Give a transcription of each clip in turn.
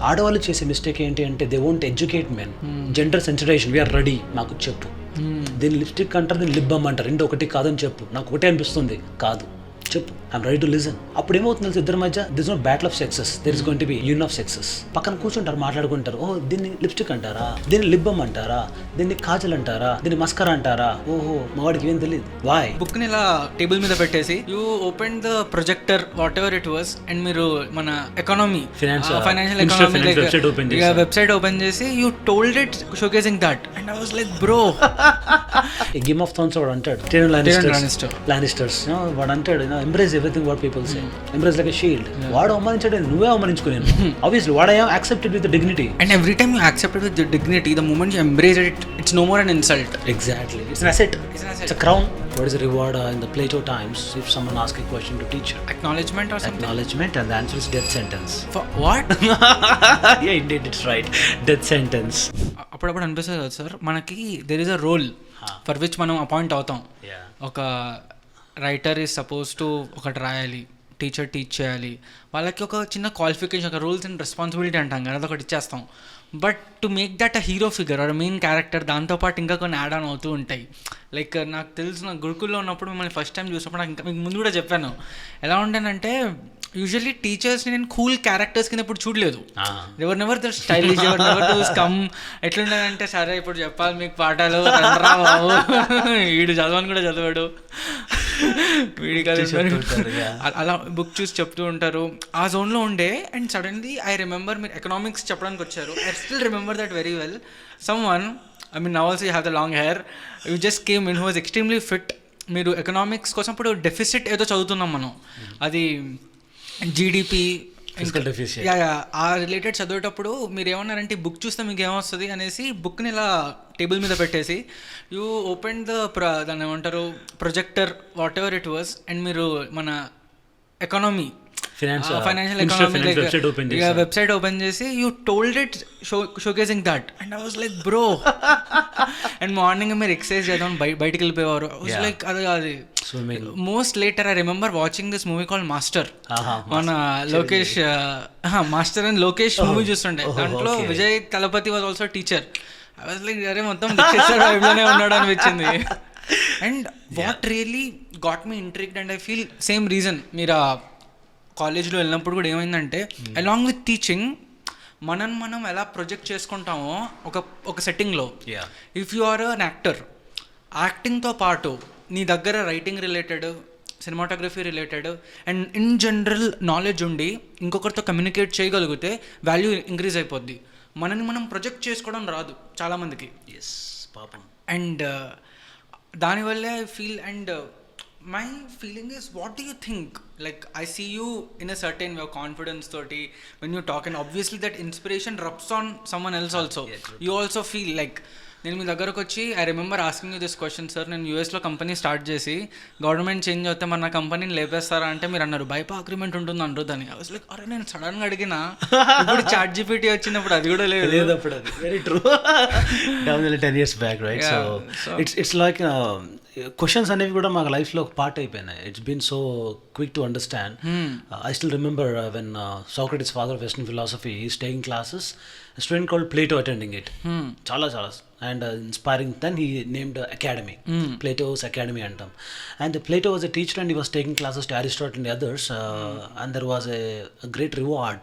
ఆడవాళ్ళు చేసే మిస్టేక్ ఏంటి అంటే they won't educate men. Gender sensitization, we are ready, నాకు చెప్పు. దీన్ని లిప్స్టిక్ అంటారు, దీన్ని లిప్ బామ్ అంటారు, రెండు ఒకటి కాదని చెప్పు, నాకు ఒకటే అనిపిస్తుంది, కాదు చెప్పు, ఐఎమ్ రెడీ టు లిజన్. అప్పుడు ఏమవుతుంది తెలుసు, ఇద్దరి మధ్య this no battle of sexes, there is going to be union of sexes. పక్కన కూర్చుంటారు, మాట్లాడుకుంటారు, ఓ దీన్ని లిప్స్టిక్ అంటారా, దీన్ని లిప్ బామ్ అంటారా, దీన్ని కాజల్ అంటారా, దీన్ని మస్కరా అంటారా, ఓహో మగాడికి ఏం తెలియదు. వాయ్ బుక్ ని ఇలా టేబుల్ మీద పెట్టేసి you open the projector whatever it was and మీరు మన economy financial economy website open చేసి you told it showcasing that and I was like bro. Game of Thrones వాడు అంటాడు, లానిస్టర్స్ వాడు అంటాడు, embrace everything what people say, embrace like a shield. వాడు అవమానించాడు, నువ్వే అవమానించుకున్నాను. ఆబ్వియస్లీ వాడు accepted with dignity. And every time you accepted with dignity, the moment you embrace it, it's no more an insult. Exactly, it's an asset, it's a crown. What is the reward in the Plato times if someone asks a question to teacher? Acknowledgement or something? Acknowledgement, and the answer is death sentence. For what? Yeah, indeed, it's right, death sentence. అప్పుడప్పుడు అనిపిస్తుంది కదా sir, మనకి there is a role for which మనం appoint అవుతాం. ఒక writer is suppose to ఒకటి రాయాలి, teacher teach చేయాలి, వాళ్ళకి ఒక చిన్న క్వాలిఫికేషన్, ఒక రూల్స్ అండ్ రెస్పాన్సిబిలిటీ అంటాం కదా, అదొకటి ఇచ్చేస్తాం. But to make that a hero figure or main character, దాంతోపాటు ఇంకా కొన్ని యాడ్ ఆన్ అవుతూ ఉంటాయి. లైక్ నాకు తెలిసిన గురుకుల్లో ఉన్నప్పుడు మిమ్మల్ని ఫస్ట్ టైం చూసినప్పుడు నాకు ఇంకా మీకు ముందు కూడా చెప్పాను, ఎలా ఉంటానంటే యూజువల్లీ టీచర్స్ని నేను కూల్ క్యారెక్టర్స్ కింద ఇప్పుడు చూడలేదు. ఎవరు నెవర్ ద స్టైలిష్, ఎవరు నెవర్ టు కమ్. ఎట్లుండదంటే సరే ఇప్పుడు చెప్పాలి మీకు పాఠాలు, బాబు వీడు చదవని కూడా చదివాడు, వీడి అలా బుక్ చూసి చెప్తూ ఉంటారు, ఆ జోన్లో ఉండే. అండ్ సడన్లీ ఐ రిమెంబర్ మీరు ఎకనామిక్స్ చెప్పడానికి వచ్చారు. I still remember that very well. Someone, I mean now also you have the long hair, you just came in who was extremely fit. మీరు ఎకనామిక్స్ కోసం ఇప్పుడు డెఫిసిట్ ఏదో చదువుతున్నాం మనం, అది జీడిపి ఆ రిలేటెడ్ చదివేటప్పుడు మీరు ఏమన్నారంటే బుక్ చూస్తే మీకు ఏమొస్తుంది అనేసి బుక్ని ఇలా టేబుల్ మీద పెట్టేసి యూ ఓపెన్ దాన్ని ఏమంటారు projector whatever it was and మీరు మన economy financial economy website open చేసి you told it showcasing that and I was like bro. And morning మీరు ఎక్సర్సైజ్ చేద్దాం బయటికి వెళ్ళిపోయేవారు. లైక్ అది most later I remember watching this movie call Master. మన Lokesh Master and Lokesh movie చూస్తుండే, దాంట్లో Vijay Thalapathy was also teacher. I was like అరే మొత్తం వైబ్లోనే ఉన్నాడు అనిపించింది. And what really got me intrigued and I feel same reason, మీరు కాలేజ్లో వెళ్ళినప్పుడు కూడా ఏమైందంటే అలాంగ్ విత్ టీచింగ్ మనం ఎలా ప్రొజెక్ట్ చేసుకుంటామో ఒక సెట్టింగ్లో, if you are an actor, యాక్టింగ్తో పాటు నీ దగ్గర writing related, cinematography related and in general knowledge ఉండి ఇంకొకరితో కమ్యూనికేట్ చేయగలిగితే వాల్యూ ఇంక్రీజ్ అయిపోద్ది. మనం ప్రొజెక్ట్ చేసుకోవడం రాదు చాలామందికి. అండ్ దానివల్లే I feel, and my feeling is, what do you think? Like I see you in a certain way of confidence toti when you talk, and obviously that inspiration rubs on someone else also. You also feel like, నేను మీ దగ్గరకు వచ్చి I remember asking you this question, sir నేను యూఎస్లో company start చేసి government change అవుతే మన కంపెనీని లేపేస్తారా అంటే మీరు అన్నారు బైపా అగ్రిమెంట్ ఉంటుంది అనరుదని. ఐ వాస్ లైక్ అరే నేను సడన్గా అడిగినా, ఇప్పుడు చాట్ జీపీటీ వచ్చినప్పుడు అది కూడా లేదు. అప్పుడు అది very true, down 10 years back, right? So it's like questions అనేవి కూడా మాకు లైఫ్లో ఒక పార్ట్ అయిపోయినాయి. It's been so quick to understand. I still remember when Socrates, father of Western philosophy, is taking classes, a student called Plato attending it. చాలా and inspiring. Then he named academy, Plato's academy antam. And Plato was a teacher and he was taking classes to Aristotle and the others, and there was a great reward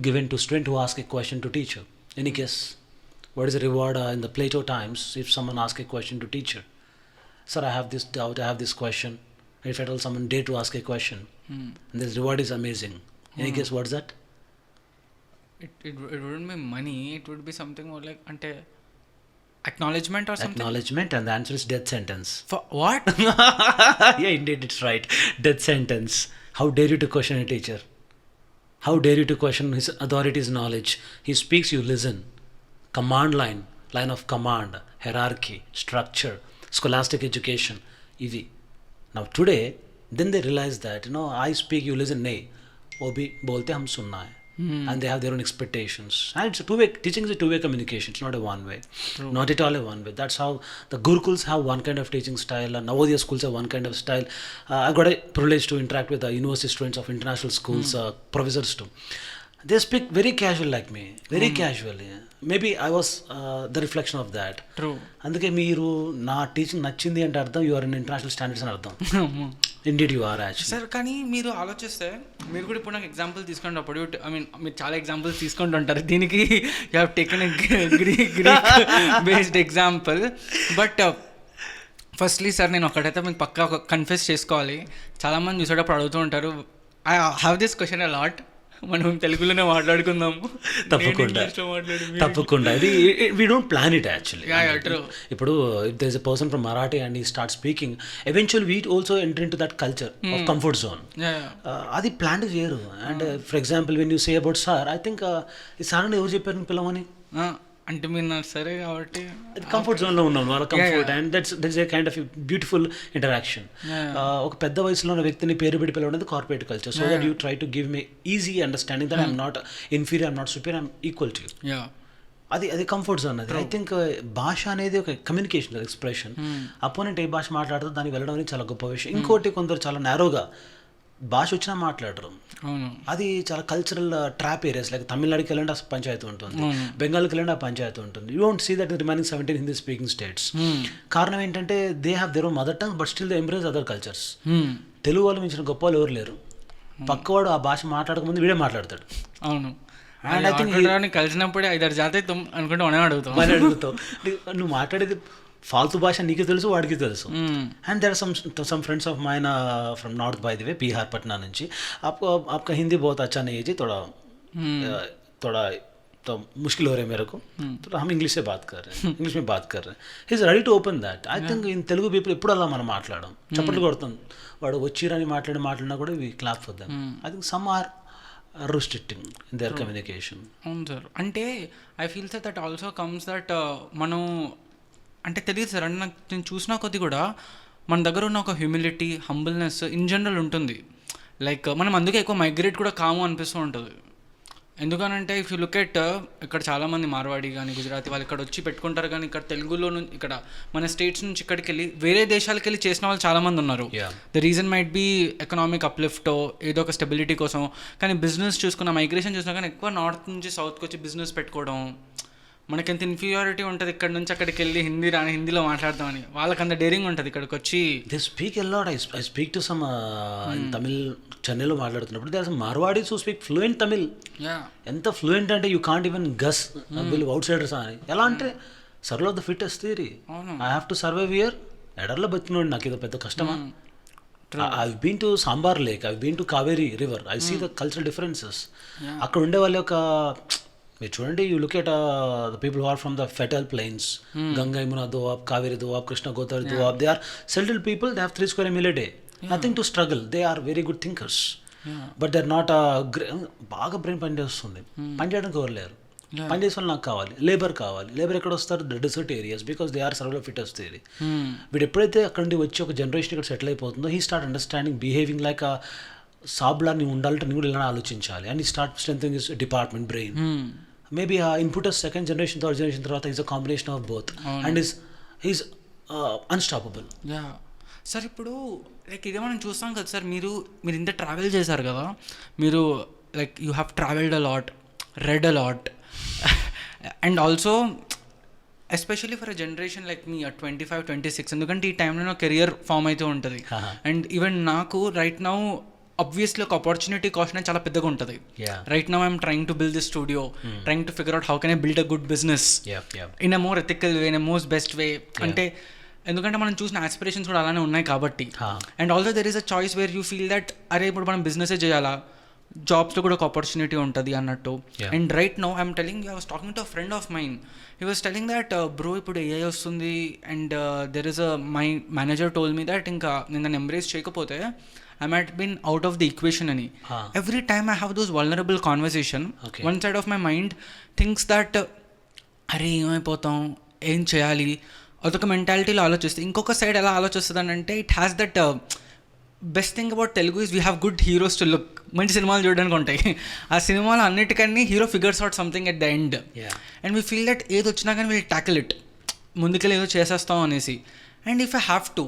given to student who ask a question to teacher. Any guess what is the reward in the Plato times if someone ask a question to teacher? Sir, I have this doubt, I have this question. If at all someone dare to ask a question, and this reward is amazing. Any guess what's that? It wouldn't be money, it would be something more like ante acknowledgement or something. Acknowledgement, and the answer is death sentence. For what? Yeah, indeed, it's right, death sentence. How dare you to question a teacher? How dare you to question his authority's knowledge? He speaks, you listen. Command line of command, hierarchy, structure, scholastic education, ivi. Now today then they realize that I speak, you listen, nahi wo bhi bolte hum sunna hai. And they have their own expectations, and it's a two-way, teaching is a two-way communication, it's not a one way. True. Not at all a one way. That's how the gurukuls have one kind of teaching style, and Navodaya schools have one kind of style. I got a privilege to interact with the university students of international schools, professors too. They speak very casual like me, very casual. Yeah. Maybe I was the reflection of that. True. అందుకే మీరు నా teaching నచ్చింది అంటే అర్థం you are in international standards అని అర్థం. Indeed you are actually. Sir కానీ మీరు ఆలోచిస్తే మీరు కూడా ఇప్పుడు నాకు ఎగ్జాంపుల్ తీసుకున్నప్పుడు ఐ మీన్ మీరు చాలా ఎగ్జాంపుల్స్ తీసుకుంటూ ఉంటారు, దీనికి you have taken Greek based example. But firstly sir నేను ఒకటైతే మీకు పక్కా ఒక కన్ఫెస్ చేసుకోవాలి, చాలామంది చూసేటప్పుడు అడుగుతూ ఉంటారు, I have this question a lot, మనం తెలుగులోనే మాట్లాడుకుందాము. తప్పకుండా ఇది we don't plan it actually. ఇప్పుడు if there is a person from Marathi and he start speaking, eventual we also enter in to that culture of comfort zone. అది plan చేయరు. And for example when you say about sir, I think ఈ sir అని ఎవరు చెప్పారు పిల్లమని అంటే మీరు సరే కాబట్టి కంఫర్ట్ జోన్లో ఉన్నాం, వాళ్ళ comfort. And that's a kind of beautiful interaction. ఒక పెద్ద వయసులో ఉన్న వ్యక్తిని పేరు పెట్టి పిలవడం corporate culture. So that you try to give me easy understanding that I'm not inferior, I'm not superior, I'm equal to you. అది కంఫర్ట్ జోన్. అది ఐ థింక్ భాష అనేది ఒక కమ్యూనికేషన్ ఎక్స్ప్రెషన్. అపోనెంట్ ఏ భాష మాట్లాడుతుందో దానికి వెళ్ళడం అనేది చాలా గొప్ప విషయం. ఇంకోటి కొందరు చాలా నేరోగా భాష వచ్చినా మాట్లాడరు. అది చాలా కల్చరల్ ట్రాప్ ఏరియాస్, లైక్ తమిళనాడుకి వెళ్ళండి ఆ పంచాయతీ ఉంటుంది, బెంగాల్కి వెళ్ళండి ఆ పంచాయతీ ఉంటుంది. You don't see that remaining 17 Hindi speaking states. కారణం ఏంటంటే they have their own mother tongue but still they embrace other cultures. Telugu వాళ్ళు మించిన గొప్ప వాళ్ళు ఎవరు లేరు. పక్కవాడు ఆ భాష మాట్లాడకముందు వీడే మాట్లాడతాడు. అవును. అండ్ ఐ థింక్ కలిసినప్పుడే 5-6 జాతే అనుకుంటే మనం అడుగుతావు నువ్వు మాట్లాడేది फालतू भाषा नीके తెలుసు వాడికి తెలుసు. And there are some friends of mine from north by the way Bihar Patna నుంచి. आपका हिंदी बहुत अच्छा नहीं है जी, थोड़ा तो मुश्किल हो रहा है मेरे को, तो हम इंग्लिश से बात कर रहे हैं, इंग्लिश में बात कर रहे हैं. He is ready to open that. I think in Telugu people ఎప్పుడు అలా మనం మాట్లాడడం, చప్పట్లు కొడతాం, వాడు వచ్చిరని మాట్లాడినా కూడా we clap for them. I think some are restricting in their communication. అవును సార్. అంటే I feel sir that also comes that మనం అంటే తెలియదు సార్, అంటే నాకు నేను చూసిన కొద్ది కూడా మన దగ్గర ఉన్న ఒక హ్యూమిలిటీ, హంబుల్నెస్ ఇన్ జనరల్ ఉంటుంది. లైక్ మనం అందుకే ఎక్కువ మైగ్రేట్ కూడా కాము అనిపిస్తూ ఉంటుంది. ఎందుకనంటే ఇఫ్ యూ లుక్ ఎట్ ఇక్కడ చాలామంది మార్వాడి కానీ గుజరాతీ వాళ్ళు ఇక్కడ వచ్చి పెట్టుకుంటారు, కానీ ఇక్కడ తెలుగులో ఇక్కడ మన స్టేట్స్ నుంచి ఇక్కడికి వెళ్ళి వేరే దేశాలకు వెళ్ళి చేసిన వాళ్ళు చాలామంది ఉన్నారు. The reason might be economic అప్లిఫ్టో ఏదో ఒక స్టెబిలిటీ కోసం. కానీ బిజినెస్ చూసుకున్న, మైగ్రేషన్ చూసినా కానీ ఎక్కువ నార్త్ నుంచి సౌత్కి వచ్చి బిజినెస్ పెట్టుకోవడం. మనకి ఎంత ఇన్ఫీరియారిటీ ఉంటుంది ఇక్కడ నుంచి అక్కడికి వెళ్ళి హిందీలో మాట్లాడతామని, వాళ్ళకి అంత డేరింగ్ ఉంటుంది ఇక్కడికి వచ్చి. They speak a lot. I speak to some Tamil చెన్నైలో మాట్లాడుతున్నప్పుడు they are some Marwaris who speak fluent Tamil. ఎంత ఫ్లూయెంట్ అంటే యూ కాంట్ ఈవెన్ గస్ వీళ్ళు అవుట్ సైడర్స్ అని. ఎలా అంటే survive the fittest theory, I have to survive here. ఎడర్లో బతికినోడు నాకు ఏదో పెద్ద కష్టమా. I've been to Sambar Lake, I've been to Kaveri River, I see the cultural differences. అక్కడ ఉండే వాళ్ళ యొక్క మీరు చూడండి, you look at the people who are from the fertile plains, Ganga Yamuna Doab, Kaveri Doab, Krishna Godavari Doab, they are settled people, they have 3 square meal a day, nothing to struggle, they are very good thinkers, but they are not బాగా brain పనిచేస్తుంది. పని చేయడానికి ఎవరు లేరు. పని చేసే వాళ్ళు నాకు కావాలి, లేబర్ కావాలి. లేబర్ ఎక్కడ వస్తారు? Desert areas, because they are survival fittest theory. వీడు ఎప్పుడైతే అక్కడ నుండి వచ్చి ఒక జనరేషన్ ఇక్కడ సెటిల్ అయిపోతుందో, he start understanding behaving like సాబ్లా నీ ఉండాలంటే నీ కూడా ఇలా ఆలోచించాలి. And he start strengthening his department brain. Maybe ఆ input second generation, third generation తర్వాత is a combination of both and is unstoppable. Sir ఇప్పుడు లైక్ ఇదే మనం చూస్తాం కదా సార్, మీరు ఇంత ట్రావెల్ చేశారు కదా, మీరు like you have travelled a lot, read a lot, and also especially for a generation like me 25-26, ఎందుకంటే ఈ టైంలో కెరియర్ ఫామ్ అయితే ఉంటుంది. అండ్ ఈవెన్ నాకు రైట్ నౌ obviously ఒక ఆపర్చునిటీ కాస్ట్ అనేది చాలా పెద్దగా ఉంటుంది. Right now I'm trying to build this studio, trying to figure out how can I build a good business in a more ethical way, in a most best way. అంటే ఎందుకంటే మనం చూసిన aspirations కూడా అలానే ఉన్నాయి కాబట్టి. And also there is a choice where you feel that అరే ఇప్పుడు మనం బిజినెసే చేయాలా, జాబ్స్లో కూడా ఒక ఆపర్చునిటీ ఉంటుంది అన్నట్టు. And right now I'm telling, I was talking to a friend of mine, he was telling that bro ఇప్పుడు ఏఐ వస్తుంది and there is a my manager told me that ఇంకా నేను దాన్ని ఎంబ్రేస్ చేయకపోతే I might been out of the equation ani. Every time I have those vulnerable conversation, one side of my mind thinks that అరే ఏమైపోతాం, ఏం చేయాలి, అదొక మెంటాలిటీలో ఆలోచిస్తే ఇంకొక సైడ్ ఎలా ఆలోచిస్తుంది అంటే it has that best thing about Telugu is we have good heroes to look. మంచి సినిమాలు చూడడానికి ఉంటాయి. ఆ సినిమాలో అన్నిటికన్నీ hero figures out something at the end and we feel that ఏది వచ్చినా కానీ వీల్ ట్యాకిల్ ఇట్, ముందుకెళ్ళి ఏదో చేసేస్తాం అనేసి. And if I have to,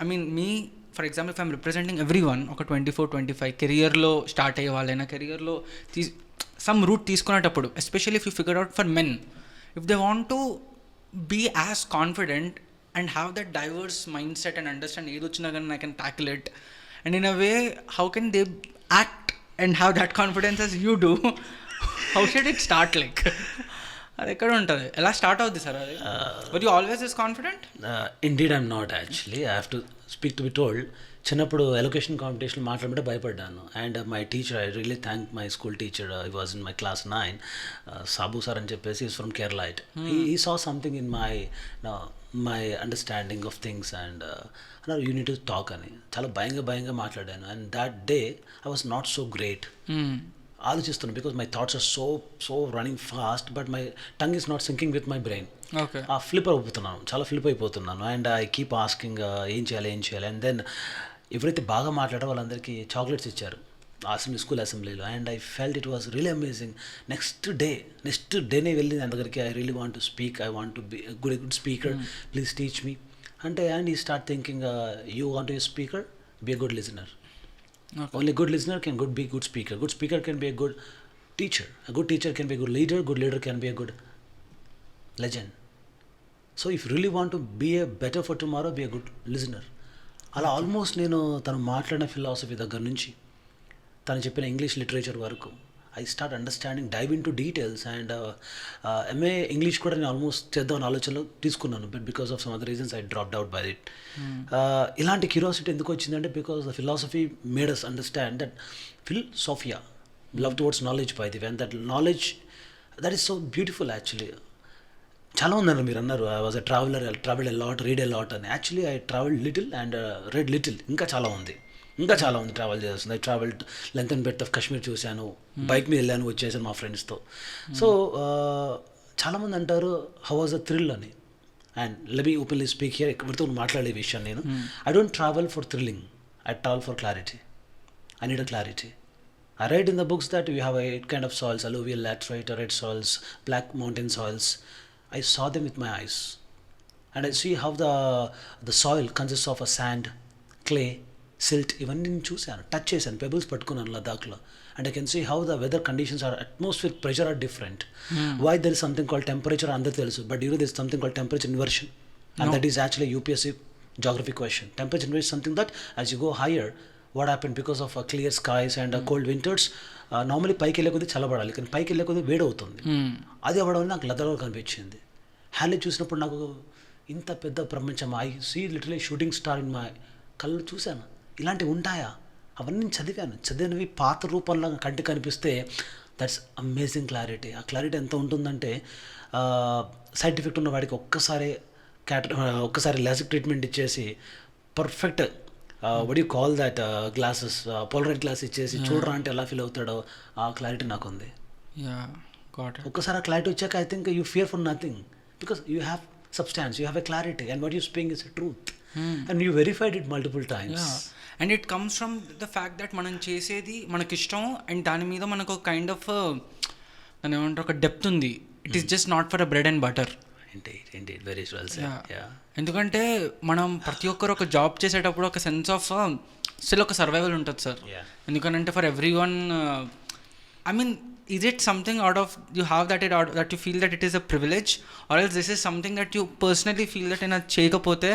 I mean me for example if I'm representing everyone, ఒక 24-25 కెరియర్లో స్టార్ట్ అయ్యే వాళ్ళైనా, కెరియర్లో సమ్ రూట్ తీసుకునేటప్పుడు, especially if you figure out for men, if they want to be as confident and have that diverse mindset and understand ఏది వచ్చినా కానీ I can tackle it, and in a way how can they act and have that confidence as you do, how should it start like? అది ఎక్కడ ఉంటుంది, ఎలా start అవుద్ది sir అది? But you always is confident? Indeed I'm not actually, I have to speak to be told. చిన్నప్పుడు elocution competition మాట్లాడమంటే భయపడ్డాను. And my teacher, I really thank my school teacher, I was in my class 9, Sabu sir అని చెప్పేసి, is from Kerala. He saw something in my understanding of things and అన్నారు you need to talk అని. చాలా భయంగా మాట్లాడాను. And that day I was not so great. ఆలోచిస్తున్నాను because my thoughts are so running fast, but my tongue is not syncing with my brain. ఆ flip అయిపోతున్నాను, చాలా flip అయిపోతున్నాను. అండ్ ఐ కీప్ ఆస్కింగ్ ఏం చేయాలి. అండ్ దెన్ ఎవరైతే బాగా మాట్లాడారో వాళ్ళందరికీ చాక్లెట్స్ ఇచ్చారు స్కూల్ అసెంబ్లీలో. And I felt it was really amazing. Next డేనే వెళ్ళి దాని దగ్గరికి, I really want to speak, I want to be good speaker, please teach me అంటే. And he start thinking, you want to B speaker, B a good listener. Only good listener can be good speaker. Good speaker can be a good teacher. A good teacher can be a good leader. Good leader can be a good legend. So if you really want to be a better for tomorrow, be a good listener. అలా almost నేను తను మాట్లాడిన philosophy దగ్గర నుంచి తను చెప్పిన English literature వరకు I start understanding, dive in to details. And MA English కూడా నేను ఆల్మోస్ట్ చేద్దామని ఆలోచనలో తీసుకున్నాను. But because of some other reasons I dropped out by it. ఇలాంటి క్యూరియాసిటీ ఎందుకు వచ్చిందంటే because the philosophy made us understand that philosophia, love towards knowledge by the way, and that knowledge that is so beautiful actually. చాలా ఉందన్నారు, మీరు అన్నారు I was a traveller, travel a lot, read a lot అని. Actually I travel little and read little. ఇంకా చాలా ఉంది travel చేస్తుంది. I travel length and breadth of Kashmir చూశాను, బైక్ మీద వెళ్ళాను, వచ్చేసాను మా ఫ్రెండ్స్తో. సో చాలామంది అంటారు హౌ వాజ్ ద థ్రిల్ అని. And let me openly speak here, ఎవరితో మాట్లాడే విషయం నేను, I don't travel for thrilling, I travel for clarity. I need a clarity. I write in the books that we have 8 kind of soils: alluvial, laterite, red soils, black mountain soils. I saw them with my eyes, and I see how the soil consists of a sand, clay, silt. ఇవన్నీ నేను చూశాను, touch చేశాను, pebbles పట్టుకున్నాను లదాఖ్లో. And I can see how the weather conditions are, atmosphere pressure are different. Why there is something called temperature, అందరూ తెలుసు, but there is something called temperature inversion, and that is actually UPSC geography question. Temperature inversion is something that as you go higher, what happened because of clear skies and cold winters, normally పైకి వెళ్ళే కొద్దీ చల్లబడాలి, కానీ పైకి వెళ్ళే కొద్దీ వేడవుతుంది. అది అవ్వడం నాకు లదాఖ్లో కనిపించింది. హ్యాలీ చూసినప్పుడు నాకు ఇంత పెద్ద ప్రపంచం, I see literally shooting star in my కళ్ళు చూశాను. ఇలాంటివి ఉంటాయా? అవన్నీ చదివినవి పాత రూపంలో కంటికి కనిపిస్తే దట్స్ అమేజింగ్ క్లారిటీ. ఆ క్లారిటీ ఎంత ఉంటుందంటే సైడ్ ఎఫెక్ట్ ఉన్న వాడికి ఒక్కసారి లాసిక్ ట్రీట్మెంట్ ఇచ్చేసి perfect వడ్ you call that glasses, Polaroid glass ఇచ్చేసి చూడరా అంటే ఎలా ఫీల్ అవుతాడో ఆ క్లారిటీ నాకు ఉంది. ఒక్కసారి ఆ క్లారిటీ వచ్చాక I think you fear for nothing because you have substance, you have a clarity, and what you speaking is a truth, and you verified it multiple times. And it comes from the fact that మనం చేసేది మనకి ఇష్టం, and దాని మీద మనకు kind of దాని ఏమంటారు ఒక డెప్త్ ఉంది. It is just not for a bread and butter. Very well said. ఎందుకంటే మనం ప్రతి ఒక్కరు ఒక జాబ్ చేసేటప్పుడు ఒక సెన్స్ ఆఫ్ స్టిల్ ఒక సర్వైవల్ ఉంటుంది సార్. ఎందుకంటే for every one, I mean, is it something out of you have that you feel that it is a privilege, or else this is something that you personally feel that in a cheyakapothe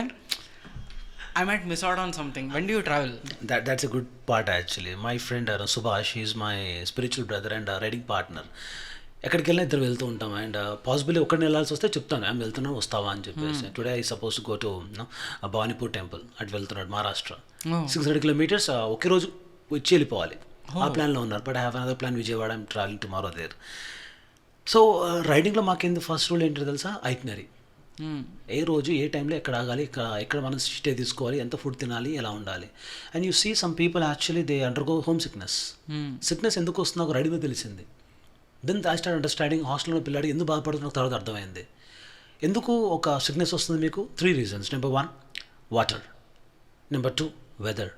I might miss out on something? When do you travel? That's a good part actually. My friend Subhash, he is my spiritual brother and riding partner. ఎక్కడికి వెళ్ళినా ఇద్దరు వెళ్తూ ఉంటాం. And possibly ఒక్కడిని వెళ్ళాల్సి వస్తే చెప్తాను, I'm వెళ్తున్నాను వస్తావా అని చెప్పేసి. Today I suppose to go to Bhawanipur temple, అటు వెళ్తున్నాడు, మహారాష్ట్ర, 600 kilometers. ఒకే రోజు వచ్చి వెళ్ళిపోవాలి, ఆ ప్లాన్లో ఉన్నారు. But I have another plan, Vijayawada, I'm travelling tomorrow there. So రైడింగ్లో మాకేంది ఫస్ట్ రూల్ ఏంటో తెలుసా? ఐటినరీ. ఏ రోజు ఏ టైంలో ఎక్కడ ఆగాలి, ఎక్కడ మనం స్టే తీసుకోవాలి, ఎంత ఫుడ్ తినాలి, ఎలా ఉండాలి. And you see some people actually they undergo homesickness ఎందుకు వస్తుందో నాకు రైడింగ్లో తెలిసింది. దెన్ ఐ స్టార్ట్ అండర్స్టాండింగ్ హాస్టల్లో పిల్లాడి ఎందుకు బాధపడుతున్న తర్వాత అర్థమైంది. ఎందుకు ఒక సిక్నెస్ వస్తుంది మీకు? 3 reasons. Number 1 water, number 2 weather,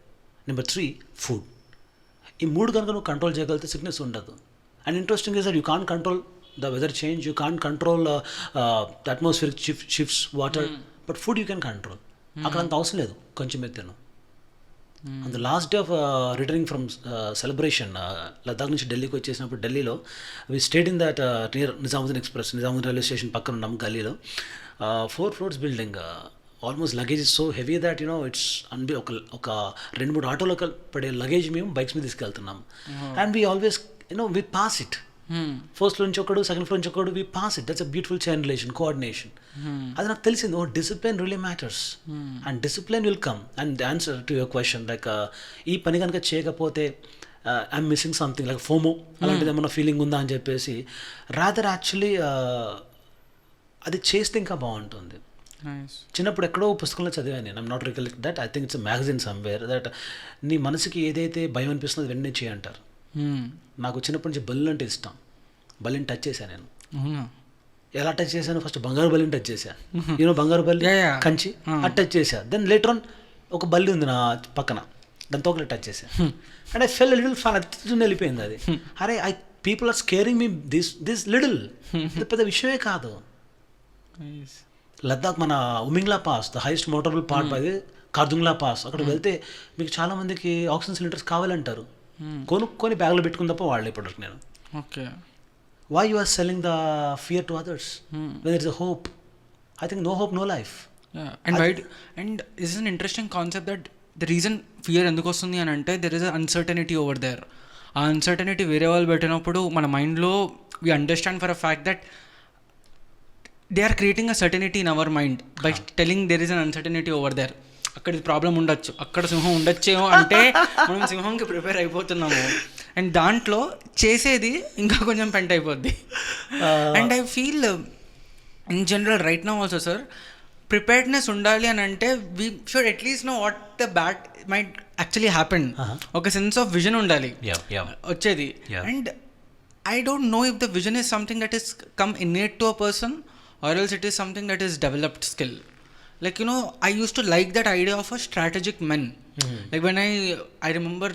number 3 food. ఈ 3 కనుక నువ్వు కంట్రోల్ చేయగలిగితే సిక్నెస్ ఉండదు. And interesting is that you can't control the weather change, you can't control the atmosphere shifts water, but food you can control. అక్కడ అంత అవసరం లేదు, కొంచెం తిను. On the last day of returning from celebration Ladakh నుంచి ఢిల్లీకి వచ్చేసినప్పుడు ఢిల్లీలో we stayed in that near Nizamuddin express, Nizamuddin railway station పక్కన ఉన్నాం గల్లీలో. 4 floors building, almost luggage is so heavy that it's ఒక 2-3 ఆటోలో పడే లగేజ్ మేము బైక్స్ మీద తీసుకెళ్తున్నాం. And we always we pass it. First floor నుంచి ఒకడు, సెకండ్ ఫ్లోర్ నుంచి ఒకడు, we pass it. That's a beautiful chain relation, coordination. అది నాకు తెలిసింది, discipline really matters and discipline will come. And answer to your question, like ఈ పని కనుక చేయకపోతే I'm missing something, like FOMO అలాంటిది ఏమన్నా ఫీలింగ్ ఉందా అని చెప్పేసి, రాదర్ యాక్చువల్లీ అది చేస్తే ఇంకా బాగుంటుంది. చిన్నప్పుడు ఎక్కడో పుస్తకంలో చదివాను నేను, I'm not recollect that, I think it's magazine somewhere, that నీ మనసుకి ఏదైతే భయం అనిపిస్తుందో అది వెంటనే చేయంటారు. నాకు చిన్నప్పటి నుంచి బల్లు అంటే ఇష్టం. బల్లిని టచ్ చేశాను నేను. ఎలా టచ్ చేశాను? ఫస్ట్ బంగారు బల్లిని టచ్ చేశాను, బంగారు బల్లి కంచి అది టచ్ చేశాను. దెన్ లేటర్ ఆన్ ఒక బల్లి ఉంది నా పక్కన, దాంతో ఒకటి టచ్ చేశాను. And I fell little fun, అది వెళ్ళిపోయింది అది. అరే people are scaring me this little, పెద్ద విషయమే కాదు. లద్దాఖ్ మన Umling La pass, the highest motorable part by Khardung La pass, అక్కడ వెళ్తే మీకు చాలా మందికి ఆక్సిజన్ సిలిండర్స్ కావాలంటారు. కొనుక్కొని బ్యాగ్లో పెట్టుకుని తప్ప వాళ్ళు ఇప్పటివరకు నేను. Okay, why you are selling the fear to others when there is a hope? I think no hope, no life. And this is an interesting concept that the reason fear ఎందుకు వస్తుంది అని అంటే there is an uncertainty over there. ఆ uncertainty వేరే వాళ్ళు పెట్టినప్పుడు మన మైండ్లో we understand for a fact that they are creating a certainty in our mind by telling there is an uncertainty over there. అక్కడ ప్రాబ్లం ఉండొచ్చు, అక్కడ సింహం ఉండొచ్చేమో అంటే మనం సింహంకి ప్రిపేర్ అయిపోతున్నాము. అండ్ దాంట్లో చేసేది ఇంకా కొంచెం పెంట్ అయిపోద్ది. And I feel in general right now also sir, preparedness ఉండాలి అని అంటే we should at least know what the bad might actually happen. ఒక సెన్స్ ఆఫ్ విజన్ ఉండాలి వచ్చేది. And I don't know if the vision is something that is come innate to a person or else it is something that is developed skill. Like I used to like that idea of a strategic man. Like when I remember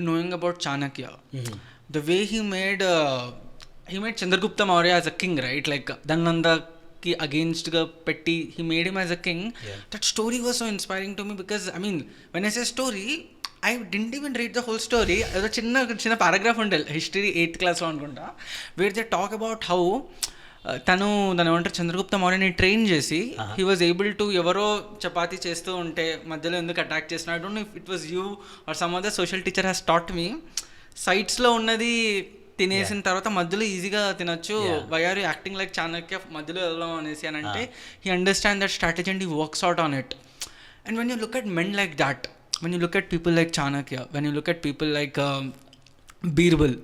knowing about Chanakya, the way he made Chandragupta Maurya as a king, right? Like Dhananda ki against ga petti, he made him as a king. That story was so inspiring to me because I mean when I say story, I didn't even read the whole story. There's a chinna paragraph until history 8th class lo anukunta, where they talk about how తను దాని ఏమంటారు చంద్రగుప్త మౌర్యని train చేసి he was able to ఎవరో చపాతీ చేస్తూ ఉంటే మధ్యలో ఎందుకు అటాక్ చేసిన, I don't know if it was you or some other social teacher has taught me, సైట్స్లో ఉన్నది తినేసిన తర్వాత మధ్యలో ఈజీగా తినొచ్చు, why are you acting like Chanakya మధ్యలో వెళ్దాం అనేసి అని అంటే he understand that strategy and he works out on it. And when you look at men like that, when you look at people like Chanakya, when you look at people like Birbal,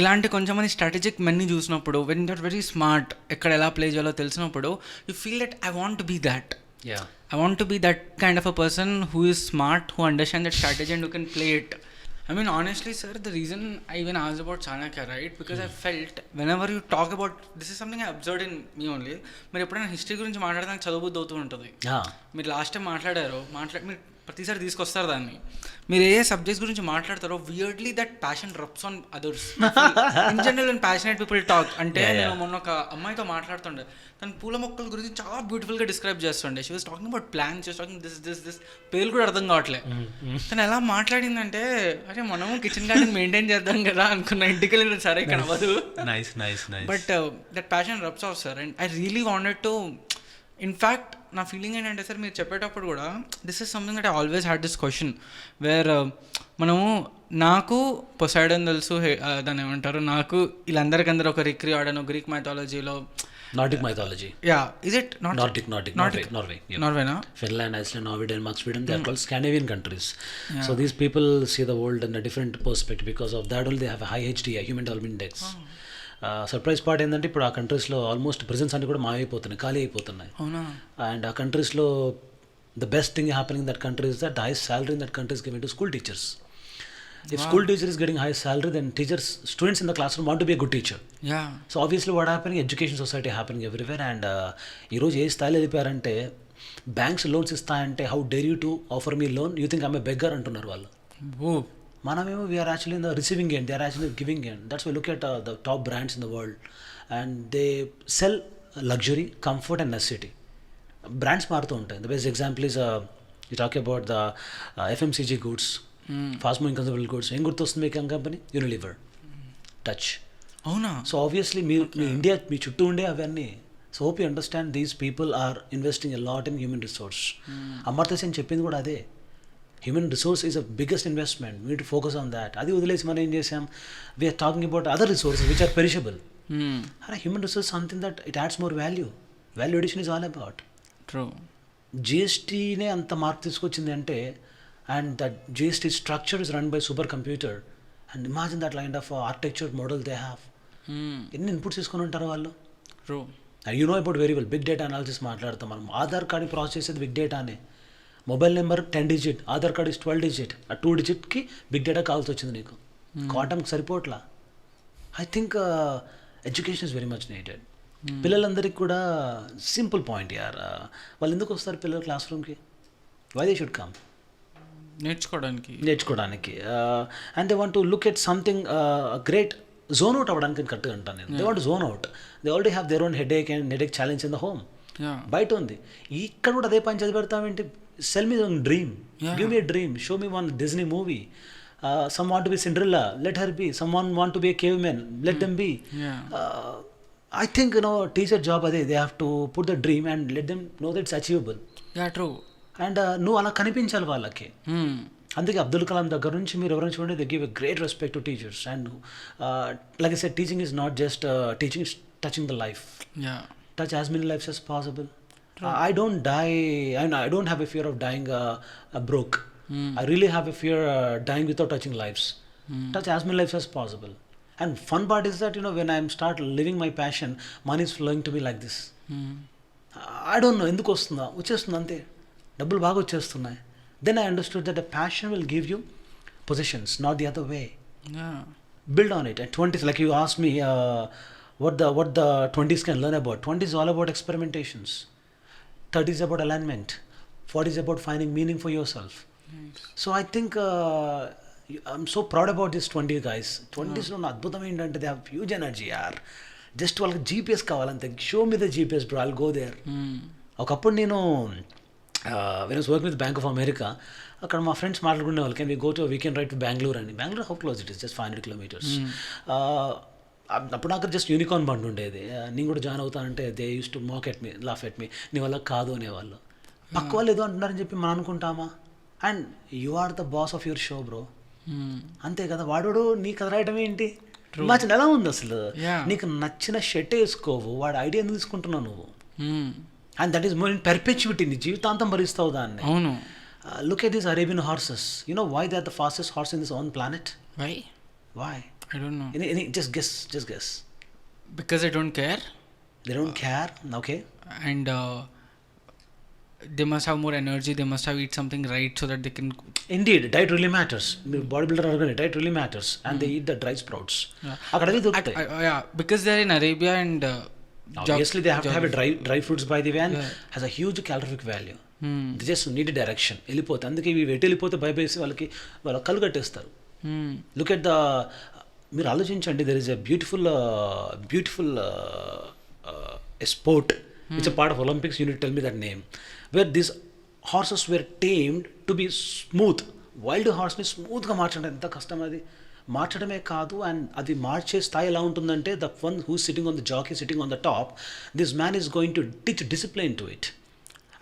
ఇలాంటి కొంచెంమంది strategic మెన్ని చూసినప్పుడు when you're very smart, ఎక్కడ ఎలా play చేయాలో తెలిసినప్పుడు you feel that I want to be that. I want to be that kind of a person who is smart, who understand that strategy and who can play it. I mean honestly sir, the reason I even asked about Chanakya, right, because I felt whenever you talk about, this is something I observed in me only, మీరు ఎప్పుడైనా history గురించి మాట్లాడడానికి చదువుబుద్ధి అవుతూ ఉంటుంది. మీరు last time మాట్లాడారు, మీరు ప్రతిసారి తీసుకొస్తారు దాన్ని, మీరు ఏ సబ్జెక్ట్స్ గురించి మాట్లాడతారో weirdly that passion rubs on others. In general and passionate people talk అంటే నేను మొన్న ఒక అమ్మాయితో మాట్లాడుతుండే, తను పూల మొక్కల గురించి చాలా బ్యూటిఫుల్గా డిస్క్రైబ్ చేస్తుండే. She was talking about plants, she was talking this పేర్లు కూడా అర్థం కావట్లేదు. తను ఎలా మాట్లాడిందంటే అరే మనము కిచెన్ గార్డెన్ మెయింటైన్ చేద్దాం కదా అనుకున్న, ఇంటికి వెళ్ళిన సరే ఇక్కడ అవ్వదు. But that passion rubs of sir and I really wanted to, in fact నా ఫీలింగ్ ఏంటంటే సార్ మీరు చెప్పేటప్పుడు కూడా this is something that I always had this question where మనము, నాకు పొసైడన్ తెలుసు, దాన్ని ఏమంటారు, నాకు వీళ్ళందరికందరూ ఒక రిక్రియాడన్ Greek మైథాలజీలో, Nordic mythology. Yeah, is it not Nordic. Norway. Yeah. Norway, no? Finland, Iceland, Norway, Denmark, Sweden, they are called Scandinavian countries. So these people see the world in a different perspective. Because of that only they have a high HDI, Human Development Index. Surprise part ఏంటంటే ఇప్పుడు ఆ కంట్రీస్లో almost prisons అన్ని కూడా మాయమైపోతున్నాయి, ఖాళీ అయిపోతున్నాయి. And ఆ కంట్రీస్లో the best thing happening that country is that highest salary in that country is given to school teachers. If school teacher is getting high salary, then students in the classroom want to be a good teacher. Yeah. So obviously what happening, education society happening everywhere. And ఈ రోజు ఏ స్థాయిలో వెళ్ళిపోయారంటే banks loans ఇస్తాయంటే how dare you to offer me loan, you think I'm a beggar అంటున్నారు వాళ్ళు. మనమేమో we're actually in the receiving end, they are actually giving end. That's why look at the top brands in the world and they sell luxury, comfort and necessity. Brands మారుతూ ఉంటాయి. The best example is you talk about the FMCG goods, fast moving consumable goods, ఏం గుర్తొస్తుంది మీకు company? Unilever, touch. అవునా? So obviously మీ India మీ చుట్టూ ఉండే అవన్నీ. So hope you understand these people are investing a lot in human resource. Amartya Sen చెప్పింది కూడా అదే, human resource is a biggest investment, we to focus on that. అది వదిలేసి మనం ఏం చేసాం, we're talking about other resources which are perishable. Human resource something that it adds more value. Value addition is all about. True. జిఎస్టీనే అంత mark తీసుకొచ్చింది అంటే, and that GST structure is run by super computer, and imagine that kind of architecture model they have. ఎన్ని inputs తీసుకొని ఉంటారు వాళ్ళు. True. You know about very well big data analysis మాట్లాడతాం మనం. ఆధార్ కార్డ్ని ప్రాసెస్ చేసేది బిగ్ డేటానే. Mobile number 10 digit, Aadhaar card is 12 digit. ఆ 2 digitకి బిగ్ డేటా కావాల్సి వచ్చింది నీకు. క్వాంటమ్కి సరిపోట్లా. I think education is very much needed. పిల్లలందరికీ కూడా సింపుల్ పాయింట్ యార్, వాళ్ళు ఎందుకు వస్తారు పిల్లలు క్లాస్ రూమ్కి? Why they should come? నేర్చుకోవడానికి. And they want to look at something great. Zone out అవ్వడానికి కరెక్ట్గా అంటాను నేను. They want zone out. They already have their own headache and headache challenge in the home. బయట ఉంది, ఇక్కడ కూడా అదే పని చదివి పెడతామేంటి? Sell me one dream, give me a dream, show me one Disney movie. Some want to be Cinderella, let her be. Some one want to be a cave men, let them be. I think teacher job ade, they have to put the dream and let them know that it's achievable. Yeah, true. And నువ్వు అలా కనిపించాలి వాళ్ళకి. అందుకే అబ్దుల్ కలాం దగ్గర నుంచి మీరు ఎవరైనా చూడండి, they give a great respect to teachers. And like I said, teaching is not just teaching, is touching the life. Touch as many lives as possible. I don't die, I don't have a fear of dying broke. I really have a fear dying without touching lives. Touch as many lives as possible. And fun part is that when I start living my passion, money is flowing to me like this. I don't know ఎందుకు వస్తుందా, వచ్చేస్తుంది అంతే, డబ్బులు బాగా వచ్చేస్తున్నాయి. Then I understood that the passion will give you positions, not the other way. Build on it. At 20s, like you asked me what the 20s can learn about. 20s is all about experimentations. 30s about alignment. 40s about finding meaning for yourself. Nice. So I think I'm so proud about this 20 guys. 20s లో అద్భుతం ఏంటంటే they have huge energy యార్. జస్ట్ వాళ్ళకి GPS కావాలంతే. Show me the GPS bro, I'll go there. ఒకప్పుడు నేను when was working with Bank of America, అక్కడ మా ఫ్రెండ్స్ మాట్లాడుకునే వాళ్ళు, can we go to weekend ride to Bengaluru అని. Bengaluru how close it is, just 500 kilometers. అప్పుడు నాకు జస్ట్ యూనికార్న్ బండి ఉండేది. నేను కూడా జాయిన్ అవుతానంటే they use to mock at me, laugh at me, నీ వల్ల కాదు అనేవాళ్ళు. పక్క వాళ్ళు ఏదో అంటున్నారని చెప్పి మనం అనుకుంటామా? And you are the boss of your show bro. అంతే కదా. వాడు నీకు కథ రాయటం ఏంటి? నచ్చిన ఎలా ఉంది అసలు? నీకు నచ్చిన షర్ట్ వేసుకోవు, వాడు ఐడియా ఎందుకు తీసుకుంటున్నావు నువ్వు? And that is more in perpetuity. నీ జీవితాంతం భరిస్తావు దాన్ని. అవును. Look at these Arabian horses. You know why they are the fastest horse in this own planet? Why? I don't know. Just guess. Because I don't care. They don't care? Okay. And they must have more energy. They must have eat something right so that they can... Indeed, diet really matters. Bodybuilder organic diet really matters. And they eat the dry sprouts. Akkadagi doruktayi. Yeah, because they're in Arabia and... obviously they have to have a dry fruits by the way, and has a huge calorific value. They just need a direction. వెళ్ళిపోతే అందుకే ఇవి వెట్టి వెళ్ళిపోతే భయపేసి వాళ్ళకి కళ్ళు కట్టేస్తారు. Look at the, మీరు ఆలోచించండి, there is a beautiful sport, it's a part of Olympics, you need tell me that name, where this horses were tamed to be smooth. Wild హార్స్ని స్మూత్గా మార్చడం ఎంత కష్టం అది. మార్చడమే కాదు, అండ్ అది మార్చే స్థాయి ఎలా ఉంటుందంటే, the one who sitting on the jockey sitting on the top, this man is going to teach discipline to it.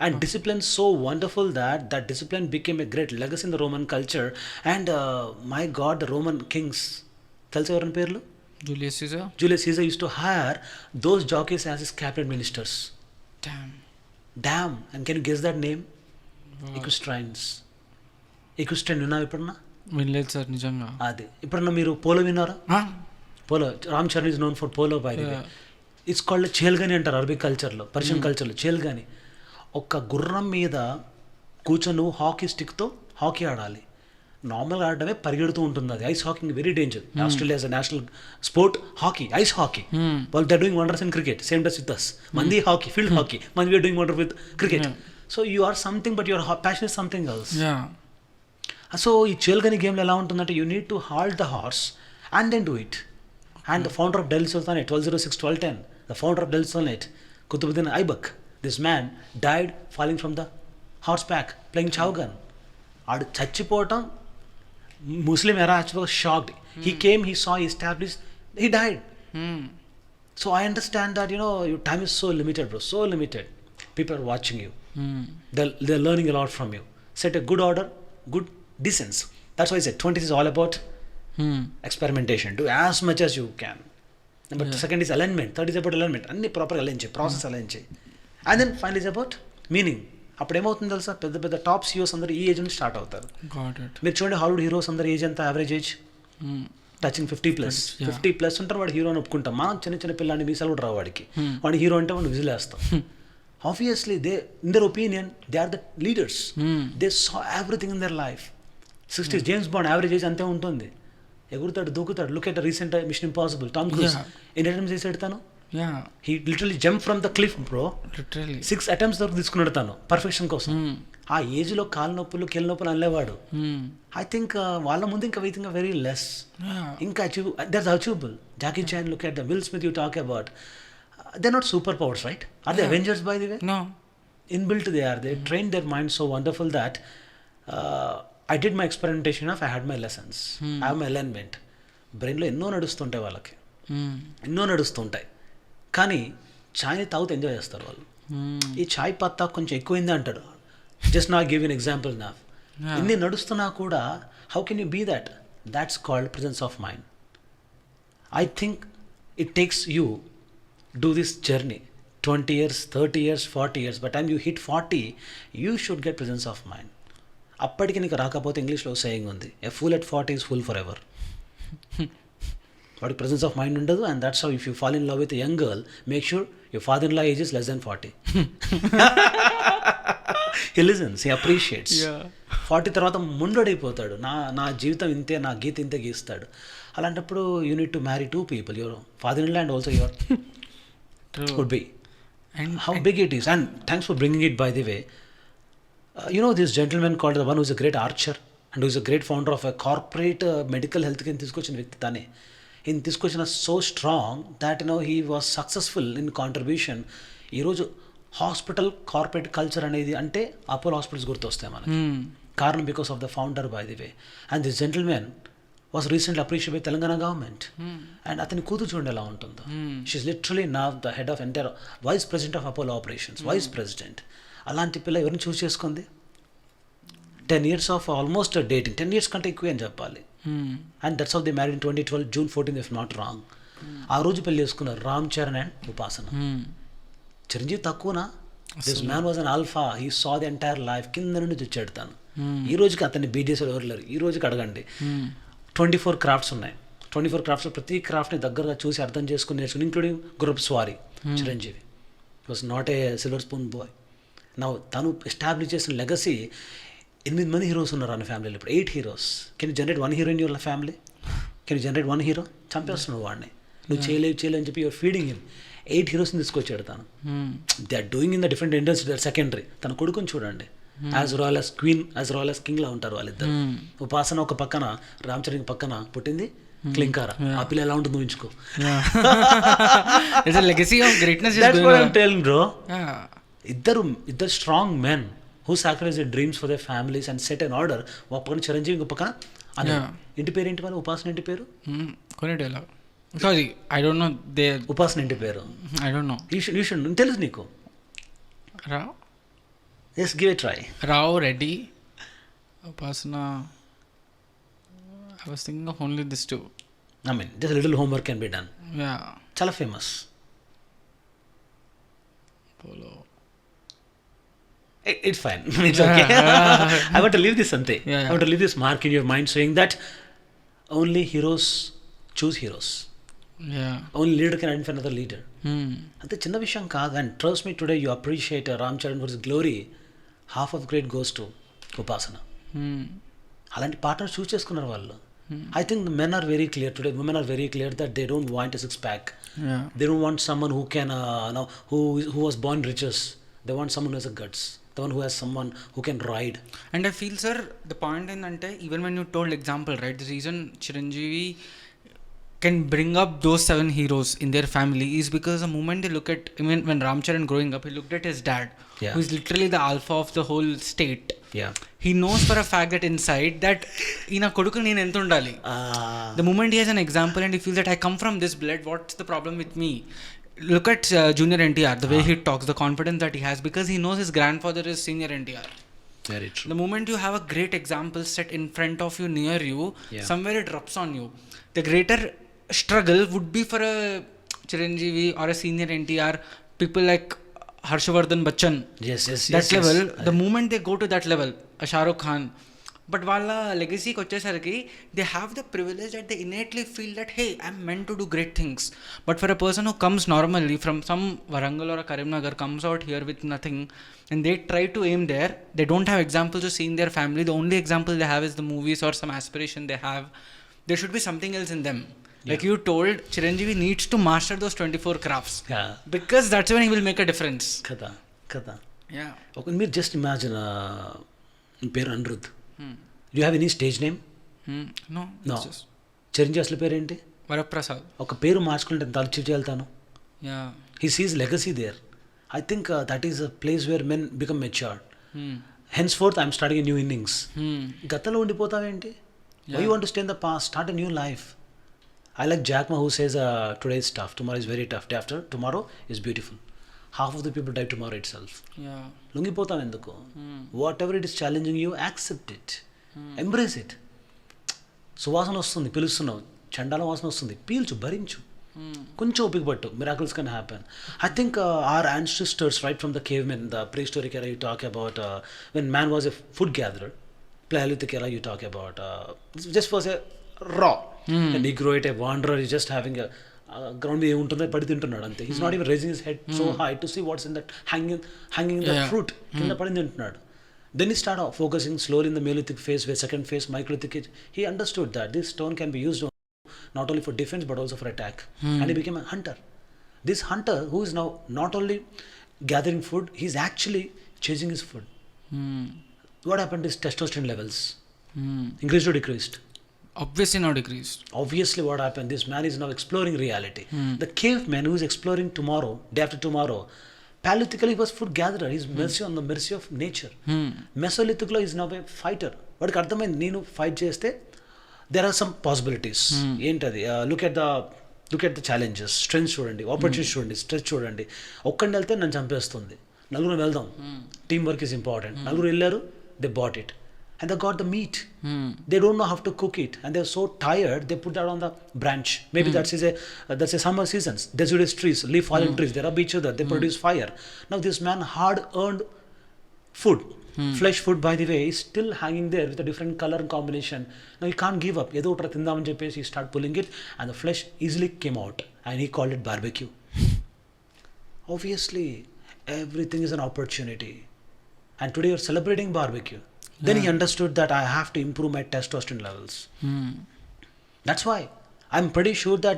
And discipline so wonderful that discipline became a great legacy in the Roman culture. And my God, the Roman kings, telsa evarani perlu? Julius Caesar used to hire those jockeys as his cabinet ministers. Damn. And can you guess that name? Equestrians. విన్నా ఎప్పుడన్నా? వినలేదు sir నిజంగా. అది ఎప్పుడన్నా మీరు polo విన్నారా? Polo, Ram Charan is known for polo by the way. It's called చేల్గాని అంటారు అరబిక్ కల్చర్లో, పర్షియన్ కల్చర్లో చేల్గాని. ఒక గుర్రం మీద కూర్చొని నువ్వు హాకీ స్టిక్తో హాకీ ఆడాలి. నార్మల్గా ఆడటమే పరిగెడుతూ ఉంటుంది అది. Ice hocking very danger. Australia as a national sport hockey, ice hockey. వాళ్ళు they doing wonders in cricket, same does with us. మంది హాకీ, ఫీల్డ్ హాకీ, మంది we're doing wonder with cricket. So you are something but your passion is something else. So ఈ చేల్గని గేమ్లో ఎలా ఉంటుందంటే, you need to halt the horse and then do it. And the founder of Delhi sultanate, 1206-1210, the founder of Delhi sultanate, Qutbuddin Aibak, this man died falling from the horse back playing చౌగన్. ఆడు చచ్చిపోవటం Muslim era shocked. He came, he saw, he establish, he died. So I understand that, your time is so limited, bro, so limited. People are watching you. They're learning a lot from you. Set a good order, good decency. That's why I said 20s is all about experimentation. Do as much as you can. But second is alignment. Third is about alignment. అన్ని ప్రాపర్గా align చేయి, process align చేయి. And then final is about meaning. అప్పుడు ఏమవుతుంది తెలుసా, పెద్ద పెద్ద top సీఓస్ అందరూ ఈ ఏజ్ నుంచి స్టార్ట్ అవుతారు. మీరు చూడండి హాలీవుడ్ హీరోస్ అందరూ ఏజ్ ఎంత, యావరేజ్ ఏజ్ టచింగ్ 50+. 50+ ఉంటారు, వాడు హీరో అని ఒప్పుకుంటాం. మనం చిన్న చిన్న పిల్లాన్ని మీసాలు కూడా రావు వాడికి. వాడు హీరో అంటే వాడిని విజిల్ వేస్తాం. Obviously they in their opinion they are the leaders. They saw everything in their life. 60s James Bond average age అంతే ఉంటుంది. ఎగురుతాడు, దూకుతాడు. Look at recent Mission Impossible, Tom Cruise ఎన్ని అటెంప్ట్స్ చేసాడు తను? He literally jump from the cliff bro. 6 attempts వరకు తీసుకున్నాడు తను పర్ఫెక్షన్ కోసం. ఆ ఏజ్లో కాలు నొప్పులు, కీళ్ళ నొప్పులు అనలేవాడు. ఐ థింక్ వాళ్ళ ముందు ఇంకా వెయిటింగ్ వెరీ లెస్. ఇంకా achieve, that's achievable. Jackie Chan, look at the Will Smith you talk about. They are not superpowers, right? Are they Avengers by the way? No. Inbuilt they are. They trained their mind so wonderful that I did my experimentation enough, I had my lessons. I have my alignment. బ్రెయిన్లో ఎన్నో నడుస్తుంటాయి వాళ్ళకి, ఎన్నో నడుస్తుంటాయి. కానీ ఛాయ్ని తాగుతూ enjoy చేస్తారు వాళ్ళు. ఈ ఛాయ్ పత్తా కొంచెం ఎక్కువైంది అంటాడు. జస్ట్ నా గివ్ ఎన్ ఎగ్జాంపుల్ నా. ఇన్ని నడుస్తున్నా కూడా how can you be that? That's called presence of mind. I think it takes you do this journey 20 years, 30 years, 40 years. By the time you hit 40, you should get presence of mind. అప్పటికి నీకు రాకపోతే ఇంగ్లీష్లో saying ఉంది, a fool at 40 is fool forever. వాడికి presence of mind ఉండదు. And that's how if you fall in love with young girl, make sure your father in law age is less then 40. He listens, he appreciates. 40 తర్వాత ముండడిపోతాడు. నా జీవితం ఇంతే, నా గీత ఇంతే గీస్తాడు. అలాంటప్పుడు you need to marry 2 people, your father in law and also your would be. And how big it is. And thanks for bringing it, by the way. This gentleman called the one who's a great archer and who's a great founder of a corporate medical health care తీసుకొచ్చిన వ్యక్తి తనే. ఈయన తీసుకొచ్చిన so strong that he was successful in contribution. ఈరోజు hospital corporate culture అనేది అంటే Apollo hospitals గుర్తొస్తాయి మనకి. కారణం because of the founder, by the way. And this gentlemen was recently appreciated by Telangana government. And అతని కూతురు చూడండి ఎలా ఉంటుందో. She's literally now the head of entire vice president of Apollo operations. Vice president. అలాంటి పిల్ల ఎవరిని చూస్ చేసుకుంది? 10 years of almost dating. 10 years కంటే ఎక్కువ అని చెప్పాలి. And that's how they married in 2012 June 14th if not wrong. ఆ రోజు పెళ్లి చేసుకున్నారు రామ్ చరణ్ అండ్ ఉపాసన. చిరంజీవి తక్కువనా? This man was an alpha. He saw the entire life. కింద నుండి తెచ్చాడు తను. ఈ రోజుకి అతన్ని బీట్ చేసేది ఎవరు లేరు. ఈ రోజుకి అడగండి. 24 క్రాఫ్ట్స్ ఉన్నాయి. 24 క్రాఫ్ట్స్లో ప్రతి క్రాఫ్ట్ని దగ్గరగా చూసి అర్థం చేసుకుని నేర్చుకుని, ఇంక్లూడింగ్ గ్రూప్ స్వారీ. Chiranjeevi was not a silver spoon boy. నా తను ఎస్టాబ్లిష్ చేసిన లెగసీ. 8 మంది హీరోస్ ఉన్నారు అన్న ఫ్యామిలీలో. ఇప్పుడు 8 heroes. Can you generate 1 hero in your family? Can you generate 1 hero? చంపేస్తున్నావు వాడిని. నువ్వు చేయలేవు అని చెప్పి యువర్ ఫీడింగ్ హిమ్. 8 heroesని తీసుకొచ్చాడు తను. They are doing in the different industry. They are secondary. తన కొడుకుని చూడండి, as royal as queen, as royal as king లా ఉంటారు వాళ్ళిద్దరు. ఉపాసన ఒక పక్కన, రామ్ చరణ్ పక్కన పుట్టింది క్లింకారా. ఆ పిల్ల ఎలా ఉంటుంది ఊహించుకో. ఇద్దరు strong men who sacrifice their dreams for their families and set an order. ఒక పక్కన చిరంజీవి, ఇంకో పక్కన ఇంటి పేరు ఏంటి మరి? ఉపాసన ఇంటి పేరు ఉపాసన ఇంటి పేరు తెలుసు నీకు? Yes, give it a try. Rao Reddy, Upasana. I was thinking of only these 2. I mean, just a little homework can be done. Yeah. Chala famous. Polo. It's fine. It's okay. I want to leave this something. I want to leave this mark in your mind saying that only heroes choose heroes. Yeah. Only leader can identify another leader. అంతే చిన్న విషయం కాదు. And trust me today you appreciate Ram Charan for his glory. Half of great goes to Upasana. అలాంటి partners choose చేసుకున్నారు వాళ్ళు. I think men are very clear today. Women are very clear that they don't want a 6-pack. They don't want someone who can who was born riches. They want someone who has a guts. The one who has someone who can ride. And I feel, sir, the point ఏంటంటే, even when you told example, right, the reason Chiranjeevi can bring up those 7 heroes in their family is because the moment they look at, I mean, when Ram Charan growing up, he looked at his dad, Yeah. who is literally the alpha of the whole state. Yeah. He knows for a fact that inside that ఈయన కొడుకు నేను ఎంత ఉండాలి. The moment he has an example and he feels that I come from this blood, what's the problem with me? Look at Junior NTR, the way he talks, the confidence that he has, because he knows his grandfather is Senior NTR. Very true. The moment you have a great example set in front of you, near you, Yeah. somewhere it drops on you. The greater struggle would be for a Chiranjeevi or a Senior NTR, people like Harshavardhan Bachchan. Yes, yes, That yes, level, yes. the moment they go to that level, a Shah Rukh Khan, but వాళ్ళ లెగసీకి వచ్చేసరికి they have the privilege that they innately feel that hey I'm meant to do great things. But for a person who comes normally from some Warangal or Karimnagar, comes out here with nothing and they try to aim there, they don't have examples to see in their family. The only example they have is the movies or some aspiration they have. There should be something else in them. Like you told, Chiranjeevi needs to master those 24 crafts. Yeah. Because that's when he will make a difference. కదా. Yeah. ఒక మీరు just imagine మీ పేరు Anirudh. You have any stage name? No. No. It's just Chiranjeevi అసలు పేరేంటి? Varaprasad. ఒక పేరు మార్చుకుంటే ఎంత అచీవ్ చేయాలి? Yeah. He sees legacy there. I think that is a place where men become matured. Henceforth, I'm starting a new innings. గతంలో ఉండిపోతావేంటి? Why you want to stay in the past? Start a new life. I like Jack Ma, who says today is tough, tomorrow is very tough, day after tomorrow is beautiful. Half of the people die tomorrow itself. Yeah. లొంగిపోతాం ఎందుకు? Whatever it is challenging you, accept it. Embrace it. సువాసన వస్తుంది, పిలుస్తున్నావు, చండాల వాసన వస్తుంది, పీల్చు, భరించు, కొంచెం ఓపిక పట్టు. Miracles can happen. I think our ancestors, right from the cavemen, the prehistoric era, you talk about when man was a food gatherer. Paleolithic era, you talk about just was a raw. A negro, a wanderer is just having a ground మీద ఏముంటుందో పడి తింటున్నాడు అంతే. Is not even raising his head so high to see what's in that hanging the fruit. కింద పడి తింటున్నాడు. Then he started focusing slowly in the Neolithic phase, where second phase, Microlithic age. He understood that this stone can be used not only for defense but also for attack. And he became a hunter. This hunter, who is now not only gathering food, he is actually chasing his food. What happened is testosterone levels increased or decreased? Obviously not decreased. Obviously what happened, this man is now exploring reality. The caveman who is exploring tomorrow, day after tomorrow, Paleolithically he was food gatherer. He's mercy on the mercy of nature. Mesolithically he is now a fighter. వాడికి అర్థమైంది, నేను fight చేస్తే there are some possibilities. ఏంటది? Look at the challenges. Strengths చూడండి, opportunities చూడండి, stress చూడండి. ఒక్కడిని వెళ్తే నన్ను చంపేస్తుంది, నలుగురు వెళ్దాం. Team work is important. నలుగురు వెళ్ళారు, they bought it and they got the meat. They don't know how to cook it and they're so tired, they put that on the branch. Maybe that's a summer seasons, deciduous trees, leaf fallen trees, they rub each other, they produce fire. Now this man hard earned food, flesh food by the way, is still hanging there with a different color and combination. Now he can't give up. Edo otra tindam ani cheppesi he start pulling it and the flesh easily came out and he called it barbecue. Obviously everything is an opportunity and today you're celebrating barbecue. Then he understood that I have to improve my testosterone levels. That's why I'm pretty sure that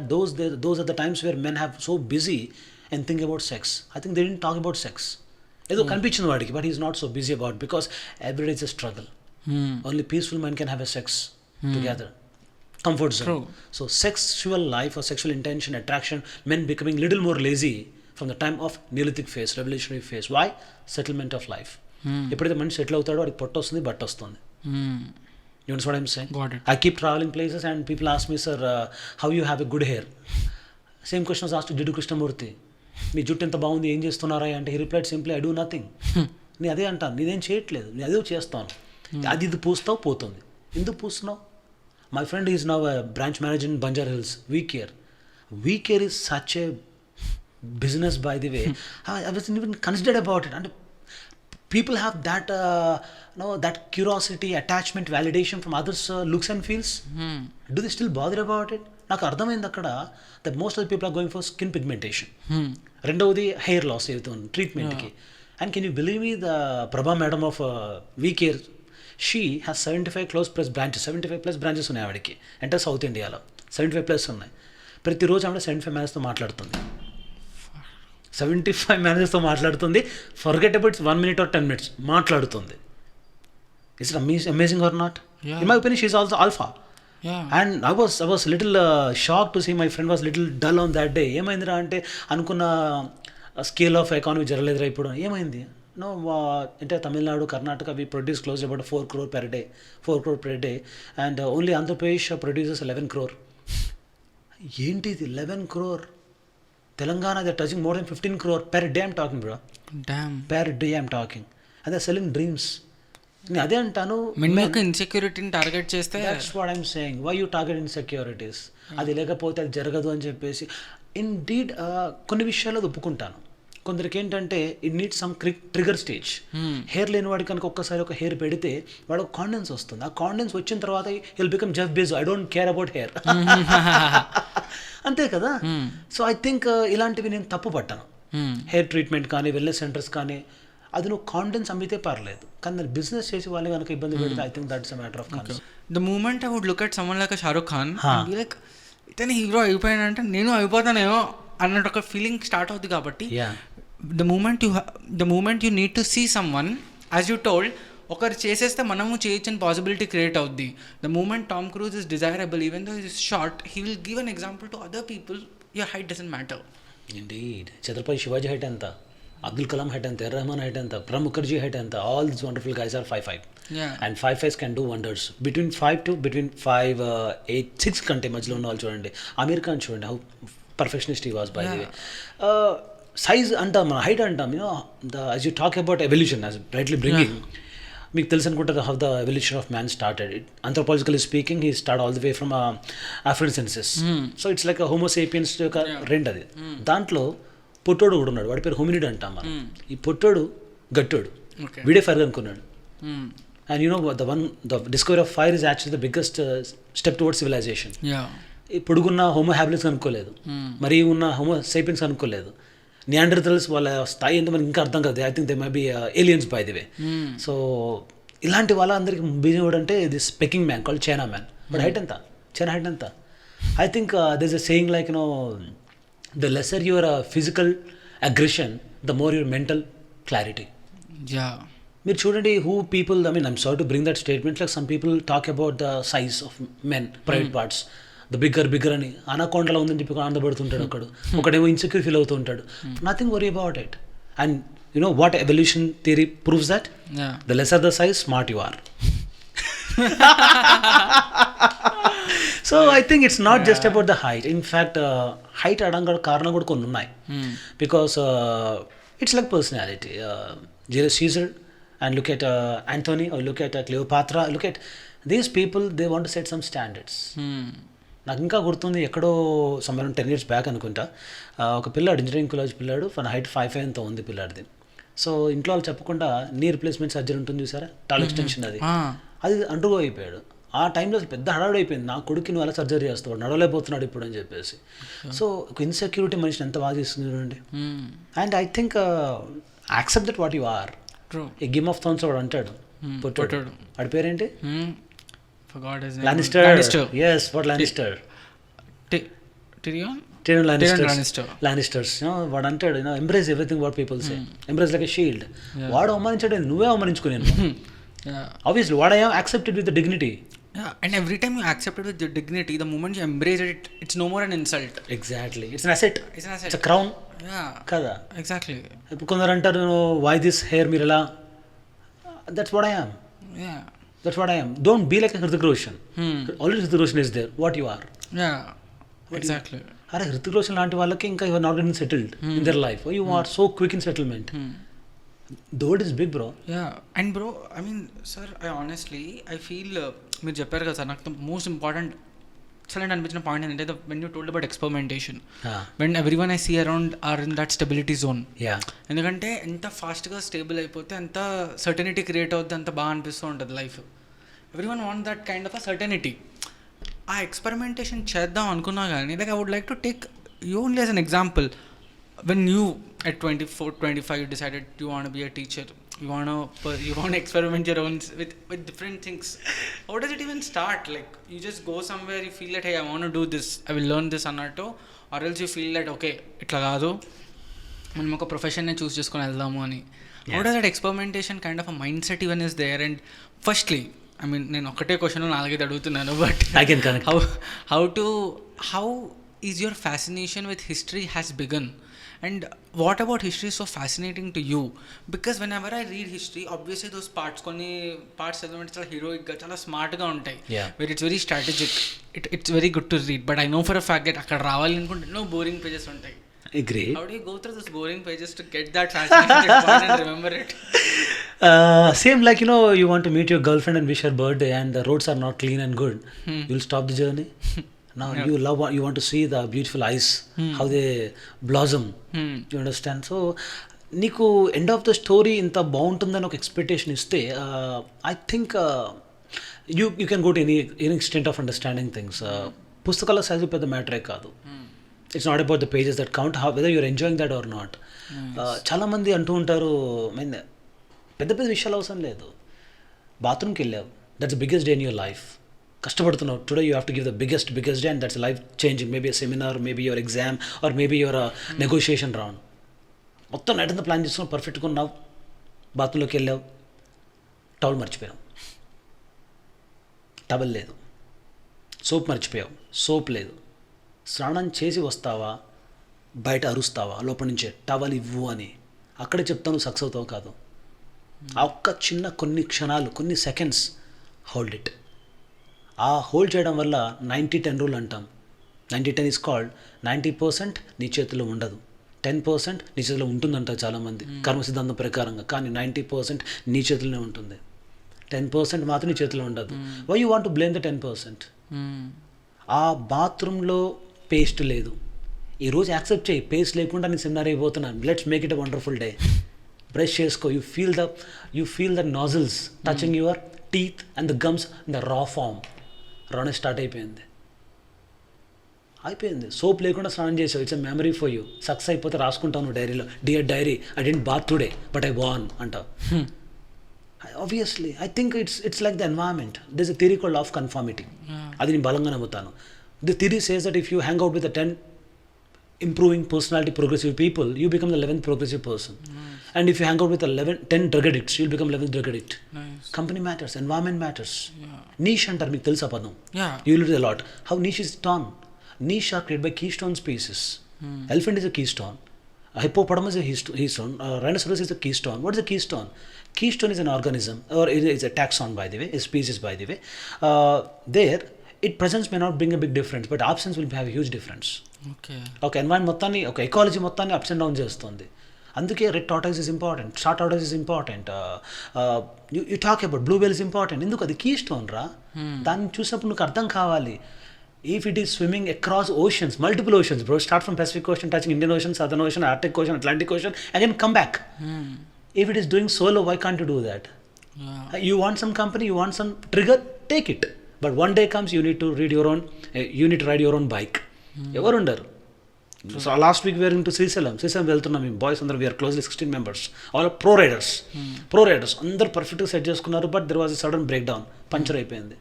those are the times where men have so busy and think about sex. I think they didn't talk about sex. Edo kanpichindu vadiki, but he's not so busy about, because every day is a struggle. Only peaceful men can have a sex together. Comfort zone. True. So sexual life or sexual intention, attraction, men becoming little more lazy from the time of Neolithic phase, revolutionary phase. Why? Settlement of life. ఎప్పుడైతే మనిషి settle అవుతాడో వాడికి పొట్ట వస్తుంది, బట్ట వస్తుంది. You understand what I'm saying? Got it. I keep traveling places and people ask me, sir, how you have a good hair? Same question was asked to Jidu Krishnamurti. మీ జుట్టు ఎంత బాగుంది, ఏం చేస్తున్నారా అంటే he replied simply, I do nothing. నేను అదే అంటాను, నేనేం చేయట్లేదు, నేను అదే చేస్తాను. అది ఇది పూస్తావు పోతుంది. ఎందుకు పూస్తున్నావు? My friend is now a branch manager in Banjar Hills, WeCare. WeCare is such a business, by the way. I wasn't even considered about it. And people have that that curiosity, attachment, validation from others' looks and feels. Do they still bother about it? నాకు అర్థమైంది అక్కడ that most of the people are going for skin pigmentation. రెండవది hair loss అవుతుంది ట్రీట్మెంట్కి. And can you believe me, the Prabha madam of WeCare, she has 75 plus branches ఉన్నాయి ఆవిడకి అంటే south ఇండియాలో 75 plus ఉన్నాయి. ప్రతిరోజు ఆవిడ 75 మేనేజర్తో మాట్లాడుతుంది. 75 మేనేజర్స్తో మాట్లాడుతుంది. Forget about 1 minute or 10 minutes మాట్లాడుతుంది. It's amazing or not? In my opinion she is also alpha. And I was little shock to see my friend was little dull on that day. ఏమైందిరా అంటే అనుకున్న scale of economy జరగలేదురా ఇప్పుడు. ఏమైంది? No, అంటే Tamil Nadu, Karnataka we produce close about 4 crore per day and only Andhra Pradesh produces 11 crore. ఏంటిది 11 crore? Telangana they touching more than 15 crore per day. I'm talking bro, per day I'm talking. అదే selling dreams. నేను అదే అంటాను, ఇన్సెక్యూరిటీని target చేస్తే that's what I'm saying. Why you target insecurities? అది లేకపోతే అది జరగదు అని చెప్పేసి. ఇన్డీడ్ కొన్ని విషయాలు అది ఒప్పుకుంటాను. కొందరికి ఏంటంటే it needs some trigger stage. Hair లేని వాడికి కనుక ఒక్కసారి ఒక హెయిర్ పెడితే వాడు ఒక కాన్ఫిడెన్స్ వస్తుంది. ఆ కాన్ఫిడెన్స్ వచ్చిన తర్వాత will become Jeff Bezos. I don't care about hair. అంతే కదా. సో ఐ థింక్ ఇలాంటివి నేను తప్పు పట్టాను. హెయిర్ ట్రీట్మెంట్ కానీ, వెల్నెస్ సెంటర్స్ కానీ, అది నువ్వు కాన్ఫిడెన్స్ అమ్మితే పర్లేదు, కానీ దాన్ని బిజినెస్ చేసి వాళ్ళు కనుక ఇబ్బంది పెడితే I think that's a matter of concern. The moment I would look at someone like Shahrukh Khan, like ఇతను హీరో అయిపోయానంటే నేను అయిపోతానేమో అన్నట్టు ఒక ఫీలింగ్ స్టార్ట్ అవుతుంది. కాబట్టి the moment you need to see someone, as you told, ఒకరు చేసేస్తే మనము చేయొచ్చని పాసిబిలిటీ క్రియేట్ అవుద్ది. The moment Tom Cruise is desirable, even though is short, he will give an example to other people, your height doesn't matter. Indeed. Chhatrapati Shivaji height ఎంత, Abdul Kalam height ఎంత, Rahman height ఎంత, Pranab Mukherjee height ఎంత, all this wonderful guys are 5'5". And 5'5" can do wonders. Between 5'8", 6" కంటే మధ్యలో ఉన్న వాళ్ళు చూడండి. అమీర్ ఖాన్ చూడండి, how perfectionist he was by the way. Size అంటాం, మన హైట్ అంటాం. You know as you talk about evolution, as rightly bringing, మీకు తెలుసు అనుకుంటుంది how the evolution of man started. Anthropologically speaking he start all the way from africanensis. So it's like homo sapiens యొక్క రెండు. అది దాంట్లో పొట్టోడు కూడా ఉన్నాడు, వాడి పేరు హోమినిడ్ అంటాం మనం. ఈ పొట్టోడు గట్టోడు, వీడే ఫైర్ అనుకున్నాడు. And you know the discovery of fire is actually the biggest step towards civilisation. ఈ పొడుగున్న హోమో హ్యాబిలిట్స్ అనుకోలేదు, మరీ ఉన్న హోమో సేపియన్స్ అనుకోలేదు. నియాండర్థల్స్ వాళ్ళ స్థాయి ఏంటో మనకి ఇంకా అర్థం కాదు. I think they may be aliens by the way. So ఇలాంటి వాళ్ళందరికీ బీజం అంటే this Peking man called China man. But height ఎంత, చైనా హైట్ ఎంత? I think this is saying like no, the lesser your physical aggression, the more your mental clarity. మీరు చూడండి who people, I mean I'm sorry to bring that statement, like some people talk about the size of men, private parts, the bigger అని. అనకొండలో ఉందని చెప్పి ఆనందపడుతుంటాడు ఒకడు, ఒకడేమో insecure feel అవుతూ ఉంటాడు. Nothing worry about it. And you know what evolution theory proves that? the lesser the size, smart you are. So I think it's not just about the height. In fact height అడగ కారణం కూడా కొన్ని ఉన్నాయి. Because it's like personality. Julius Caesar and look at Antony, or look at Cleopatra, look at these people, they want to set some standards. నాకు ఇంకా గుర్తుంది, ఎక్కడో somewhere 10 years back అనుకుంటా, ఒక పిల్లాడు, ఇంజనీరింగ్ కాలేజ్ పిల్లాడు, మన హైట్ 5'5" ఎంతో ఉంది పిల్లాడిది. సో ఇంట్లో వాళ్ళు చెప్పకుండా నీ రిప్లేస్మెంట్ సర్జరీ ఉంటుంది చూసారా, టాల్ ఎక్స్టెన్షన్, అది అండర్గో అయిపోయాడు. ఆ టైంలో పెద్ద హడావుడి అయిపోయింది, నా కొడుకు నువ్వు ఎలా సర్జరీ చేస్తావు, నడవలేకపోతున్నాడు ఇప్పుడు అని చెప్పేసి. సో ఒక ఇన్సెక్యూరిటీ మనిషిని ఎంత బాగా చేస్తుంది చూడండి. And I think accept that what you are. ఈ గేమ్ ఆఫ్ థ్రోన్స్ వాడు అంటాడు, పొట్టాడు, వాడి పేరేంటి? Lannister. yes, what Lannister? Tyrion Lannisters. వాడు అంటాడు, embrace everything what people say, embrace like a shield. వాడు అవమానించాడు, నువ్వే అవమానించుకున్నాను. Obviously, what I have accepted with the dignity. And every time you accept it with the dignity, the moment you embrace it, it's no more an insult. Exactly. It's an asset. It's a crown. Kada. Exactly. ఇప్పుడు కొందరు అంటారు, why this hair mirala? That's what I am. That's what I am. Don't be like a Hrithik Roshan. Already Hrithik Roshan is there. What you are. Exactly. అరే Hrithik Roshan లాంటి వాళ్ళకి ఇంకా you are not getting settled in their life. You are so quick in settlement. Though it is big, bro. And bro, I mean, sir, I feel మీరు చెప్పారు కదా sir, నాకు the most important excellent అనిపించిన point ఏంటంటే when you told about experimentation, when everyone I see around are in that stability zone. ఎందుకంటే ఎంత ఫాస్ట్గా stable అయిపోతే అంత సర్టనిటీ క్రియేట్ అవుతుంది, అంత బాగా అనిపిస్తూ ఉంటుంది life. Everyone want that kind of a certainty. ఆ ఎక్స్పెరిమెంటేషన్ చేద్దాం అనుకున్నా కానీ, like I would like to take you only as an example. When you at 24, 25 you decided you want to be a teacher, you want to experiment your own with different things. How does it even start? Like you just go somewhere, you feel that hey, I want to do this, I will learn this annatto, or else you feel that okay, itla kaadu మనం ఒక profession నే చూస్ చేసుకొని వెళ్దాము అని. How does that experimentation kind of a mindset even is there? And firstly, I mean నేను ఒకటే question 4 అడుగుతున్నాను, but I can connect. how is your fascination with history has begun, and what about history is so fascinating to you? Because whenever I read history, obviously those కొన్ని parts చదవమంటే చాలా హీరోయిక్గా చాలా స్మార్ట్గా ఉంటాయి, Yeah. where it's very strategic, it's very good to read, but I know for a fact that అక్కడ రావాలి అనుకుంటే ఎన్నో boring pages ఉంటాయి. Agree. How do you go through those boring pages to get that fascinating point and remember it? Same like, you want to meet your girlfriend and wish her birthday and the roads are not clean and good. You'll stop the journey. Now you want to see the beautiful eyes, how they blossom. You understand? So నీకు end of the story ఇంత బాగుంటుందని ఒక expectation ఇస్తే I think you can go to any extent of understanding things. పుస్తకాల size పెద్ద మ్యాటరే కాదు. It's not about the pages that count, whether you're enjoying that or not. చాలామంది అంటూ ఉంటారు, మీన్ పెద్ద పెద్ద విషయాలు అవసరం లేదు. బాత్రూమ్కి వెళ్ళావు, that's the biggest day in your life. కష్టపడుతున్నావు, today you have to give the biggest day and that's life changing. Maybe seminar, maybe your exam, or maybe your negotiation round. మొత్తం నైట్ అంతా ప్లాన్ చేసుకున్నావు, పర్ఫెక్ట్గా ఉన్నావు, బాత్రూంలోకి వెళ్ళావు, towel మర్చిపోయావు, towel లేదు, సోప్ మర్చిపోయావు, సోప్ లేదు, స్నానం చేసి వస్తావా, బయట అరుస్తావా లోపల నుంచే టవల్ ఇవ్వు అని. అక్కడే చెప్తాను సక్సెస్ అవుతావు కాదు. ఆ ఒక్క చిన్న కొన్ని క్షణాలు, కొన్ని సెకండ్స్ హోల్డ్ ఇట్. ఆ హోల్డ్ చేయడం వల్ల 90-10 రూల్ అంటాం. 90-10 ఈజ్ కాల్డ్ 90% నీ చేతిలో ఉండదు, 10% నీ చేతిలో ఉంటుందంటారు చాలామంది కర్మ సిద్ధాంతం ప్రకారంగా. కానీ 90% నీ చేతిలోనే ఉంటుంది, 10% మాత్రం నీ చేతిలో ఉండదు. Why you want to blame the 10%? ఆ బాత్రూంలో పేస్ట్ లేదు, ఈరోజు యాక్సెప్ట్ చేయి, పేస్ట్ లేకుండా నేను సెమినార్ అయిపోతున్నాను, let's make it a wonderful day. Brush చేసుకో, you feel the nozzles touching your teeth and the gums in the raw form. Run start అయిపోయింది. సోప్ లేకుండా స్నానం చేసావు, it's a memory for you. Success అయిపోతే రాసుకుంటాను డైరీలో, dear diary, I didn't bath today but I won అంటావు. Obviously I think it's like the environment. This a theory called of conformity. అది నేను బలంగా నమ్ముతాను. The theory says that if you hang out with the 10 improving personality progressive people, you become the 11th progressive person. And if you hang out with 10 drug addicts, you'll become 11th drug addict. Nice. Company matters, environment matters. Yeah. Niche అంటారు, మీకు తెలుసా పదం? Yeah. You will read a lot. How niche is torn. Niche are created by keystone species. Elephant is a keystone. Hippopotamus is a keystone. Rhinoceros is a keystone. What is a keystone? Keystone is an organism, or it is a taxon by the way, a species by the way. There it presence may not bring a big difference, but absence will have a huge difference. ఒక environment మొత్తాన్ని, ఒక ecology మొత్తాన్ని ups and down చేస్తుంది. అందుకే red tortoise is important, short tortoise is important, you talk about blue Vel is important. ఎందుకు? అది key stone రా. దాన్ని చూసినప్పుడు నీకు అర్థం కావాలి. If it is swimming across oceans, multiple oceans bro, start from Pacific ocean, touching Indian ocean, southern ocean, Arctic ocean, Atlantic ocean, again come back. If it is doing solo, why can't you do that? You want some company, you want some trigger, take it. But one day comes, you need to ride your own bike. ఎవరు ఉండరు. So last week were to Srisailam వెళ్తున్నాం మేము, boys అందరూ, we're closely 16 members, all pro riders అందరూ పర్ఫెక్ట్గా set చేసుకున్నారు. But there was a sudden break down, puncture అయిపోయింది.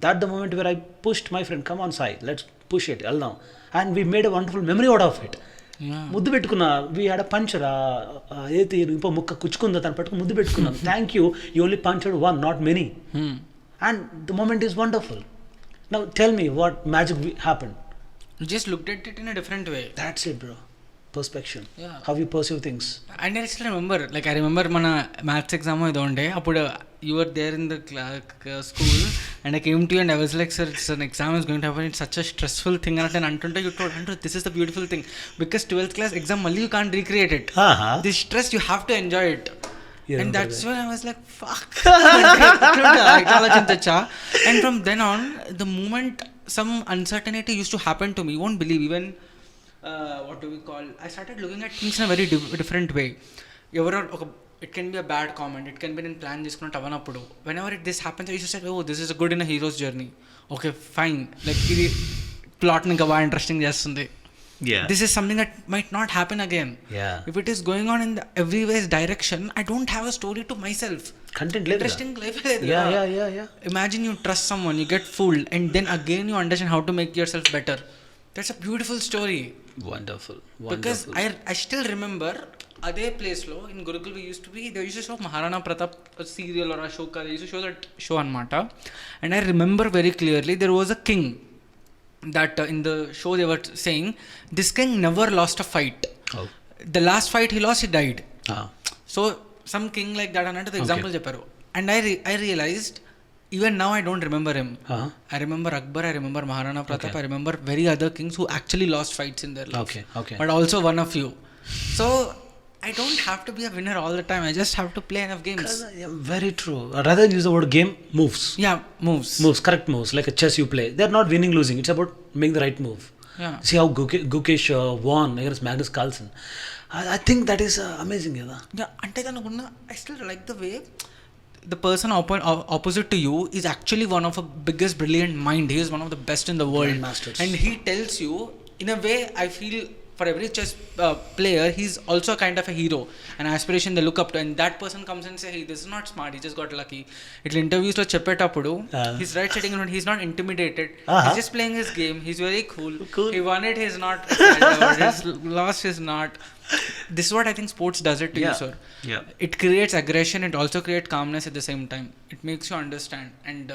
That the moment where I pushed my friend, come on Sai, let's push it, వెళ్దాం. And we made a wonderful memory out of it. ముద్దు పెట్టుకున్నా, we had a puncture, ఏది ఇంకో ముక్క కుచ్చుకుందో తను పట్టుకుని ముద్దు పెట్టుకున్నాను. Thank you, you only punctured one, not many. And the moment is wonderful. Now tell me what magic happened. You just looked at it in a different way. That's it, bro. Perspection. Yeah. How you perceive things. And I still remember, like I remember మన maths exam ఏదో ఉండే, అప్పుడు you were there in the school and I came to you and I was like, sir, it's an exam is going to happen, it's such a stressful thing. And antunta you told, Andrew, this is the beautiful thing, because 12th class exam malli you can't recreate it. This stress, you have to enjoy it. And that's when I was like, fuck. And from then on, the moment some uncertainty used to happen to me, you won't believe, even what do we call, I started looking at things in a very different way. It can be a bad comment, it can be in plan చేసుకున్నట్టు అవనప్పుడు, whenever this happens I used to say, oh, this is a good in a hero's journey. Okay, fine, like ఇది ప్లాట్ని ఇంకా బాగా interesting చేస్తుంది. This is something that might not happen again. If it is going on in the everywhere's direction, I don't have a story to myself. Content interesting life ledha. Yeah. Imagine you trust someone, you get fooled, and then again you understand how to make yourself better. That's a beautiful story. Wonderful. Because I still remember అదే ప్లేస్లో in Gurukul used to be they use to show Maharana Pratap serial or show కాదు used to show that show అనమాట. And I remember very clearly there was a king that in the show they were saying this king never lost a fight. The last fight he lost, he died. So some king like that anante the example chepparu. And I realized even now I don't remember him. I remember Akbar, I remember Maharana Pratap, I remember very other kings who actually lost fights in their life. But also won a few. So I don't have to be a winner all the time. I just have to play enough games. Very true. Rather than use the word game, moves. Yeah, moves. Correct moves. Like a chess you play. They're not winning, losing. It's about making the right move. Yeah. See how Gukesh won against Magnus Carlsen. I think that is amazing. Yeah, ante danukunna I still like the way the person opposite to you is actually one of a biggest brilliant mind. He is one of the best in the world. Masters. And he tells you, in a way, I feel for every chess player, he's also kind of a hero, an aspiration they look up to. And that person comes and say, hey, this is not smart, he just got lucky. It'll interviews lo cheppetappudu, he's right sitting in front, he's not intimidated. He's just playing his game. He's very cool. He won it, he's not his loss is not. This is what I think sports does it to you, sir. It creates aggression, it also creates calmness at the same time. It makes you understand. And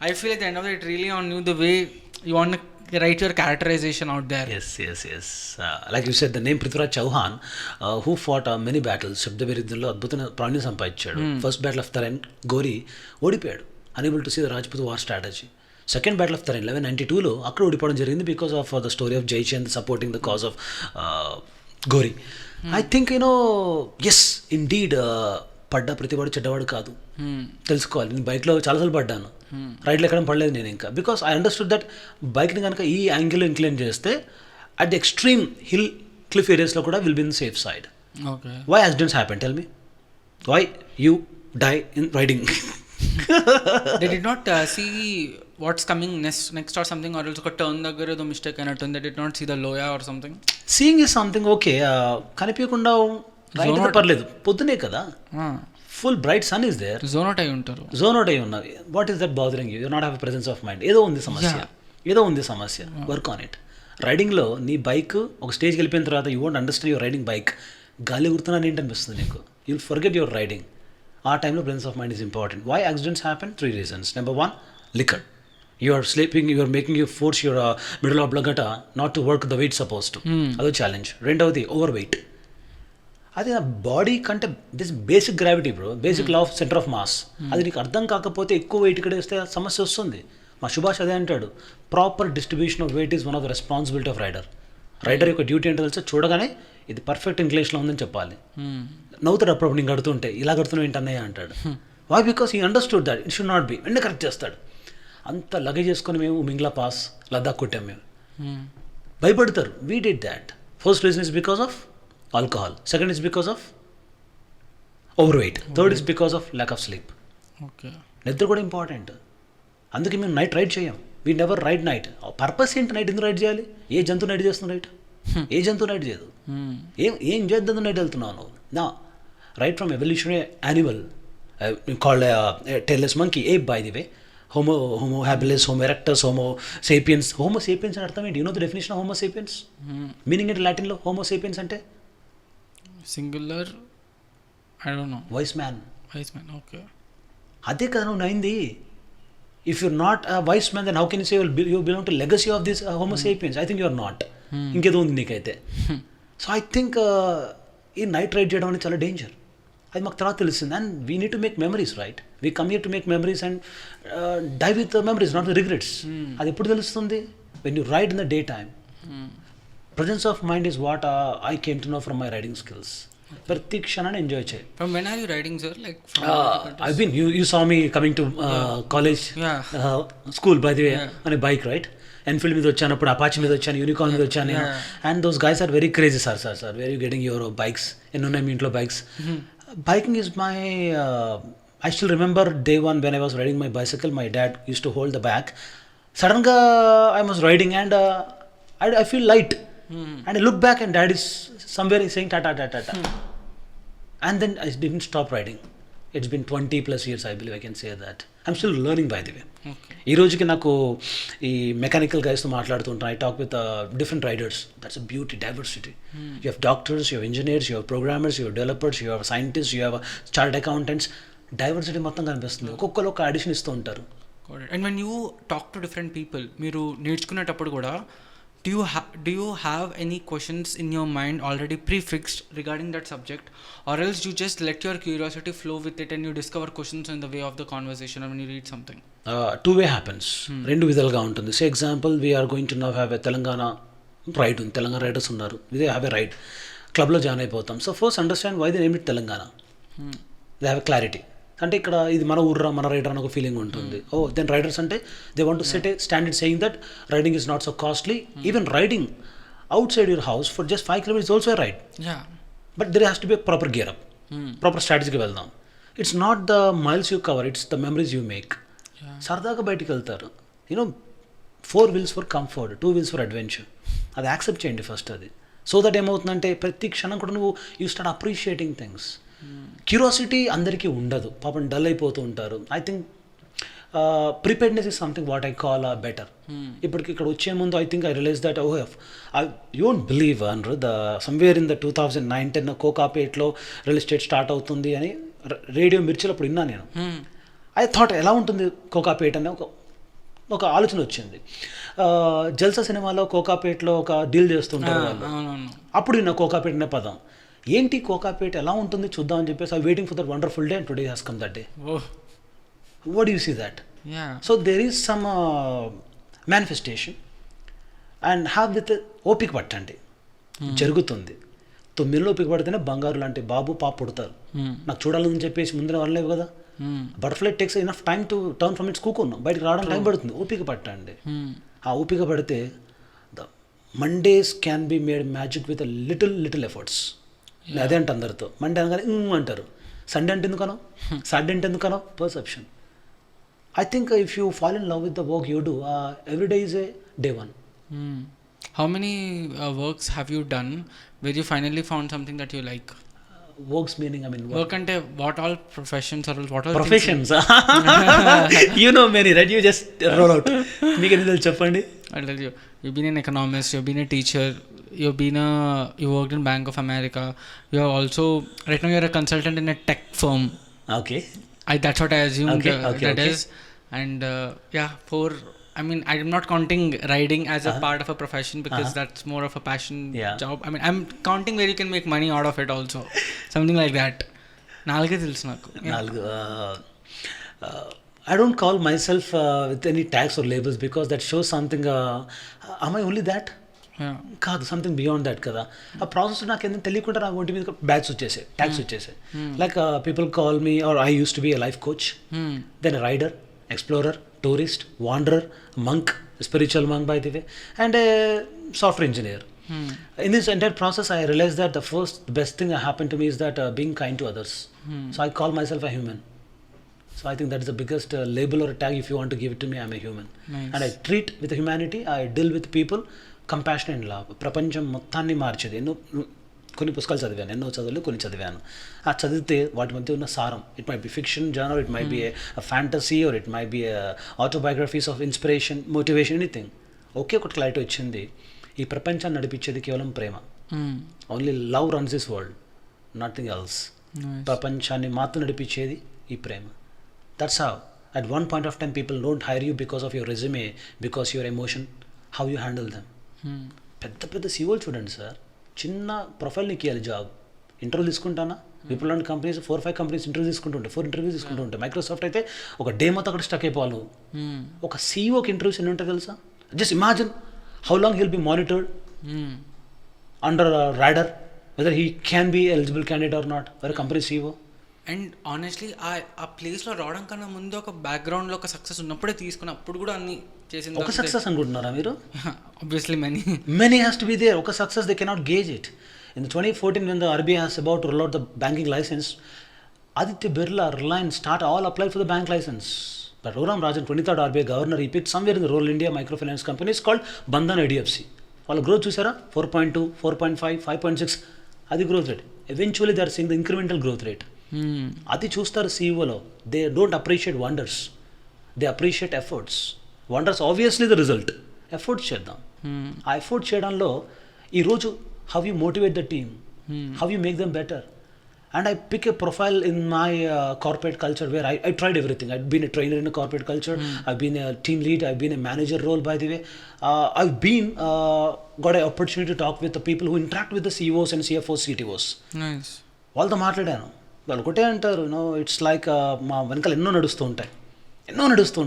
I feel at the end of it really on you the way you want to write your characterization out there. Yes. Like you said, the name Prithviraj Chauhan, who fought many battles, శబ్దబేరిద్దంలో అద్భుతమైన ప్రాణ్యం సంపాదించాడు. First battle of Tarain Ghori ఓడిపోయాడు, unable to see the Rajput war strategy. Second battle of Tarain 1192లో అక్కడ ఓడిపోవడం జరిగింది because of the story of Jaichand supporting the cause of Ghori. I think as indeed పడ్డా ప్రతివాడు చెడ్డవాడు కాదు, తెలుసుకోవాలి. నేను బైక్లో చాలాసార్లు పడ్డాను, రైడ్లో ఎక్కడం పడలేదు నేను ఇంకా, బికాస్ ఐ అండర్స్టూడ్ దట్ బైక్ని కనుక ఈ యాంగిల్లో ఇంక్లైన్ చేస్తే at the extreme hill cliff ఏరియాస్లో కూడా will be in safe side. Why accidents happen, tell me, why you die in riding? They did not see what's coming next or something, or else ఒక turn దగ్గర ఏదో mistake అయినట్టుంది. They did not see the loya or something. Seeing is something okay, కనిపించకుండా పర్లేదు, పొద్దునే కదా, full bright sun is there, zone out అయి ఉంటారు, ఉన్నారు. What is that bothering you? You not have presence of mind. ఏదో ఉంది సమస్య, వర్క్ ఆన్ ఇట్. రైడింగ్లో నీ బైక్ ఒక స్టేజ్కి వెళ్ళిపోయిన తర్వాత you won't understand your riding bike. గాలి గుర్తున్నాను ఏంటి అనిపిస్తుంది నీకు, యుల్ ఫర్గెట్ యువర్ రైడింగ్. ఆ టైంలో presence of mind is important. Why accidents happen? 3 reasons. Number 1, liquor. You are sleeping, you are making you force your middle oblongata not to work the way it's supposed to. అదో challenge. రెండవది over weight. అది నా body కంటే this basic gravity bro, basic law of centre of mass. అది నీకు అర్థం కాకపోతే ఎక్కువ వెయిట్ ఇక్కడ వేస్తే సమస్య వస్తుంది. మా సుభాష్ అదే అంటాడు, proper distribution of weight is one of the responsibility of rider. Rider యొక్క డ్యూటీ ఏంటో తెలిసి చూడగానే ఇది పర్ఫెక్ట్ ఇంక్లేషన్లో ఉందని చెప్పాలి. నవ్వుతాడు అప్పుడు నేను కడుతుంటే, ఇలా కడుతున్నావు ఏంటి అన్నయ్య అంటాడు. Why? Because he understood that it should not be. వెంటనే కరెక్ట్ చేస్తాడు. అంత లగేజ్ చేసుకొని మేము మింగ్లా పాస్, లద్దాఖ్ కొట్టాం మేము. భయపడతారు. We did that. First reason is because of alcohol. Second is because of overweight. Third is because of lack of sleep. నిద్ర కూడా ఇంపార్టెంట్. అందుకే మేము నైట్ రైడ్ చేయం. We never ride night. Purpose ఏంటి నైట్ ఎందుకు రైడ్ చేయాలి? ఏ జంతువు నైట్ చేస్తున్నావు నైట్? ఏ జంతువు నైట్ చేయదు. ఏం చేద్దాం నైట్ వెళ్తున్నావు నువ్వు? నా right from evolutionary animal called tailless monkey, ape by the way, homo habilis, homo erectus, homo sapiens. homo sapiens అని అర్థం ఏంటి? You know the definition of homo sapiens? Meaning ఏంటి లాటిన్లో homo sapiens అంటే? Singular, I don't know. Wise man. Okay. అదే కదా నువ్వు నైంది. If you're not a wise man then how can you say you belong to legacy of this homo sapiens? I think you are not. ఇంకేదో ఉంది నీకైతే. So I think ఈ night ride చేయడం అనేది చాలా డేంజర్. అది మాకు తర్వాత తెలిసింది. And we need to make memories, right? We come here to make memories and die with memories, not with regrets. అది ఎప్పుడు తెలుస్తుంది? When you ride in the daytime. Presence of mind is what I came to know from my riding skills. ప్రతి క్షణాన్ని enjoy చేయి. From when are you riding, sir? Like I've been, you saw me coming to college, school by the way, on a bike, right? Enfield మీద వచ్చాను, అప్పుడు Apache మీద వచ్చాను, Unicorn మీద వచ్చాను. And those guys are very crazy. Sir where you getting your bikes? ఎన్ని ఉన్నాయి మీ ఇంట్లో bikes? Biking is my, I still remember day one when I was riding my bicycle, my dad used to hold the back. Suddenly I was riding and I feel light. And I look back and dad is somewhere saying ta ta ta ta ta. And then I didn't stop riding. It's been 20 plus years, I believe I can say that. I'm still learning by the way. Okay. ఈ రోజుకి నాకు ఈ mechanical గైస్తో మాట్లాడుతుంటాను. I talk with different riders. That's a beauty, diversity. You have doctors, you have engineers, you have programmers, you have developers, you have scientist, you have chartered accountants. Diversity మొత్తం కనిపిస్తుంది. ఒక్కొక్కరు ఒక అడిషన్ ఇస్తూ ఉంటారు. And when you talk to different people, మీరు నేర్చుకునేటప్పుడు కూడా do you have any questions in your mind already prefixed regarding that subject, or else you just let your curiosity flow with it and you discover questions in the way of the conversation or when you read something? Two way happens. రెండు విధాలుగా ఉంటుంది. Say example we are going to now have a Telangana ride ఉంది. Telangana riders ఉన్నారు. They have a ride, క్లబ్లో join అయిపోతాం. So first understand why they name it Telangana. They have a clarity. అంటే ఇక్కడ ఇది మన ఊర్రా, మన రైడర్ అని ఒక ఫీలింగ్ ఉంటుంది. ఓ దెన్ రైడర్స్ అంటే they want to set a standard saying that riding is not so costly. Even riding outside your house for just 5 kilometers also a ride. But there has to be proper gear up, proper స్ట్రాటజీకి వెళ్దాం. It's not the miles you cover, it's the memories you make. సరదాగా బయటికి వెళ్తారు. You know 4 wheels for comfort, 2 wheels for adventure. అది accept చేయండి first. అది so that ఏమవుతుందంటే ప్రతి క్షణం కూడా నువ్వు you start appreciating things. Curiosity అందరికీ ఉండదు, పాపం డల్ అయిపోతూ ఉంటారు. I think preparedness is something what I call better. ఇప్పటికి ఇక్కడ వచ్చే ముందు I think I realize that you don't believe under the somewhere in the 2009-10 కోకాపేట్లో రియల్ ఎస్టేట్ స్టార్ట్ అవుతుంది అని రేడియో మిర్చిలో అప్పుడు విన్నా నేను. ఐ థాట్ ఎలా ఉంటుంది కోకాపేట్ అనే ఒక ఆలోచన వచ్చింది. జల్సా సినిమాలో కోకాపేట్లో ఒక డీల్ చేస్తుంటారు వాళ్ళు. అప్పుడు నా కోకాపేట్ అనే పదం ఏంటి, కోకాపేట ఎలా ఉంటుంది చూద్దాం అని చెప్పేసి I waiting for that wonderful day and today has come that day. What you see that? So there is some manifestation and have with ఓపిక పట్టండి. జరుగుతుంది. 9 ఓపిక పడితేనే బంగారు లాంటి బాబు పాప పుడతారు. నాకు చూడాలని చెప్పేసి ముందర வரలేవు కదా. Butterfly takes enough time to turn from its cocoon. బయటకు రావడం టైం పడుతుంది. ఓపిక పట్టండి. ఆ ఓపిక పడితే the Mondays can be made magic with little efforts. అదే అంటే అందరితో మండే అనగానే అంటారు. సండే అంటే ఎందుకనో, సాటర్డే అంటే ఎందుకనో, perception. I think if you fall in love with the work you do, every day is a day one. How many works have you done where you finally found something that you like? Works meaning, I mean work ante what all professions or what all professions? You know many, right? You just roll out. Meeku endu cheppandi. I'll tell you. You've been an economist, you've been a teacher, you worked in Bank of America, you are also right now you're a consultant in a tech firm. Okay. That's what I assumed that is. And I mean, I'm not counting riding as a part of a profession because that's more of a passion job. I mean, I'm counting where you can make money out of it also. Something like that. Nalge telusu naku. I don't call myself with any tags or labels because that shows something. Am I only that? కాదు, something beyond that కదా. ఆ process నాకు ఎందుకు తెలియకుండా నాకు ఒంటి మీద bags వచ్చేసాయి, ట్యాగ్స్ వచ్చేసాయి. Like people call me or I use to be a life coach, then rider, explorer, tourist, wanderer, monk, spiritual monk by the way, and a software engineer. In this entire process I realized that the best thing that happened to me is that being kind to others. So I call myself a human. So I think that is the biggest label or a tag if you want to give it to me. I'm a human. Nice. And I treat with humanity, I deal with people, compassion and love. ప్రపంచం మొత్తాన్ని మార్చేది. కొన్ని పుస్తకాలు చదివాను, ఎన్నో చదువులు కొన్ని చదివాను. ఆ చదివితే వాటి మధ్య ఉన్న సారం, it might be fiction genre, it might be a fantasy, or it might be autobiographies of inspiration, motivation, anything. ఒకే ఒకటి క్లారిటీ వచ్చింది, ఈ ప్రపంచాన్ని నడిపించేది కేవలం ప్రేమ. Only love runs this world, nothing else. ప్రపంచాన్ని మాత్రం నడిపించేది ఈ ప్రేమ. That's how at one point of time people don't hire you because of your resume, because your emotion, how you handle them. పెద్ద పెద్ద సీఓలు చూడండి సార్, చిన్న ప్రొఫైల్ నీకు ఇవ్వాలి జాబ్, ఇంటర్వ్యూ తీసుకుంటానా? విప్రో లాంటి కంపెనీస్ 4-5 కంపెనీస్ ఇంటర్వ్యూ తీసుకుంటుంటాయి, 4 ఇంటర్వ్యూస్ తీసుకుంటుంటాయి. మైక్రోసాఫ్ట్ అయితే ఒక డే మొత్తం అక్కడ స్టక్ అయిపోవాలి. ఒక సీఈఓకి ఇంటర్వ్యూస్ ఎన్ని ఉంటాయి తెలుసా? Just imagine how long he'll be monitored under radar whether he can be eligible candidate or not, where company CEO. And honestly ఆ ప్లేస్లో రావడం కన్నా ముందు ఒక బ్యాక్గ్రౌండ్లో ఒక సక్సెస్ ఉన్నప్పుడే తీసుకుని అప్పుడు కూడా అన్ని చేసింది. ఒక సక్సెస్ అనుకుంటున్నారా మీరు? Obviously many has to be there. ఒక success they cannot gauge it. In 2014 when the RBI has about to roll out the banking license, Aditya Birla, Reliance, Tata all applied for the bank license. But Raghuram Rajan, 23rd RBI governor, he picked somewhere in the rural India microfinance company. It's called Bandhan IDFC. వాళ్ళ growth చూసారా? 4.2, 4.5, 5.6 అది growth rate. Eventually they are seeing the incremental growth rate. అది చూస్తారు సీఈఓలో. They don't appreciate wonders. They appreciate efforts. Wonders obviously the result. Efforts చేద్దాం. ఆ effort చేయడంలో ఈరోజు how you motivate the team, how you make them better. And I pick a profile in my corporate culture where I tried everything. I've been a trainer in a corporate culture. I've been a team lead. I've been a manager role, by the way. I've been got an opportunity to talk with the people who interact with the CEOs and CFOs, CTOs. Nice. వాళ్ళతో మాట్లాడాను. వాళ్ళు ఒకటే అంటారు, it's like మా వెనకాల ఎన్నో నడుస్తూ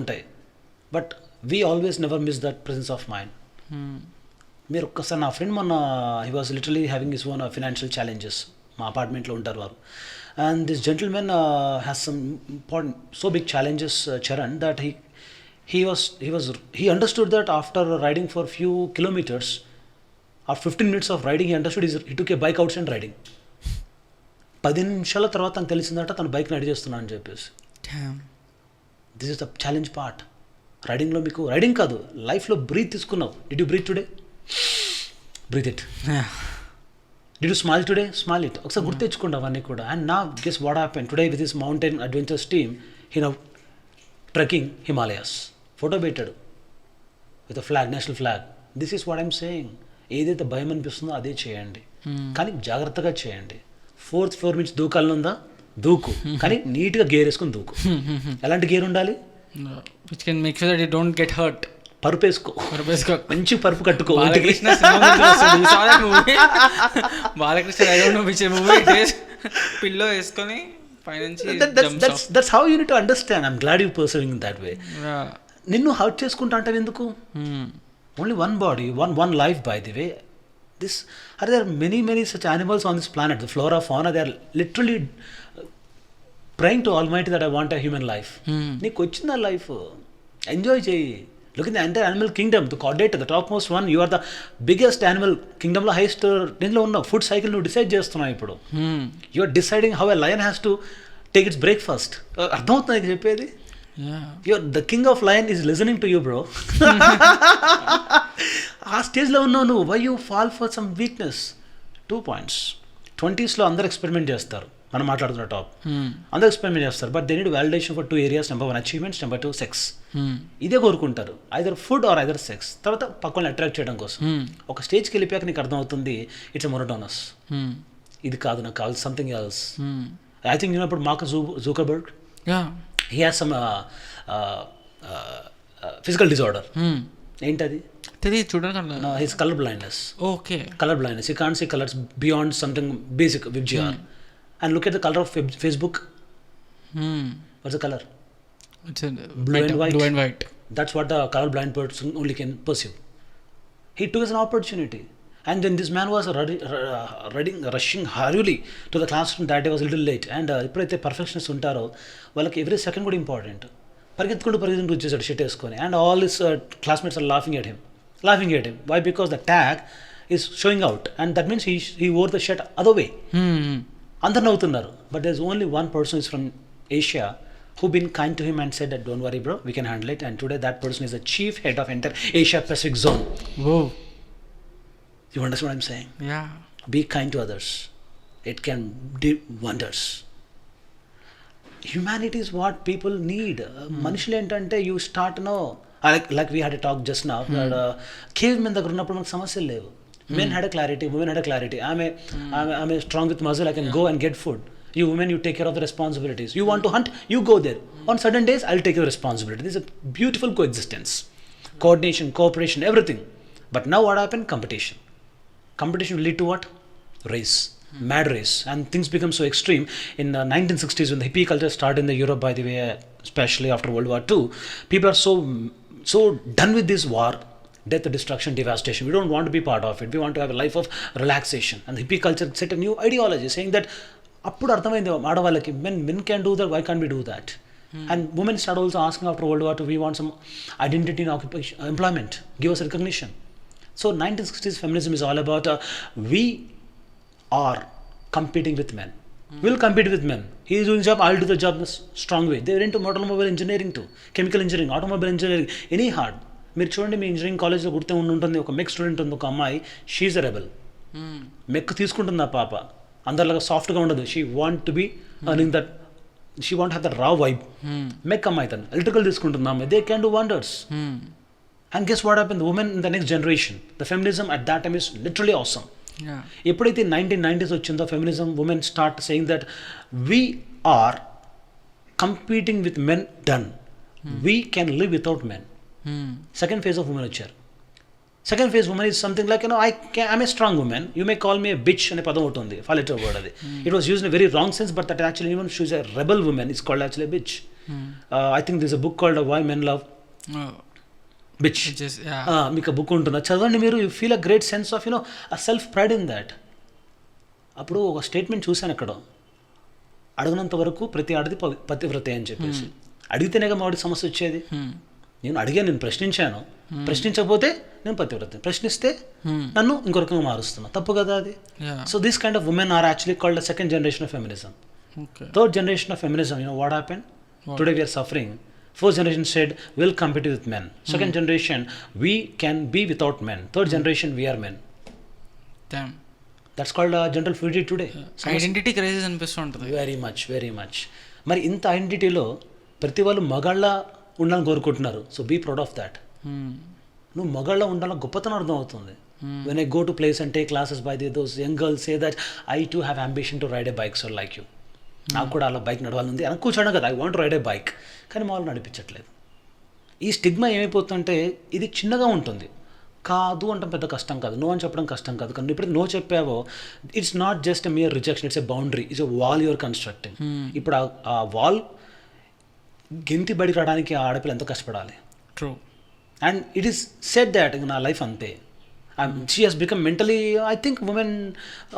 ఉంటాయి. But we always never miss that presence of mind. మీరు ఒక్కసారి, నా ఫ్రెండ్ మొన్న he was literally having his own financial challenges. మా అపార్ట్మెంట్లో ఉంటారు వారు. And this gentlemen has some important so big challenges, Charan, that he understood that after riding for few kilometers, after 15 minutes of riding, he understood he took a bike outside riding. 10 నిమిషాల తర్వాత తనకు తెలిసిందట తను bike నడి చేస్తున్నాను అని చెప్పేసి. This is the challenge part. రైడింగ్లో మీకు రైడింగ్ కాదు, లైఫ్లో బ్రీత్ తీసుకున్నావు. Did you breathe today? Breathe it. Did you smile today? Smile it. ఒకసారి గుర్తు తెచ్చుకోండి అవన్నీ కూడా. అండ్ నా guess what happen today with this mountain adventures team. He now trekking Himalayas. Photo పెట్టాడు with flag, national flag. This is what I'm saying. ఏదైతే భయం అనిపిస్తుందో అదే చేయండి, కానీ జాగ్రత్తగా చేయండి. 4th floor నుంచి దూకాలనుందా దూకు, కానీ నీట్గా గేర్ వేసుకుని దూకు. ఎలాంటి గేర్ ఉండాలి? Which can make sure that you don't get hurt. పరుపు వేసుకో, మంచి పరుపు కట్టుకో. బాలకృష్ణ పిల్లో వేసుకొని పైనుంచి. That's how you need to understand. I'm glad you pursuing in that way. నిన్ను హర్ట్ చేసుకుంటా అంటావు ఎందుకు? Only one body, one life, by the way. There are many such animals on this planet. The flora, fauna, they are literally praying to Almighty that I want a human life. నీకు వచ్చిందా life, enjoy చేయి. Look in the entire animal kingdom, the chordate, the topmost one, you are the biggest animal kingdom లో highest దీనిలో ఉన్న food cycle నువ్వు decide చేస్తున్నావు ఇప్పుడు. You are deciding how a lion has to take its breakfast. అర్థమవుతుంది చెప్పేది? The king of lion is listening to you bro. ఆ స్టేజ్లో ఉన్నావు నువ్వు. Why you fall for some weakness? 2 points. 20s అందరు ఎక్స్పెరిమెంట్ చేస్తారు. మనం మాట్లాడుతున్న టాప్ అందరూ ఎక్స్పెరిమెంట్ చేస్తారు. But they need validation for 2 areas. Number 1 achievements, number 2 sex. ఇదే కోరుకుంటారు, either food or either sex. తర్వాత పక్కన అట్రాక్ట్ చేయడం కోసం. ఒక స్టేజ్కి వెళ్ళిపోయాక నీకు అర్థమవుతుంది ఇట్స్ ఎ మొనోటోనస్. ఇది కాదు నాకు కావాలి, సంథింగ్ ఎల్స్. ఐ థింక్ ఇప్పుడు Mark Zuckerberg, he has some physical disorder. ఏంటది తెలియదు చూడండి. His colour blindness. Okay, colour blindness. You can't see colours beyond something basic VIBGYOR. And look at the color of Facebook. What's the color? It's blue and white. Blue and white. That's what the color blind person only can perceive. He took as an opportunity. And then this man was rushing hurriedly to the classroom. That day was a little late. And ఎప్పుడైతే perfectionist ఉంటారో వాళ్ళకి every second కూడా important. పరిగెత్తుకుంటూ వచ్చేసాడు shirt వేసుకొని. And all his classmates are laughing at him. Why? Because the tag is showing out. And that means he wore the shirt other way. అందరు నవ్వుతున్నారు. But there is only one person is from Asia who been kind to him and said that don't worry bro, we can handle it. And today that person is the chief head of entire Asia Pacific zone. Whoa, you understand what I'm saying? Yeah. Be kind to others, it can do wonders. Humanity is what people need. మనుషులు ఏంటంటే you start like we had a talk just now. Cave men దగ్గర ఉన్నప్పుడు మనకు సమస్యలు లేవు. Men had a clarity, women had a clarity. I'm a strong with muscle, I can go and get food. You women, you take care of the responsibilities. You want to hunt, you go there. On certain days, I'll take your responsibility. This is a beautiful coexistence. Coordination, cooperation, everything. But now what happened? Competition. Competition will lead to what? Race. Mad race. And things become so extreme. In the 1960s, when the hippie culture started in the Europe, by the way, especially after World War II, people are so done with this war. Death, destruction, devastation. We don't want to be part of it. We want to have a life of relaxation. And the hippie culture set a new ideology saying that appudu arthamaindi aadavallaki men can do that, why can't we do that? And women start also asking after World War II, we want some identity in occupation, employment, give us recognition. So 1960s feminism is all about we are competing with men. We'll compete with men. He is doing job, I'll do the job in a strong way. They were into automobile engineering too, chemical engineering, automobile engineering, any hard. మీరు చూడండి, మీ engineering కాలేజ్లో గుర్తే ఉంటుంది, ఒక మెక్ student ఉంది, ఒక అమ్మాయి, she a rebel. మెక్ తీసుకుంటుంది ఆ పాప. అందరిలాగా సాఫ్ట్గా ఉండదు. She want to be earning that she want have the raw vibe. Mech అమ్మాయి తను ఎలక్ట్రికల్ తీసుకుంటున్న అమ్మాయి, they can do wonders. And guess what happened? The women in the next generation, the feminism at that time is literally awesome. ఎప్పుడైతే 1990s వచ్చిందో feminism, women start saying that we are competing with men done, we can live without men. Second phase of women వచ్చారు. Second phase women is something like I'm a strong women, you may call me a bitch అనే పదం ఒకటి ఉంది, ఫాలిటర్ word అది. It was use in very wrong sense, but that actually even she's a rebel women is called actually bitch. I think this a book called why men love bitch. మీకు book ఉంటుందా, చదవండి మీరు. You feel a great sense of you know a self pride in that. అప్పుడు ఒక statement చూశాను అక్కడ, అడిగినంత వరకు ప్రతి ఆడది పతివ్రతే అని చెప్పేసి. అడిగితేనేగా మావాడికి సమస్య వచ్చేది. నేను అడిగాను, నేను ప్రశ్నించాను, ప్రశ్నించకపోతే నేను పతివ్రత, ప్రశ్నిస్తే నన్ను ఇంకో రకంగా మారుస్తున్నా, తప్పు కదా అది. So this kind of women are actually called the second generation of feminism. Third generation of feminism, you know what happen? Today we're suffering. First generation said, we'll compete with men. Second generation, we can be without men. Third generation, we are men. Damn. That's called general fluidity today. Identity crisis అనిపిస్తుంటుంది. Very much, very much. మరి ఇంత ఐడెంటిటీలో ప్రతి వాళ్ళు మగాళ్ళ ఉండాలని కోరుకుంటున్నారు. So be proud of that. నువ్వు మగాళ్ళ ఉండాలని గొప్పతనం అర్థం అవుతుంది. When I go to place and take classes by those young girls say that I too have ambition to ride a bike so like you. నాకు కూడా అలా బైక్ నడవాలని ఉంది, అని కూర్చోడం కదా, I want ride a bike. కానీ మా వాళ్ళు నడిపించట్లేదు. ఈ స్టిగ్మా ఏమైపోతుందంటే ఇది చిన్నగా ఉంటుంది. కాదు అంటాం పెద్ద కష్టం కాదు, నో అని చెప్పడం కష్టం కాదు. కానీ ఇప్పుడు నో చెప్పావో it's not just a mere rejection, it's a boundary, it's a wall your constructing. ఇప్పుడు ఆ వాల్ గెంతి బడికి రావడానికి ఆ ఆడపిల్ల ఎంతో కష్టపడాలి. True. And it is set that నా లైఫ్ అంతే. She has become mentally, I think women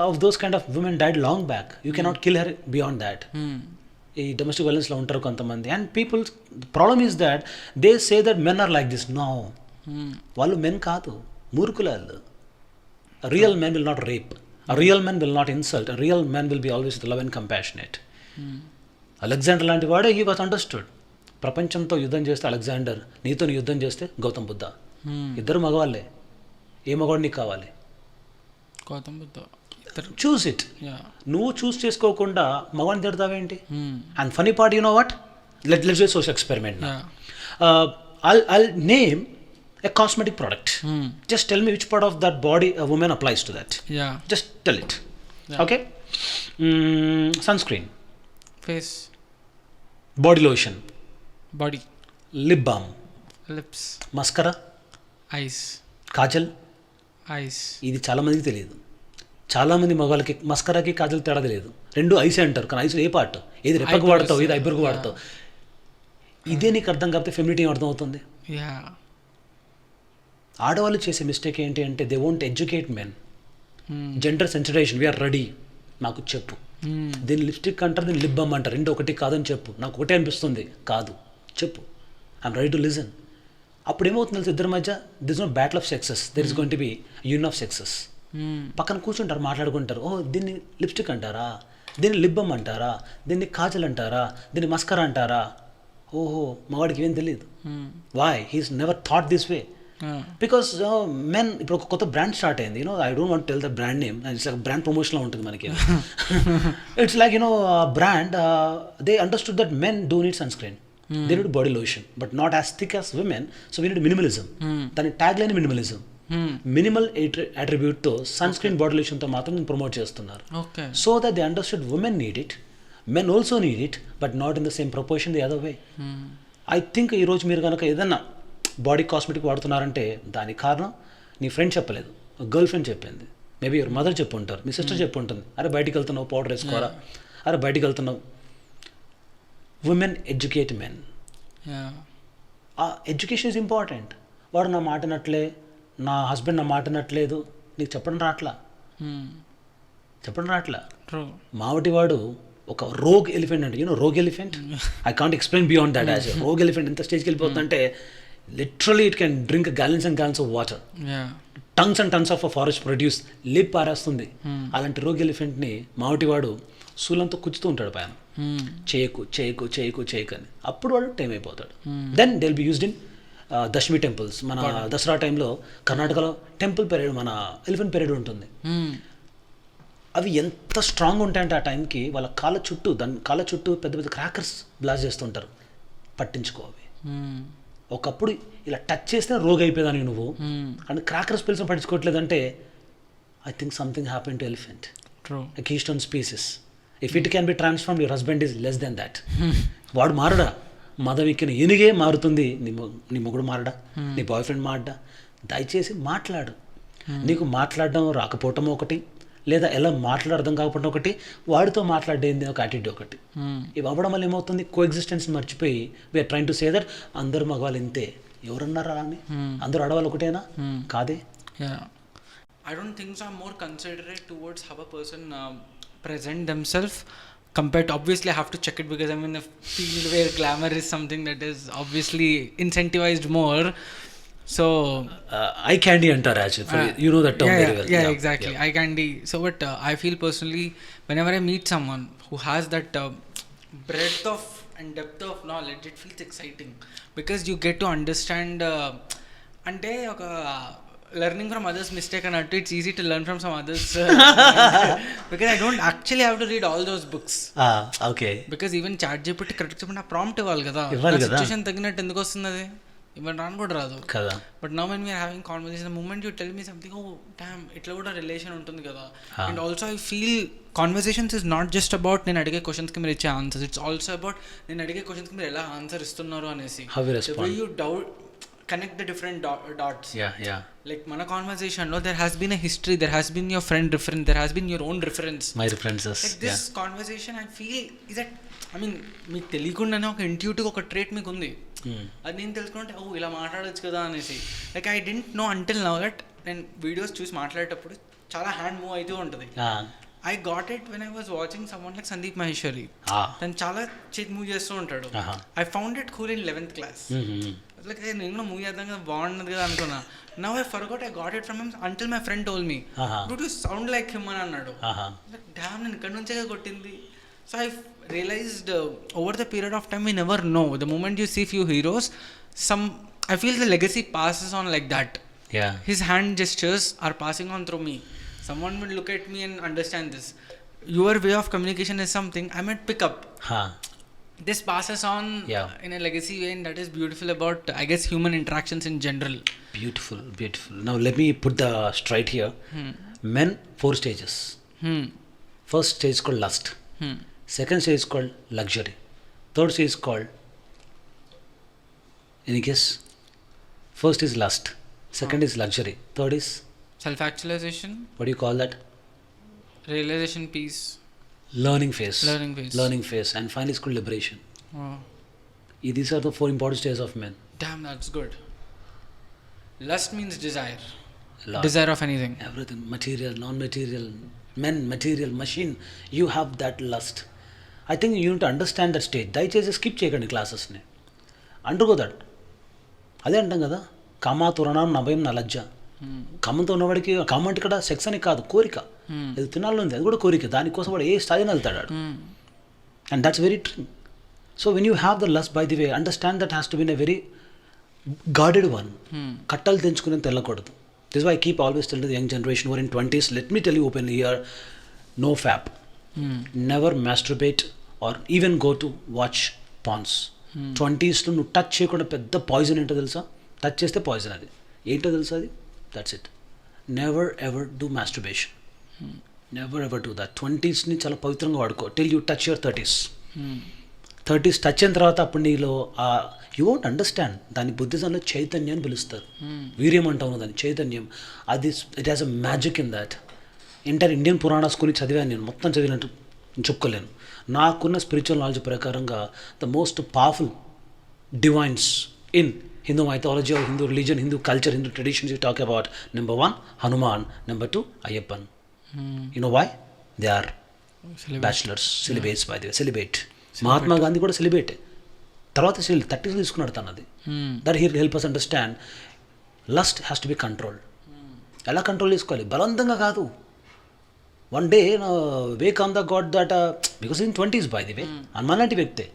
of those kind of women died long back. You cannot kill her beyond that. ఈ డొమెస్టిక్ వైలెన్స్లో ఉంటారు కొంతమంది. And people problem is that they say that men are like this. No, వాళ్ళు men కాదు, మూర్ఖులు. Real men will not rape, real men will not insult, real men will be always with love and compassionate. Alexander లాంటి వాడే he was understood. ప్రపంచంతో యుద్ధం చేస్తే Alexander, నీతో యుద్ధం చేస్తే గౌతమ్ బుద్ధ, ఇద్దరు మగవాళ్ళే. ఏ మగవాడు నీకు కావాలి? గౌతమ్ బుద్ధ. Choose it. నువ్వు చూస్ చేసుకోకుండా మగవాడిని తిడతావేంటి? And funny part, you know what, let's do social experiment. I'll name a cosmetic product. Just tell me which part of that body a woman applies to that. Just tell it. Okay. Sunscreen, face, body lotion, body, lip balm, lips, mascara, eyes, Kajal. Ice. ఇది చాలామందికి తెలియదు. చాలామంది మగవాళ్ళకి మస్కరాకి కాజల్ తేడా తెలియదు. రెండు ఐసే అంటారు, కానీ ఐస్ ఏ పార్ట్? ఏది రెప్పకు వాడతావు, ఏది ఐబ్రోకి వాడతావు. ఇదే నీకు అర్థం కాకపోతే ఫెమినిటీ అర్థం అవుతుంది. ఆడవాళ్ళు చేసే మిస్టేక్ ఏంటి అంటే they won't educate men. Gender sensitization, we are ready, నాకు చెప్పు. దీన్ని లిప్స్టిక్ అంటారు, దీన్ని లిప్ బామ్ అంటారు, రెండు ఒకటి కాదని చెప్పు. నాకు ఒకటే అనిపిస్తుంది, కాదు చెప్పు, ఐఎమ్ రెడీ టు లిజన్. అప్పుడు ఏమవుతుంది తెలుసు, ఇద్దరి మధ్య this no battle of sexes, there is going to be union of sexes. పక్కన కూర్చుంటారు, మాట్లాడుకుంటారు. ఓ దీన్ని లిప్స్టిక్ అంటారా, దీన్ని లిప్ బామ్ అంటారా, దీన్ని కాజల్ అంటారా, దీన్ని మస్కరా అంటారా. ఓహో, మగవాడికి ఏం తెలియదు. Why he's never thought this way? Because men ఇప్పుడు ఒక కొత్త బ్రాండ్ స్టార్ట్ అయింది. You know I don't want tell the brand name, it's like brand ప్రమోషన్లో ఉంటుంది మనకి. It's like you know brand, they understood that men do need sunscreen, they need body lotion, but not as thick as women, so we need minimalism. దాని tag line minimalism. Minimal attribute తో sun screen, body lotion తో మాత్రం promote చేస్తున్నారు. So that they understood women need it, men also need it, but not in the same proportion the other way. I think ఈరోజు మీరు కనుక ఏదన్నా body cosmetic వాడుతున్నారంటే దానికి కారణం నీ ఫ్రెండ్ చెప్పలేదు, గర్ల్ ఫ్రెండ్ చెప్పింది, మేబీ యువర్ మదర్ చెప్పు ఉంటారు, మీ సిస్టర్ చెప్పు ఉంటుంది, అరే బయటికి వెళ్తున్నావు పౌడర్ వేసుకోరా, అరే బయటికి వెళ్తున్నావు. Women educate men. Education is important. వాడు నా మాట నట్లే, నా హస్బెండ్ నా మాట నట్లేదు, నీకు చెప్పడం రాట్లా, చెప్పడం రాట్లా. మావటి వాడు ఒక రోగ్ ఎలిఫెంట్ అంటే, you know rogue elephant, I can't explain beyond that. As rogue elephant ఎంత స్టేజ్కి వెళ్ళిపోతుందంటే literally it can drink gallons and gallons of water, tons and tons of a forest produce, లిప్ పారేస్తుంది. అలాంటి రోగ్ ఎలిఫెంట్ని మావటి వాడు శూలంతో కుచ్చుతూ ఉంటాడు పైన, చేయకు చేయకు చేయకు చేయకు అని. అప్పుడు వాడు టైం అయిపోతాడు. Then they will be used in Dashami temples. మన దసరా టైంలో కర్ణాటకలో టెంపుల్ పీరియడ్, మన ఎలిఫెంట్ పీరియడ్ ఉంటుంది. అవి ఎంత స్ట్రాంగ్ ఉంటాయంటే ఆ టైంకి వాళ్ళ కాళ్ళ చుట్టూ పెద్ద పెద్ద క్రాకర్స్ బ్లాస్ట్ చేస్తుంటారు. పట్టించుకో అవి. ఒకప్పుడు ఇలా టచ్ చేస్తే రోగ్ అయిపోయేదానికి నువ్వు, కానీ క్రాకర్స్ పిలిచిన పట్టించుకోవట్లేదంటే I think something happen to elephant, a keystone species. If it can be transformed, your husband is less than that. వాడు మారడా, మదం ఎక్కిన ఏనుగే మారుతుంది, నీ మొగుడు మారడా, నీ బాయ్ ఫ్రెండ్ మారడా. దయచేసి మాట్లాడు. నీకు మాట్లాడడం రాకపోవటం ఒకటి, లేదా ఎలా మాట్లాడ అర్థం కాకపోవడం ఒకటి, వాడితో మాట్లాడేది ఒక యాటిట్యూడ్ ఒకటి. ఇవి అవ్వడం వల్ల ఏమవుతుంది, కో ఎగ్జిస్టెన్స్ మర్చిపోయి we're train to say that అందరు మగవాళ్ళు ఇంతే. ఎవరన్నారా అని? అందరూ ఆడవాళ్ళు ఒకటేనా? కాదే. I don't think so. I'm more considerate towards how a person present themselves compared to, obviously I have to check it because I'm in a field where glamour is something that is obviously incentivized more. So eye candy antar actually, you know that term very well. Yeah, exactly. Eye candy. So but I feel personally whenever I meet someone who has that breadth of and depth of knowledge, it feels exciting because you get to understand ante oka learning from others mistake and it's easy to learn from some others because I don't actually have to read all those books. Okay. Because even ChatGPT correct చెప్పిన prompt ఇవ్వాలి కదా, situation తగినట్టు ఎందుకు వస్తుంది అది, ఇవన్నీ రాను కూడా రాదు కదా. But now when we're having conversation, the moment you tell me something, oh damn ఇట్లా కూడా రిలేషన్ ఉంటుంది కదా. And also I feel conversations is not just about నేను అడిగే క్వశ్చన్స్కి మీరు ఇచ్చే ఆన్సర్స్, ఇట్స్ ఆల్సో అబౌట్ నేను అడిగే క్వశ్చన్స్కి మీరు ఎలా ఆన్సర్ ఇస్తున్నారు అనేసి. You doubt connect the different dots. Yeah. Like mana conversation lo there has been a history, there has been your friend reference, there has been your own reference, my references. Like this conversation I feel is that, I mean మీకు తెలియకుండానే ఒక intuitive ఒక trait మీకు ఉంది. అది నేను తెలుసుకుంటే ఓ ఇలా మాట్లాడొచ్చు కదా అనేసి. Like I don't know until now that నేను వీడియోస్ చూసి మాట్లాడేటప్పుడు చాలా హ్యాండ్ మూవ్ అవుతూ ఉంటుంది. I got it when I was watching someone like Sandeep Maheshwari. తను చాలా చేతి మూవ్ చేస్తూ ఉంటాడు. I found it cool in 11th class. Like నేను కూడా మూవ్ చేద్దాం కదా, బాగున్నది కదా అనుకున్నా. Now I forgot I got it from him until my friend told me, "Dude, you sound like him" అని అన్నాడు. Like damn, నేను ఇక్కడ నుంచే కొట్టింది. So I realized over the period of time we never know. The moment you see few heroes, I feel the legacy passes on like that. Yeah. His hand gestures are passing on through me. Someone will look at me and understand this. Your way of communication is something I might pick up. This passes on in a legacy way, and that is beautiful about, I guess, human interactions in general. Beautiful. Now let me put the straight here. Men, 4 stages. First stage is called lust. Second stage is called luxury. Third stage is called, any guess? First is lust. Second is luxury. Third is self-actualization. What do you call that? Realization, peace. Learning phase. And finally it's called liberation. These are the 4 important stages of men. Damn, that's good. Lust means desire. Desire of anything. Everything. Material, non-material. Men, material, machine. You have that lust. I think you need to understand that stage. దయచేసి skip చేయకండి క్లాసెస్ని. Undergo that. అదే అంటాం కదా, comma తురణం నభయం నలజ్జ. కామంతో ఉన్నవాడికి కామం అంటే ఇక్కడ సెక్స్ అని కాదు, కోరిక. అది తినాలని ఉంది, అది కూడా కోరిక. దానికోసం వాడు ఏ స్థాయిని వెళ్తాడు. And that's very true. So when you have the lust, by the way, understand that has to been a very guarded one. కట్టలు తెంచుకుని తెల్లకూడదు. This why I keep always tell the young generation were in 20s, let me tell you openly here, no fap, never masturbate or even go to watch porns. 20sలో నువ్వు touch చేయకుండా పెద్ద poison ఏంటో తెలుసా? Touch చేస్తే poison. అది ఏంటో తెలుసా? అది that's it. Never ever do masturbation. Never ever do that. 20sని చాలా పవిత్రంగా వాడుకో till you touch your 30s. 30s touch అయిన తర్వాత అప్పుడు నీలో యూ వోంట్ అండర్స్టాండ్. దాని బుద్ధిజంలో చైతన్యం అని పిలుస్తారు. వీర్యం అంటాము దాన్ని, చైతన్యం. అది it has a magic in that. Entire Indian Puranas కొని చదివాను నేను, మొత్తం చదివినట్టు చెప్పుకోలేను. నాకున్న స్పిరిచువల్ నాలెడ్జ్ ప్రకారంగా the most powerful divines in Hindu mythology or Hindu religion, Hindu culture, Hindu traditions, you talk about number 1 Hanuman, number 2 Ayyappan. You know why? They are bachelors, celibates by the way, celibate. Mahatma Gandhi కూడా celibate. తర్వాత 30s తీసుకున్నాడు తనది. That he'll help us understand lust has to be controlled. ఎలా control చేసుకోవాలి? బలవంతంగా కాదు. One day Vivekananda got that because in 20s by the way, మనలాంటి వ్యక్తే,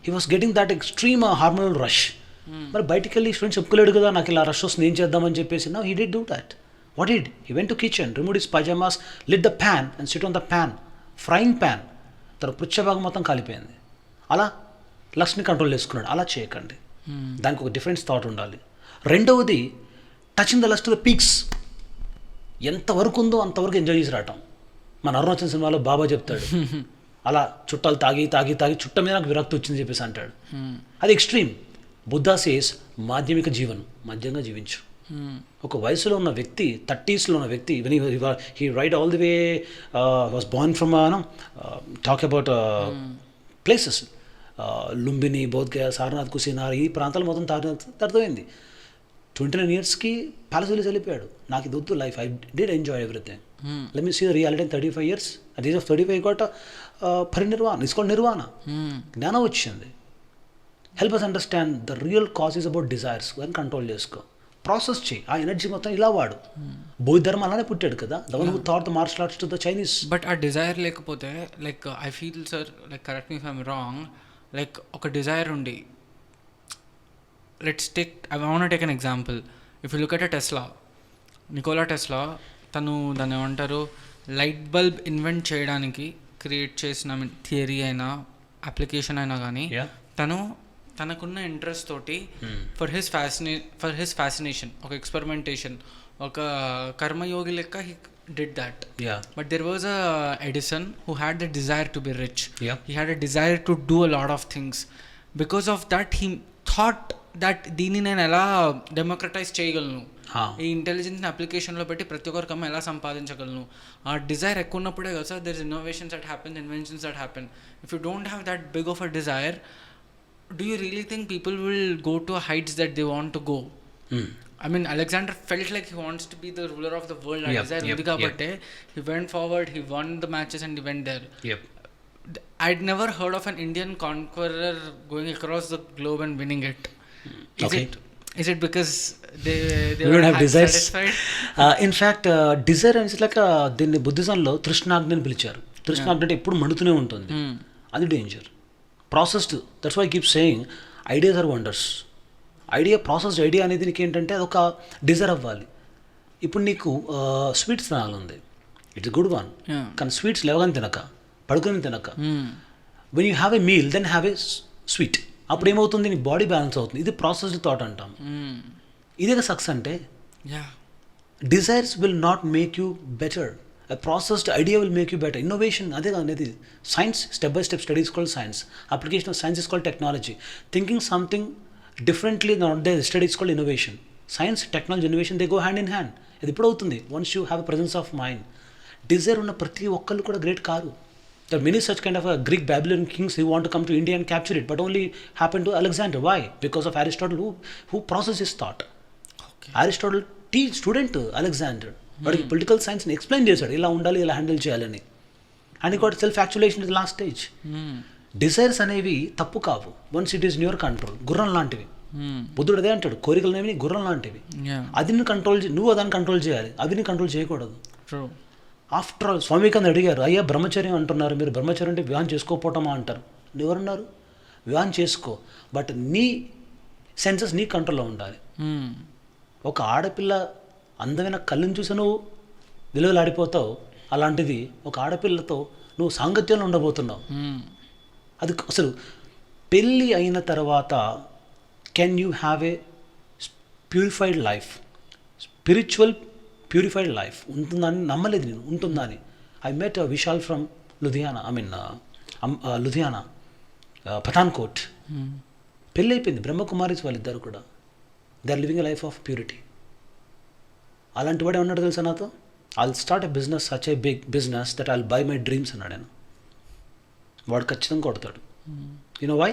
he was getting that extreme hormonal rush. మరి బయటికి వెళ్ళి స్టూడెంట్స్ చెప్పుకోలేడు కదా, నాకు ఇలా రష్ వస్తుంది, ఏం చేద్దామని చెప్పేసి. Now he did do that. What did? He went to kitchen, removed his pajamas, lit the pan and sit on the pan. Frying pan. తన పృచ్ఛ భాగం మొత్తం కాలిపోయింది. అలా లక్ష్ని కంట్రోల్ చేసుకున్నాడు. అలా చేయకండి. దానికి ఒక డిఫరెన్స్ థాట్ ఉండాలి. రెండవది touching the lust the peaks. ఎంతవరకు ఉందో అంతవరకు ఎంజాయ్ చేసి రావటం. మన అరుణాచల్ సినిమాలో బాబా చెప్తాడు, అలా చుట్టాలు తాగి తాగి తాగి చుట్ట మీద నాకు విరక్తి వచ్చింది చెప్పేసి అంటాడు. అది ఎక్స్ట్రీమ్. బుద్ధా సేస్ మాధ్యమిక జీవనం, మధ్యంగా జీవించు. ఒక వయసులో ఉన్న వ్యక్తి, 30s ఉన్న వ్యక్తి, he right all the way was born from talk about places, Lumbini, Bodhgaya, Sarnath, Kusinara, ఈ ప్రాంతాలు మొత్తం అర్థమైంది. 29 yearsకి ప్యాలెస్ వెళ్ళి వెళ్ళిపోయాడు. నాకు ఇది వద్దు life, I did enjoy everything. Let me see the reality in 35 years. At age of 35 Gautama పరినిర్వాణ, ఇసుకోండి నిర్వాణ, జ్ఞానం వచ్చింది. Help us understand the real cause is about desires. దాన్ని కంట్రోల్ చేసుకో, ప్రాసెస్ చేయి. ఆ ఎనర్జీ మొత్తం ఇలా వాడు. బౌద్ధ ధర్మం అలానే పుట్టాడు కదా, the one who taught the martial arts to the Chinese. But ఆ డిజైర్ లేకపోతే, like I feel sir, like correct me if I'm wrong, like ఒక డిజైర్ ఉండి, let's take, I want take an example. If you look at Tesla, Nikola Tesla, తను దాన్ని ఏమంటారు, light bulb invent చేయడానికి create చేసిన theory అయినా application అయినా కానీ, తను తనకున్న ఇంట్రెస్ట్ తోటి ఫర్ హిస్ ఫ్యాసినేషన్, ఒక ఎక్స్పెరిమెంటేషన్, ఒక కర్మయోగి లెక్క he did that. But there was a Edison who had the desire to be rich. He had a desire to do a lot of things. Because of that he thought that దీన్ని నేను ఎలా democratise చేయగలను, ఈ ఇంటెలిజెన్స్ని అప్లికేషన్లో పెట్టి ప్రతి ఒక్కరికమ్మ ఎలా సంపాదించగలను. ఆ డిజైర్ ఎక్కువ ఉన్నప్పుడే కదా sir there is innovations that happen, inventions that happen. If you don't have that big of a desire, do you really think people will go to heights that they want to go? I mean, Alexander felt like he wants to be the ruler of the world. He went forward, he won the matches and he went there. I'd never heard of an Indian conqueror going across the globe and winning it. Is it because they don't have desires? In fact, desire is like దీన్ని బుద్ధిజంలో తృష్ణాగ్ని అని పిలిచారు. తృష్ణాగ్ని అంటే ఎప్పుడు మండుతూనే ఉంటుంది. అది danger. Processed, that's why keep saying ideas are wonders. Idea, processed idea అనేది నీకు ఏంటంటే అదొక డిజైర్ అవ్వాలి. ఇప్పుడు నీకు స్వీట్స్ తినాలి, ఇట్స్ గుడ్ వన్. కానీ స్వీట్స్ లేవగానే తినక, పడుకొని తినక, when you have a meal then have a sweet. అప్పుడు ఏమవుతుంది, నీ బాడీ బ్యాలెన్స్ అవుతుంది. ఇది ప్రాసెస్డ్ థాట్ అంటాం. ఇదే సక్సెస్ అంటే. Desires will not make you better. A processed idea will make you better. Innovation, అదే అనేది science. Step by step studies called science. Application of science is called technology. Thinking something differently not they studies called innovation. Science, technology, innovation they go hand in hand. ఇది ఎప్పుడు అవుతుంది, once you have a presence of mind. Desire ఉన్న ప్రతి ఒక్కళ్ళు కూడా great కారు. There many such kind of Greek Babylonian kings who want to come to India and capture it, but only happen to Alexander. Why? Because of Aristotle who process his thought. Aristotle student Alexander, వాడికి political సైన్స్ని explain చేశాడు, ఇలా ఉండాలి, ఇలా handle చేయాలని. And got self actualization is last stage. Desires అనేవి తప్పు కావు, once it is in your control. గుర్రం లాంటివి. బుద్ధుడు అదే అంటాడు, కోరికలు అనేవి గుర్రం లాంటివి. అది కంట్రోల్, నువ్వు దాన్ని కంట్రోల్ చేయాలి, అవిని కంట్రోల్ చేయకూడదు. ఆఫ్టర్ ఆల్ స్వామికాంత్ అడిగారు, అయ్యా బ్రహ్మచర్యం అంటున్నారు మీరు, బ్రహ్మచర్యం అంటే వివాహం చేసుకోకపోవటమా అంటారు. ఎవరున్నారు? వివాహం చేసుకో, బట్ నీ సెన్సెస్ నీ కంట్రోల్లో ఉండాలి. ఒక ఆడపిల్ల అందమైన కళ్ళని చూసి నువ్వు విలువలాడిపోతావు, అలాంటిది ఒక ఆడపిల్లతో నువ్వు సాంగత్యంలో ఉండబోతున్నావు. అది అసలు పెళ్ళి అయిన తర్వాత can you have a purified life, spiritual purified life ఉంటుందని నమ్మలేదు నేను, ఉంటుందని. I met Vishal from Ludhiana, Ludhiana, Pathankot. పెళ్ళి అయిపోయింది, బ్రహ్మకుమారీస్ వాళ్ళిద్దరు కూడా. They are living a life of purity. అలాంటి వాడు ఏమన్నాడు తెలుసా నాతో, I'll start a business, such a big business that I'll buy my dreams అన్నాడు ఆయన. వాడు ఖచ్చితంగా కొడతాడు. You know why?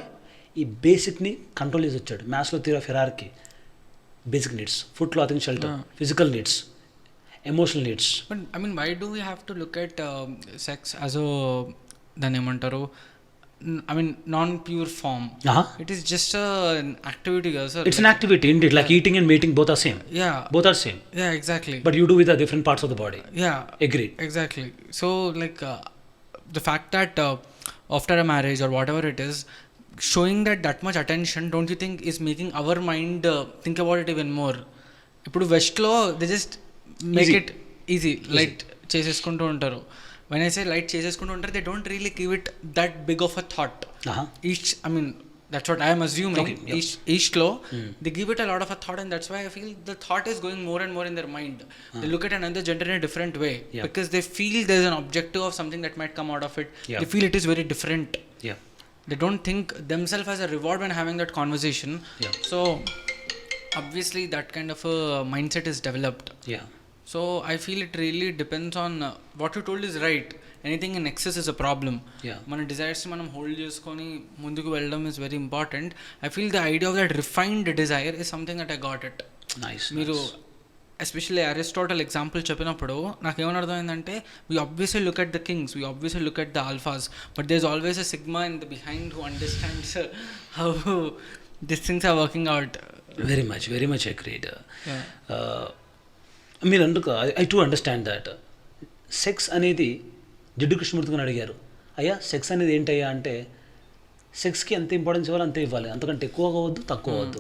ఈ బేసిక్ని కంట్రోల్ చేసి వచ్చాడు. మ్యాథ్స్లో theory of hierarchy. Basic needs, food, clothing, shelter, physical needs, emotional needs. But I mean why do we have to look at sex as oh, దాన్ని ఏమంటారు, I mean non-pure form. It is just an activity, sir. It's like an activity indeed, like eating and mating, both are same. Both are same. Exactly. But you do with the different parts of the body. Agreed. Exactly. So like the fact that after a marriage or whatever it is, showing that much attention, don't you think is making our mind think about it even more? ఇప్పుడు వెస్ట్లో they just make it easy light చేసేసుకుంటూ ఉంటారు. When I say light చేసేసుకుంటూ ఉంటారు, they don't really give it that big of a thought. Each I mean that's what I am assuming. Okay, yeah. Each flow they give it a lot of a thought, and that's why I feel the thought is going more and more in their mind. They look at another gender in a different way because they feel there's an objective of something that might come out of it. They feel it is very different. They don't think themselves as a reward when having that conversation. So obviously that kind of a mindset is developed. So I feel it really depends on what you told is right. Anything in excess is a problem. మన desires మనం hold చేసుకొని ముందుకు వెళ్ళడం is very important. I feel the idea of that refined desire is something that I got it. మీరు especially Aristotle example చెప్పినప్పుడు నాకేమని అర్థమైందంటే, we obviously look at the kings, we obviously look at the alphas, but there is always a sigma in the behind who understands how this things are working out. Very much agreed. మీరు అందుకు I to understand that sex అనేది జిడ్డు కృష్ణమూర్తి గారు అడిగారు, అయ్యా sex అనేది ఏంటయ్యా అంటే, సెక్స్కి ఎంత ఇంపార్టెన్స్ ఇవ్వాలి అంతే ఇవ్వాలి, అంతకంటే ఎక్కువ అవ్వద్దు తక్కువ అవ్వద్దు.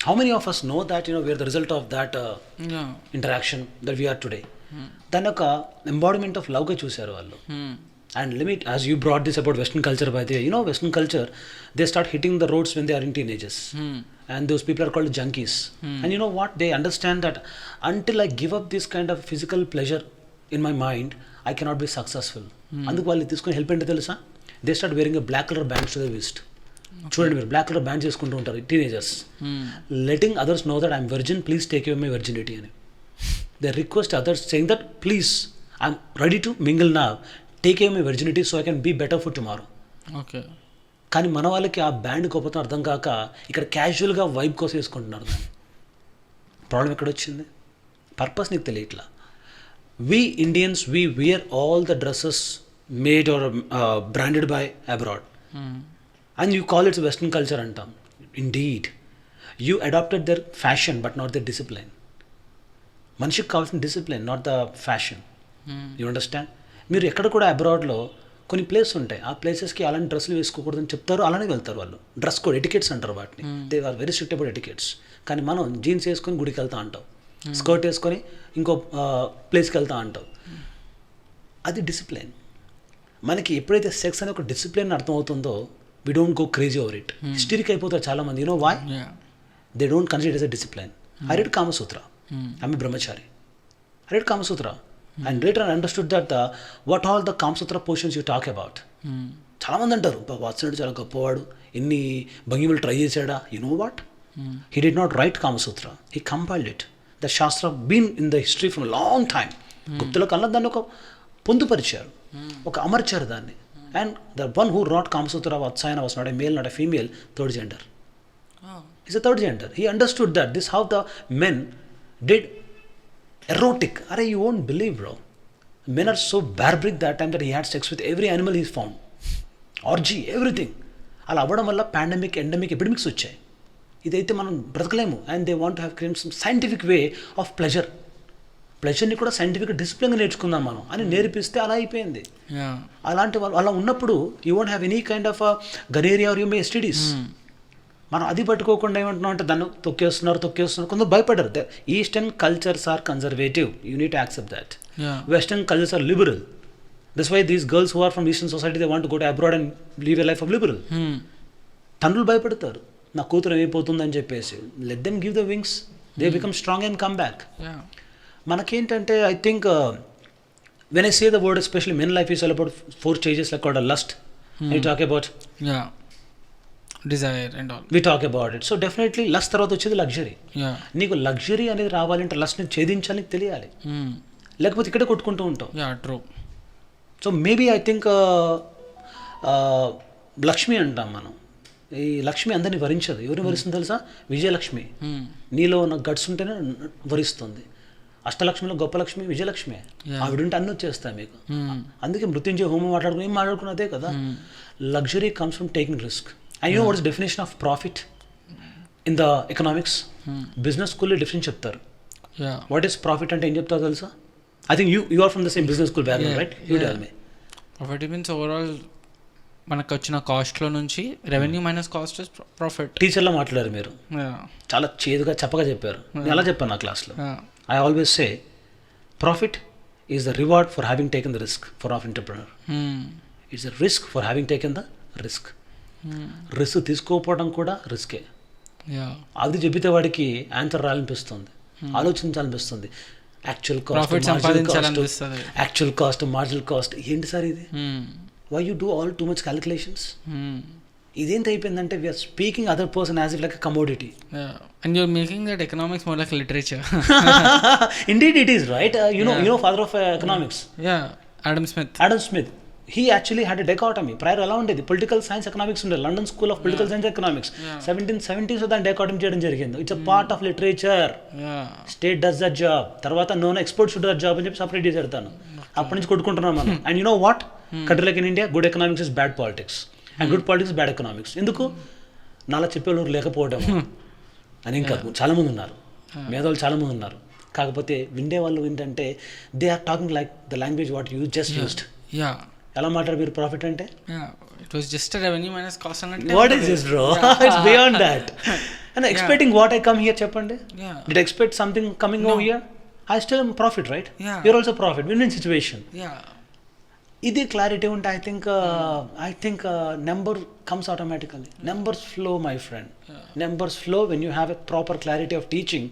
How many of us know that we are the result of that interaction that we are today. దాని యొక్క ఎంబాడిమెంట్ ఆఫ్ లవ్గా చూశారు వాళ్ళు. And limit, as you brought this about western culture, by they western culture they start hitting the roads when they are in teenages. And those people are called junkies. And you know what? They understand that until I give up this kind of physical pleasure in my mind, I cannot be successful. అందుకు వాళ్ళు తీసుకొని help ఏంటో తెలుసా? They start wearing black colour bands to the wrist. చూడండి, మీరు black colour bands చేసుకుంటూ ఉంటారు teenagers. Letting others know that I'm virgin, please take away my virginity అని. They request others saying that please I'm ready to mingle now, take away my virginity so I can be better for tomorrow. Okay. కానీ మన వాళ్ళకి ఆ band గొప్పతనం అర్థం కాక ఇక్కడ క్యాజువల్గా వైబ్ కోసం వేసుకుంటున్నారు. దాన్ని ప్రాబ్లం ఎక్కడ వచ్చింది? పర్పస్ నీకు తెలియట్లా. We Indians, we wear all the dresses made or branded by abroad. And you call it Western culture antam. Indeed. You adopted their fashion but not their discipline. మనిషికి కావాల్సిన discipline, not the fashion. You understand? మీరు ఎక్కడ కూడా అబ్రాడ్లో కొన్ని place ఉంటాయి, ఆ ప్లేసెస్కి అలాంటి డ్రెస్సులు వేసుకోకూడదని చెప్తారు, అలానే వెళ్తారు వాళ్ళు. డ్రెస్ కోడ్, ఎటికెట్స్ అంటారు వాటిని. They are very strict about etiquettes. కానీ మనం జీన్స్ వేసుకొని గుడికి వెళ్తా అంటాం, స్కర్ట్ వేసుకొని ఇంకో ప్లేస్కి వెళ్తా అంటావు. అది డిసిప్లిన్. మనకి ఎప్పుడైతే సెక్స్ అనే ఒక డిసిప్లిన్ అర్థమవుతుందో, we don't go crazy over it. హిస్టరీకి అయిపోతారు చాలామంది. You know why? They don't consider as a discipline. I read Kamasutra, I'm a brahmachari. I read Kama Sutra and later I understood that what all the Kama Sutra portions you talk about. చాలామంది అంటారు, వాత్సనుడు చాలా గొప్పవాడు, ఎన్ని భంగిమలు try చేశాడా. You know what? He did not write Kamasutra, he compiled it. The shastra been in the history from long time. గుప్తుల కన్నా దాన్ని ఒక పొందుపరిచారు, ఒక అమర్చారు దాన్ని. And the one who wrote Kamasutra Vatsyayana was not a male, not a female, third gender. Is a third gender. He understood that this how the men did erotic. Arey, you won't believe, bro. Men are so barbaric that time that he had sex with every animal he found. Orgy, everything. అలా అవ్వడం వల్ల pandemic, endemic, epidemics వచ్చాయి. ఇదైతే మనం బ్రతకలేము. And they want to have create some scientific way of pleasure. ప్లెజర్ని కూడా scientific డిసిప్లిన్గా నేర్చుకుందాం మనం అని నేర్పిస్తే అలా అయిపోయింది. అలాంటి వాళ్ళు అలా ఉన్నప్పుడు you won't have any kind of gonorrhoea or you may STDs. మనం అది పట్టుకోకుండా ఏమంటున్నాం అంటే దాన్ని తొక్కేస్తున్నారు. కొందరు భయపడరు. The eastern cultures are conservative, you need to accept that. Western cultures are liberal. This why these girls who are from eastern society they want to go to abroad and leave a life of liberal. తండ్రులు భయపడతారు, నా కూతురు ఏమైపోతుందని చెప్పేసి. Let them give the wings, they become strong and come back. మనకేంటంటే I think when I say the word especially men life is all about 4 stages like called a lust. You talk about desire and all, we talk about it. So definitely lust తర్వాత వచ్చేది luxury. నీకు luxury అనేది రావాలంటే లస్ట్ని ఛేదించాలని తెలియాలి, లేకపోతే ఇక్కడే కొట్టుకుంటూ ఉంటాం. True. So maybe I think Lakshmi అంటాం మనం. ఈ లక్ష్మి అందరినీ వరించదు. ఎవరిని వరిస్తుంది తెలుసా? విజయలక్ష్మి. నీలో ఉన్న గట్స్ ఉంటేనే వరిస్తుంది. అష్టలక్ష్మిలో గొప్ప లక్ష్మి విజయలక్ష్మి. ఆవిడంటే అన్నీ వచ్చేస్తాయి మీకు. అందుకే మృత్యుంజయ హోమం మాట్లాడుకుని ఏం మాట్లాడుకున్నదే కదా. Luxury comes from taking risk. And you know what is the definition of profit in the economics? Business school లో డిఫరెన్స్ చెప్తారు. What is profit అంటే ఏం చెప్తారు తెలుసా? I think you are from the same business school background, right? You tell me. Profit means overall మనకు వచ్చిన కాస్ట్లో నుంచి revenue minus cost is profit. టీచర్లా మాట్లాడారు మీరు, చాలా చేదుగా చెప్పగా చెప్పారు. నేను అలా చెప్పాను నా క్లాస్లో. I always say, profit is the reward for having taken the risk for an entrepreneur. It's a risk for having taken the risk. Risk తీసుకోకపోవడం కూడా రిస్కే. అది చెబితే వాడికి ఆన్సర్ రాలనిపిస్తుంది, ఆలోచించాలనిపిస్తుంది. యాక్చువల్ కాస్ట్, మార్జినల్ కాస్ట్ ఏంటి సార్ ఇది? Why you do all too much calculations? ఇదేంటి అయిపోయిందంటే we are speaking other person as if like a commodity. And you're making that economics more like literature. Indeed it is, right? You know father of economics. Adam Smith. He actually had a dichotomy. Prior ఎలా ఉండేది? Political science economics ఉండేది, London school of political science economics. 1770s దాన్ని dichotomy చేయడం జరిగింది. It's a part of literature. State does that job, తర్వాత non export should that job అని చెప్పి separate చేసి పెడతాను. అప్పటి నుంచి కొట్టుకుంటున్నాం మనం. And you know what, country like in India good economics is bad politics and good politics bad economics. ఎందుకు? నాలా చెప్పేవాళ్ళు లేకపోవడం అని. ఇంకా చాలామంది ఉన్నారు, మేధావులు చాలామంది ఉన్నారు. కాకపోతే విండే వాళ్ళు ఏంటంటే they are talking like the language what you just used. ఎలా మాట్లాడారు మీరు ప్రాఫిట్ అంటే? It was just a revenue minus cost అన్నట్టు. What is this, bro? It's beyond that. And expecting what I come here, చెప్పండి. Did I expect something coming over here? I still am profit, right? You're also profit. Win-win situation. ఇది clarity ఉంటే I think number comes automatically. Numbers flow, my friend. Numbers flow when you have a proper clarity of teaching,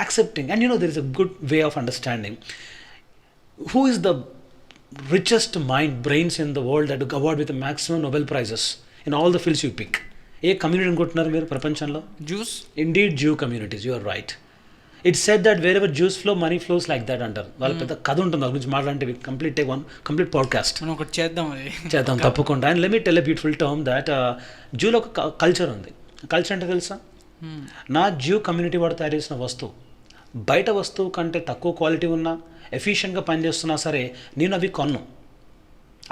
accepting. And there is a good way of understanding. Who is the richest brains in the world that award with the maximum Nobel prizes in all the fields you pick? A community అనుకుంటున్నారు మీరు ప్రపంచంలో? Jews. Indeed, Jew communities. You are right. It's said that wherever Jews flow, money flows like that అంటారు. వాళ్ళ పెద్ద కథ ఉంటుంది దాని గురించి మాట్లాడంటే కంప్లీట్ పాడ్కాస్ట్ మనం ఒకటి చేద్దాం తప్పకుండా. And let me tell a beautiful term that జూలో ఒక కల్చర్ ఉంది. కల్చర్ అంటే తెలుసా? నా జ్యూ కమ్యూనిటీ వాడు తయారు చేసిన వస్తువు బయట వస్తువు కంటే తక్కువ క్వాలిటీ ఉన్నా, ఎఫిషియెంట్గా పనిచేస్తున్నా సరే నేను అవి కొన్ను.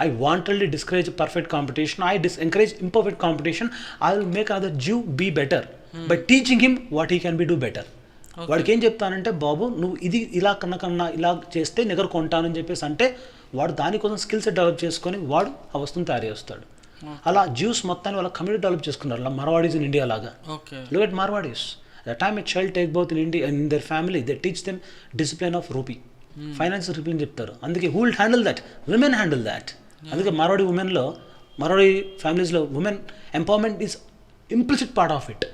I wantonly discourage perfect competition. I encourage imperfect competition. I will make another Jew be better by teaching him what he can do better. వాడికి ఏం చెప్తానంటే, బాబు నువ్వు ఇది ఇలా కన్నా ఇలా చేస్తే నిగర కొంటానని చెప్పేసి అంటే వాడు దానికోసం స్కిల్ సెట్ డెవలప్ చేసుకొని వాడు ఆ వస్తువుని తయారు చేస్తాడు. అలా జ్యూస్ మొత్తాన్ని వాళ్ళ కమ్యూనిటీ డెవలప్ చేసుకున్నారు. అలా మార్వాడీస్ ఇన్ ఇండియా లాగా. Look at Marwadis. The time a child take birth in India and in their family, they teach them discipline of rupee. Finance రిప్లైన్ చెప్తారు. అందుకే who will handle that? Women handle that. అందుకే మార్వాడి ఫ్యామిలీస్లో women empowerment is implicit part of it.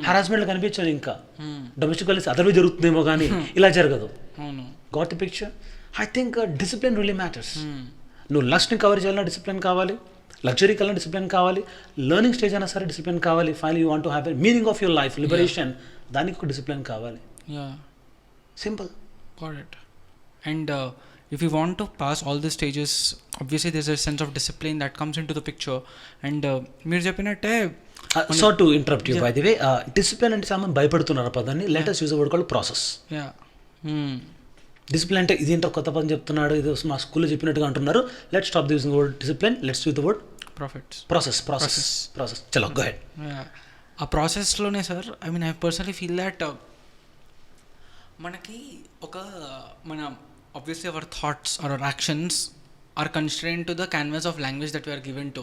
హరాస్మెంట్లు కనిపించాను. ఇంకా domestic violence other way జరుగుతుందేమో కానీ ఇలా జరగదు. Got the picture? I think discipline really matters. నువ్వు లక్ష్ని కవర్ చేయాలన్నా డిసిప్లిన్ కావాలి, లగ్జరీ కన్నా డిసిప్లిన్ కావాలి, లెర్నింగ్ స్టేజ్ అయినా సరే డిసిప్లిన్ కావాలి. Final you want to have a meaning of your life, liberation, దానికి ఒక డిసిప్లిన్ కావాలి. Simple. Got it. And if you want to pass all the stages, obviously there's a sense of discipline that comes into the picture. And మీరు చెప్పినట్టే, so to interrupt you by the way, discipline అంటే చాలా మంది భయపడుతున్నారు పదాన్ని. Let us use a word called process. Discipline అంటే ఇదేంటో కొత్త పదం చెప్తున్నాడు, ఇది మా స్కూల్లో చెప్పినట్టుగా అంటున్నారు. Let's stop using the word discipline, let's use the word process. చలో గో హెడ్. ఆ ప్రాసెస్లోనే sir, I personally feel that మనకి మన obviously our thoughts or our actions are constrained to the canvas of language that we are given to.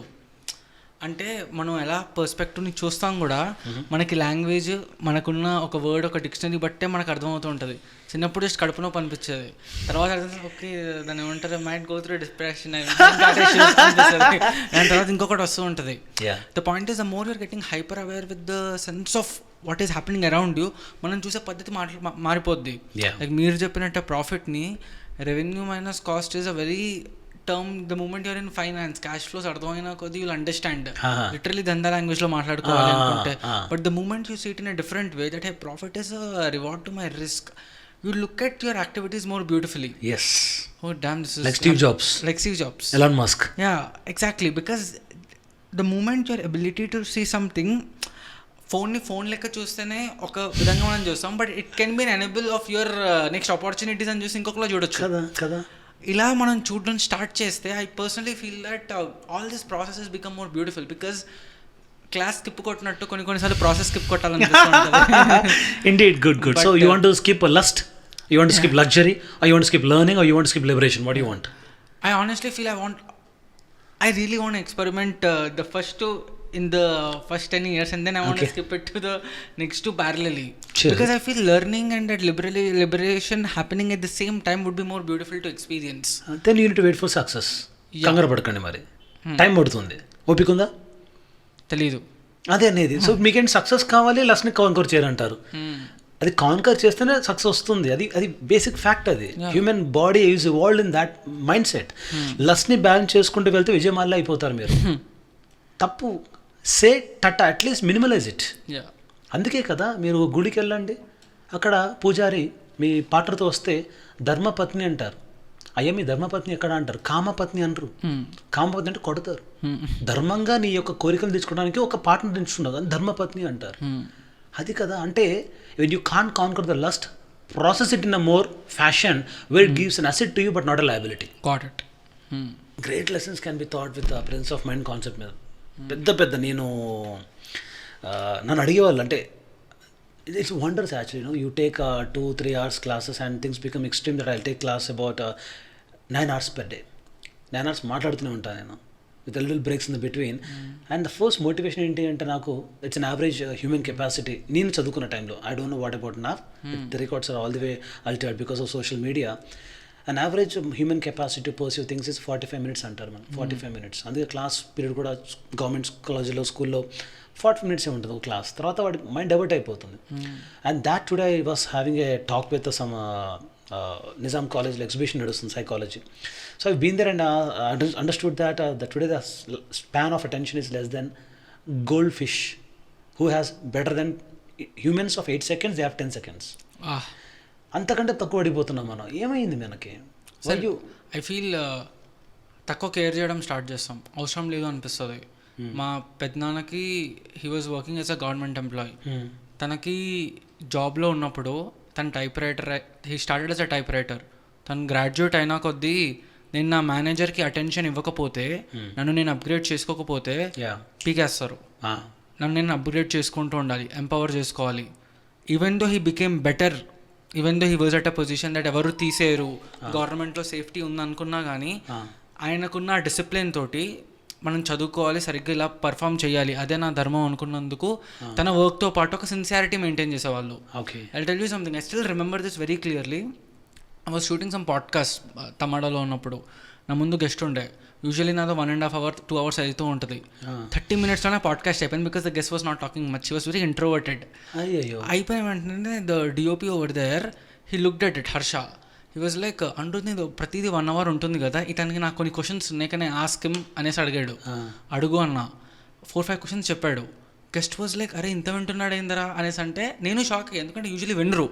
అంటే మనం ఎలా పర్స్పెక్టివ్ని చూస్తాం కూడా, మనకి లాంగ్వేజ్, మనకున్న ఒక వర్డ్, ఒక డిక్షనరీ బట్టే మనకు అర్థమవుతూ ఉంటుంది. చిన్నప్పుడు జస్ట్ కడుపునో పనిపించేది, తర్వాత ఓకే దాన్ని ఏమంటారు, మైండ్ గో త్రూ డిప్రెషన్, దాని తర్వాత ఇంకొకటి వస్తూ ఉంటుంది. The point is, the more you're getting hyper aware with the sense of what is happening around you, మనం చూసే పద్ధతి మారిపోద్ది. లైక్ మీరు చెప్పినట్టే ప్రాఫిట్ని revenue minus cost is a very term. The moment you're in finance, cash flows అర్థమైన కొద్ది you'll understand. Literally దందా లాంగ్వేజ్లో మాట్లాడుకోవాలి అనుకుంటే, but the moment you see it in a different way, that hey profit is a reward to my risk, you look at your activities more beautifully. Yes. Oh damn, this is like Steve Jobs. Elon Musk. Yeah, exactly. Because the moment your ability to see something, phone లెక్క చూస్తేనే ఒక విధంగా మనం చూస్తాం, but it can be enable of your next opportunities అని చూసి ఇంకొకలా చూడొచ్చు కదా. ఇలా మనం చూడడం స్టార్ట్ చేస్తే, I personally feel that all this processes become more beautiful. Because class skip కొట్టినట్టు కొన్నిసార్లు ప్రాసెస్ స్కిప్ కొట్టాలనిపిస్తుంది. Indeed, good. So you want to skip lust, you want to skip luxury, or you want to skip learning, or you want to skip liberation? What do you want? I honestly feel I really want to experiment the first two in the first 10 years, and then I want to Okay. skip it to the next two parallelly. Sure. Because I feel learning and that liberation happening at the same time would be more beautiful to experience. Then you need wait for success. Yeah. కంగారు పడకండి, మరి time పడుతుంది. ఓపిక ఉందా? తెలీదు. అదే అనేది. So మీకేంటి సక్సెస్ కావాలి, లస్ని కాన్కర్ చేయాలంటారు. అది కాన్కర్ చేస్తేనే సక్సెస్ వస్తుంది. అది బేసిక్ ఫ్యాక్ట్. అది human body is evolved in that mind set. లస్ని బ్యాలెన్స్ చేసుకుంటూ వెళ్తే విజయమాల అయిపోతారు మీరు. తప్పు. Say tata, at least minimize it. Yeah. అందుకే కదా మీరు గుడికి వెళ్ళండి, అక్కడ పూజారి మీ పాటర్తో వస్తే ధర్మపత్ని అంటారు. అయ్యా మీ ధర్మపత్ని ఎక్కడ అంటారు? కామపత్ని అనరు. కామపత్ని అంటే కొడతారు. ధర్మంగా నీ యొక్క కోరికలు తెచ్చుకోవడానికి ఒక పాటను తెచ్చుకున్నావు కానీ ధర్మపత్ని అంటారు. అది కదా. అంటే when you can't conquer the lust, process it in a more fashion where it gives an asset to you but not a liability. Got it. Great lessons can be taught with presence of mind concept మీద. పెద్ద నేను నన్ను అడిగేవాళ్ళు, అంటే it's wonders actually. You take 2-3 hours classes and things become extreme that I'll take class about 9 hours per day. 9 hours మాట్లాడుతూనే ఉంటాను నేను, with little breaks in the between. And the first motivation ఏంటి అంటే, నాకు it's an average human capacity. నేను చదువుకున్న టైంలో, I don't know what about నా, the records are all the way altered because of social media. An average human capacity to perceive things is 45 minutes అంటారు మనం. 45 minutes. అందుకే class period కూడా government కాలేజీలో, స్కూల్లో 40 minutes ఉంటుంది ఒక క్లాస్. తర్వాత వాడి మైండ్ డైవర్ట్ అయిపోతుంది. And that today I was having a talk with some Nizam కాలేజ్లో ఎగ్జిబిషన్ నడుస్తుంది psychology. So I been there and understood that today the span of attention is less than goldfish who has better than humans of 8 seconds, they have 10 seconds. అంతకంటే తక్కువ పడిపోతున్నాం మనం. ఏమైంది మనకి? I feel తక్కువ care చేయడం start చేస్తాం, అవసరం లేదు అనిపిస్తుంది. మా పెద్దనాన్నకి he was working as a government employee. తనకి జాబ్లో ఉన్నప్పుడు తన type writer, he started as a type writer. తను గ్రాడ్యుయేట్ అయినా కొద్దీ నేను నా మేనేజర్కి అటెన్షన్ ఇవ్వకపోతే, నన్ను నేను అప్గ్రేడ్ చేసుకోకపోతే పీకేస్తారు. నన్ను నేను అప్గ్రేడ్ చేసుకుంటూ ఉండాలి, ఎంపవర్ చేసుకోవాలి. Even though he became better, even though he was at a position that ఎవరు తీసేరు, గవర్నమెంట్లో సేఫ్టీ ఉందనుకున్నా కానీ ఆయనకున్న డిసిప్లిన్ తోటి మనం చదువుకోవాలి, సరిగ్గా ఇలా పర్ఫామ్ చేయాలి, అదే నా ధర్మం అనుకున్నందుకు తన వర్క్తో పాటు ఒక సిన్సియారిటీ మెయింటైన్ చేసేవాళ్ళు. I tell you something, I still remember this very clearly. I was shooting some podcast తమిళలో ఉన్నప్పుడు. నా ముందు గెస్ట్ ఉండే. యూజువల్లీ నాతో 1.5 hours 2 hours అవుతూ ఉంటుంది. 30 minutesలోనే పాడ్కాస్ట్ అయిపోయింది because the guest was not talking much, he was very introverted. అయిపోయిన వెంటనే the DOP over there, he looked at it, Harsha. He was like, అంటుంది ప్రతిదీ 1 hour ఉంటుంది కదా, ఇతనికి నాకు కొన్ని క్వశ్చన్స్ ఉన్నాయి కానీ ఆస్క్ హిమ్ అనేసి అడిగాడు. అడుగు అన్న 4-5 questions చెప్పాడు. గెస్ట్ వాజ్ లైక్, అరే ఇంత వింటున్నాడు ఏందరా అనేసి. అంటే నేను షాక్, ఎందుకంటే యూజువల్లీ వినరు.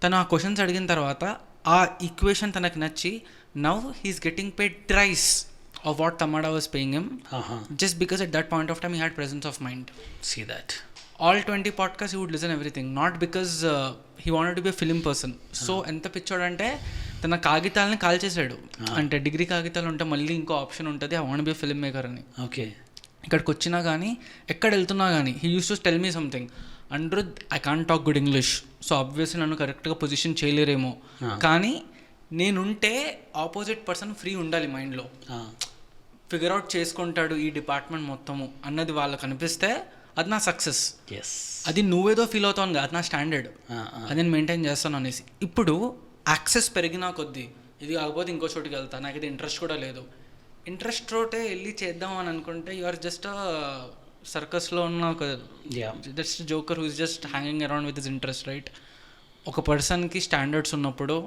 తను ఆ క్వశ్చన్స్ అడిగిన తర్వాత ఆ ఈక్వేషన్ తనకి నచ్చి, now he is getting paid thrice of what Tamada was paying him, just because at that point of time he had presence of mind. See that. All 20 podcasts he would listen everything, not because he wanted to be a film person. So ఎంత పిచ్చోడు అంటే తన కాగితాలని call చేశాడు. అంటే degree కాగితాలు ఉంటే మళ్ళీ ఇంకో ఆప్షన్ ఉంటుంది, I want be film maker అని. ఓకే. ఇక్కడికి వచ్చినా కానీ, ఎక్కడ వెళ్తున్నా కానీ, he use to tell me something, Anirudh I can't talk good English, so obviously నన్ను కరెక్ట్గా పొజిషన్ చేయలేరేమో, కానీ నేనుంటే ఆపోజిట్ పర్సన్ ఫ్రీ ఉండాలి మైండ్లో, ఫిగర్ అవుట్ చేసుకుంటాడు ఈ డిపార్ట్మెంట్ మొత్తము అన్నది వాళ్ళకి అనిపిస్తే అది నా సక్సెస్. అది నువ్వేదో ఫీల్ అవుతావు కదా, అది నా స్టాండర్డ్, అది నేను మెయింటైన్ చేస్తాను అనేసి. ఇప్పుడు యాక్సెస్ పెరిగినా కొద్దీ ఇది కాకపోతే ఇంకో చోటుకి వెళ్తా, నాకు ఇది ఇంట్రెస్ట్ కూడా లేదు, ఇంట్రెస్ట్ తోటే వెళ్ళి చేద్దాం అని అనుకుంటే యు ఆర్ జస్ట్ సర్కస్లో ఉన్న ఒక just joker who is just hanging around with his interest, right? ఒక పర్సన్కి స్టాండర్డ్స్ ఉన్నప్పుడు,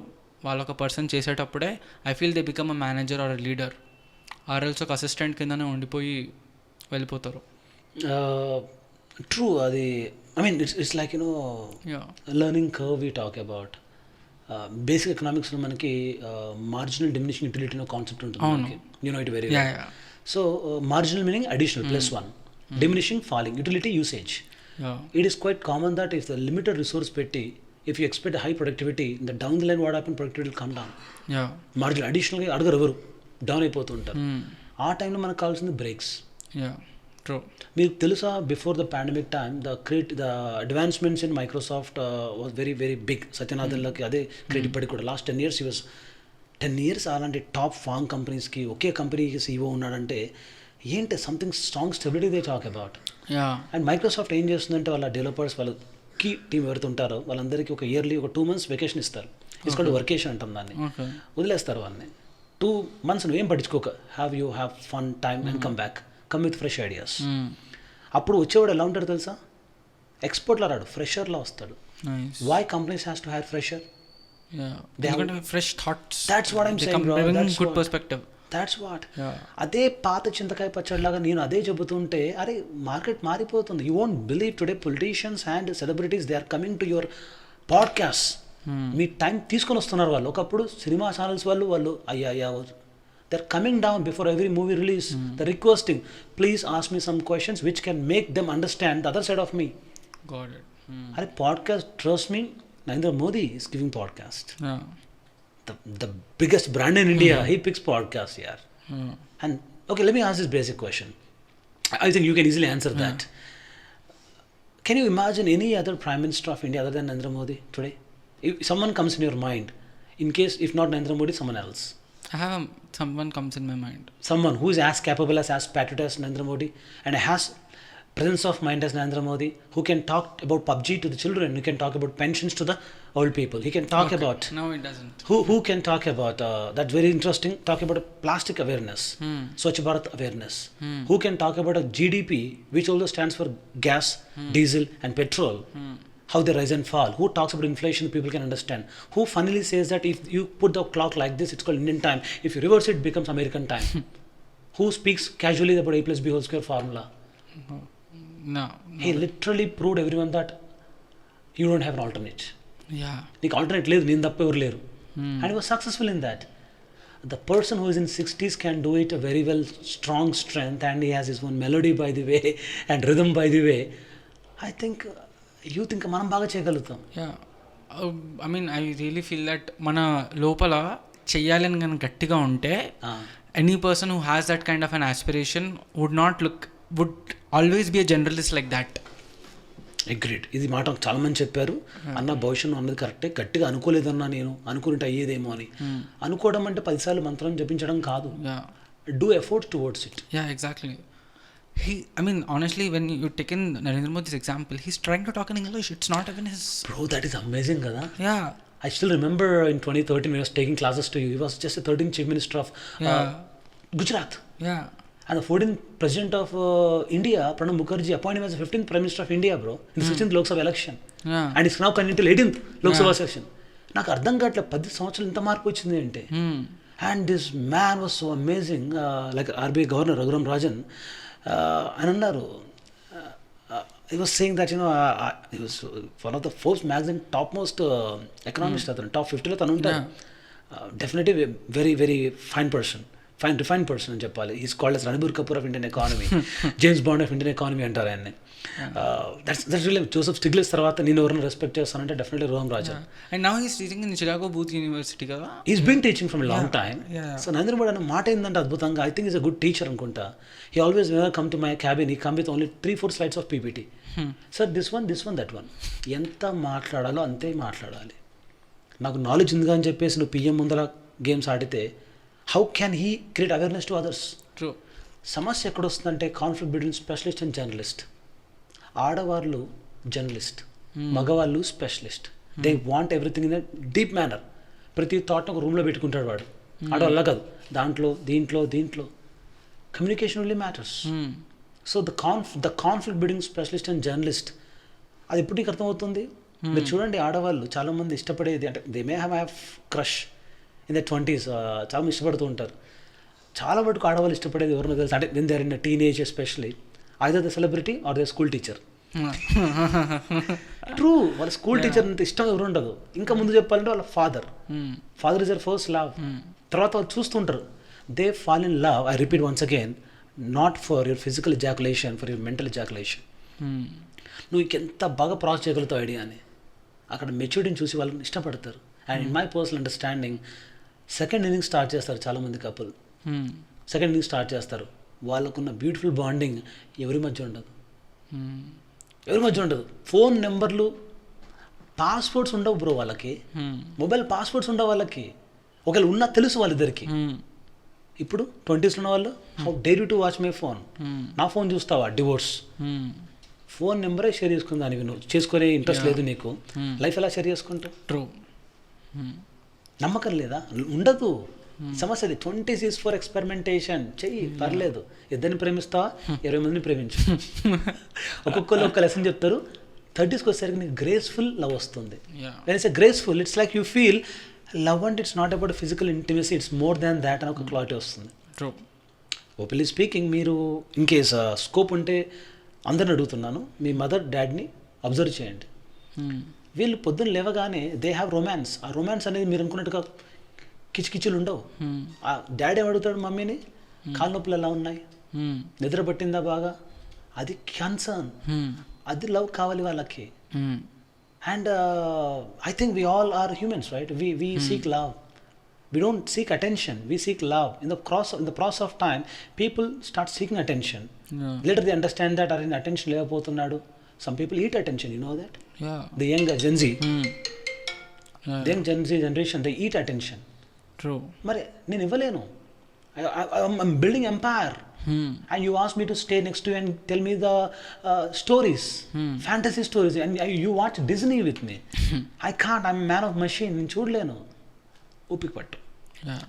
వాళ్ళొక పర్సన్ చేసేటప్పుడే I feel they become a manager or a leader. Or else ఒక అసిస్టెంట్ కిందనే ఉండిపోయి వెళ్ళిపోతారు. ట్రూ. అది I mean it's like you know learning curve we talk about. Basic ఎకనామిక్స్లో మనకి మార్జినల్ డిమినిషింగ్ యూటిలిటీ అనే కాన్సెప్ట్ ఉంటుంది. You know it very well. So marginal meaning additional +1, diminishing falling, utility usage. It is quite common that if the limited resource పెట్టి if you expect a high productivity, in the down the line what happen, productivity will come down. Marginal అడిషనల్గా అడగరు, ఎవరు down అయిపోతూ ఉంటారు. ఆ టైంలో మనకు కావాల్సింది బ్రేక్స్. మీకు తెలుసా, before the pandemic time the advancements in Microsoft was very very big. సత్యనాథన్లకి అదే క్రెడిట్ పడి కూడా లాస్ట్ 10 years 10 years అలాంటి టాప్ ఫార్మ్ కంపెనీస్కి ఒకే కంపెనీకి CEO ఉన్నాడంటే ఏంటి something strong stability they talk about. Yeah and Microsoft ఏం చేస్తుందంటే వాళ్ళ డెవలపర్స్ వాళ్ళ కీ టీం ఎవరైతే ఉంటారో వాళ్ళందరికీ ఒక ఇయర్లీ ఒక 2 months వెకేషన్ ఇస్తారు. ఇసుకుంటే వర్కేషన్ అంటాం దాన్ని. ఓకే వదిలేస్తారు వాళ్ళని. 2 months నువ్వేం పట్టించుకోక have fun time and come back, come with fresh ideas. అప్పుడు వచ్చేవాడు ఎలా ఉంటాడు తెలుసా, ఎక్స్పర్ట్లా రాడు, ఫ్రెషర్లా వస్తాడు. Nice. Why companies has to hire fresher? Yeah They have- ఎందుకంటే fresh thoughts, That's what I'm saying, bro. That's good what- perspective. That's what. Yeah అదే పాత చింతకాయ పచ్చడిలాగా నేను అదే చెబుతుంటే అరే మార్కెట్ మారిపోతుంది. You won't believe today politicians and celebrities they are coming to your podcast. మీ టైం తీసుకొని వస్తున్నారు వాళ్ళు. ఒకప్పుడు సినిమా ఛానల్స్ వాళ్ళు అయ్యా they are coming down before every movie release, the requesting please ask me some questions which can make them understand the other side of me. Got it. అరే podcast, trust me, Narendra Modi is giving podcast. Yeah The biggest brand in India, he picks podcasts, yeah. And okay, let me ask this basic question. I think you can easily answer that. Can you imagine any other Prime Minister of India other than Narendra Modi today? If someone comes in your mind, in case if not Narendra Modi, someone else. I have someone comes in my mind. Someone who is as capable as patriotic as Narendra Modi and has presence of mind as Narendra Modi, who can talk about PUBG to the children, who can talk about pensions to the old people. He can talk about No, it doesn't. who can talk about that's very interesting, talk about plastic awareness, Swachh Bharat awareness. Who can talk about a GDP which also stands for gas, diesel and petrol, how they rise and fall. Who talks about inflation, people can understand. Who funnily says that if you put the clock like this, it's called Indian time, if you reverse it, it becomes American time. Who speaks casually about A plus B whole square formula? No. He literally proved everyone that you don't have an alternate. Yeah నీకు alternate లేదు, నేను తప్ప ఎవరు లేరు. And was successful in that. The person who is in 60s can do it a very well, strong strength, and he has his own melody by the way and rhythm by the way. I think youth ఇంకా మనం బాగా చేయగలుగుతాం. Yeah I mean I really feel that మన లోపల చెయ్యాలని కానీ గట్టిగా ఉంటే any person who has that kind of an aspiration would always be a journalist like that. Agreed. ఇది మాట చాలా మంది చెప్పారు అన్న, భవిష్యత్తు అన్నది కరెక్టే. గట్టిగా అనుకోలేదన్నా, నేను అనుకుంటే అయ్యేదేమో అని. అనుకోవడం అంటే 10 సార్లు మంత్రం జపించడం కాదు. Do efforts towards it. Yeah, exactly. I mean, honestly, when you take in Narendra Modi's example, he's trying to talk in English. It's not even his. Bro, that is amazing, kada? Yeah. I still remember in 2013 when I was taking classes to you. He was just the 13th Chief Minister of Gujarat. Yeah. And the 14th President of India, Pranab Mukherjee, appointed him as the 15th Prime Minister of India, bro, in the 16th Lok Sabha election. Yeah. And it's now coming till 18th Lok Sabha session. నాకు అర్థం కావట్లేదు 10 సంవత్సరాలు ఇంత మార్పు వచ్చింది అంటే. And this man was so amazing. Like RBI governor Raghuram Rajan అని అన్నారు, he was saying that he was one of the Forbes magazine top most economist, అతను టాప్ 50లో తను ఉంటారు. Definitely very very fine person, refine person అని చెప్పాలి. Is called as Ranbir Kapoor of Indian economy, James bond of Indian economy అంటారు ఆయన్ని. That's really Joseph స్టిగ్లిట్స్ తర్వాత నేను ఎవరైనా రెస్పెక్ట్ చేస్తానంటే definitely Rohan Rajan. And now he's teaching in Chicago Booth University కదా. Is been teaching from long time. Yeah. So Narendra Modi అన్న మాట ఏంటంటే అద్భుతంగా, I think is a good teacher అనుకుంటా. He always come to my cabin, he come with only 3-4 slides of PPT. Sir this one that one, ఎంత మాట్లాడాలో అంతే మాట్లాడాలి. నాకు నాలెడ్జ్ ఉందిగా అని చెప్పేసి నువ్వు పిఎం ముందర గేమ్స్ ఆడితే how can he create awareness to others? True. సమస్య ఎక్కడొస్తుందంటే conflict between specialist and journalist. ఆడవాళ్ళు జర్నలిస్ట్, మగవాళ్ళు specialist. They want everything in a deep manner. ప్రతి థాట్ని ఒక రూమ్లో పెట్టుకుంటాడు వాడు. ఆడవాళ్ళ కాదు, దాంట్లో దీంట్లో communication only matters. So the conflict between specialist and journalist, అది ఎప్పుడు నీకు అర్థమవుతుంది? మీరు చూడండి, ఆడవాళ్ళు చాలామంది ఇష్టపడేది అంటే they may have crush in the 20s, చాలా ఇష్టపడుతూ ఉంటారు. చాలా మటుకు ఆడవాళ్ళు ఇష్టపడేది ఎవరినో తెలుసు అంటే when they are in teenage especially, either the celebrity or the school teacher. True, వాళ్ళ స్కూల్ టీచర్ అంత ఇష్టం ఎవరు ఉండదు. ఇంకా ముందు చెప్పాలంటే వాళ్ళ father is their first love. తర్వాత వాళ్ళు చూస్తుంటారు, they fall in love, I repeat once again, not for your physical ejaculation, for your mental ejaculation. నువ్వు ఇంకెంత బాగా ప్రాసెస్ చేయగలుగుతావు ఐడియా అని. అక్కడ మెచ్యూరిటీని చూసి వాళ్ళని ఇష్టపడతారు. And in my personal understanding, second inning start చేస్తారు చాలామంది కపుల్. సెకండ్ ఇన్నింగ్ స్టార్ట్ చేస్తారు, వాళ్ళకున్న బ్యూటిఫుల్ బాండింగ్ ఎవరి మధ్య ఉండదు. ఫోన్ నెంబర్లు, పాస్పోర్ట్స్ ఉండవు బ్రో వాళ్ళకి, మొబైల్ పాస్పోర్ట్స్ ఉండవు వాళ్ళకి. ఒకవేళ ఉన్నా తెలుసు వాళ్ళిద్దరికి. ఇప్పుడు 20s ఉన్న వాళ్ళు how dare you to watch my phone, నా ఫోన్ చూస్తావా, డివోర్స్. ఫోన్ నెంబరే షేర్ చేసుకుని దానికి నువ్వు చేసుకునే ఇంట్రెస్ట్ లేదు నీకు, లైఫ్ ఎలా షేర్ చేసుకుంటావు? ట్రూ. నమ్మకం లేదా? ఉండదు. సమస్య అది. 20s is for experimentation. చెయ్యి, పర్లేదు. ఇద్దరిని ప్రేమిస్తావా, 20 మందిని ప్రేమించు. ఒక్కొక్కరు ఒక్క లెసన్ చెప్తారు. 30sకి వచ్చేసరికి నీకు గ్రేస్ఫుల్ లవ్ వస్తుంది. When it's graceful, it's like you feel love అంటే it's not about physical intimacy, it's more than that అని ఒక క్లారిటీ వస్తుంది. ట్రూ. ఓపెన్లీ స్పీకింగ్, మీరు ఇన్ కేస్ స్కోప్ ఉంటే అందరిని అడుగుతున్నాను, మీ మదర్ డాడ్ని అబ్జర్వ్ చేయండి. వీళ్ళు పొద్దున్న లేవగానే దే హ్యావ్ రొమాన్స్. ఆ రొమాన్స్ అనేది మీరు అనుకున్నట్టుగా కిచకిచులు ఉండవు. ఆ డాడీ ఏమడుగుతాడు మమ్మీని, కాళ్ళ నొప్పులు ఎలా ఉన్నాయి, నిద్ర పట్టిందా బాగా, అది కన్సర్న్, అది లవ్ కావాలి వాళ్ళకి. And I think we all are humans, right? We seek love. We don't seek attention, we seek love. In the process of time, people start seeking attention. Later they understand that are in attention levapotunnadu. Some people eat attention, you know that? Yeah. The young Gen Z, the young Gen Z generation, they eat attention. True. Mari nenu ivvalenu. I'm building empire. And you ask me to stay next to you and tell me the stories, fantasy stories, and you watch Disney with me. I can't. I'm a man of machine. నేను చూడలేను. ఓపిక పట్టు,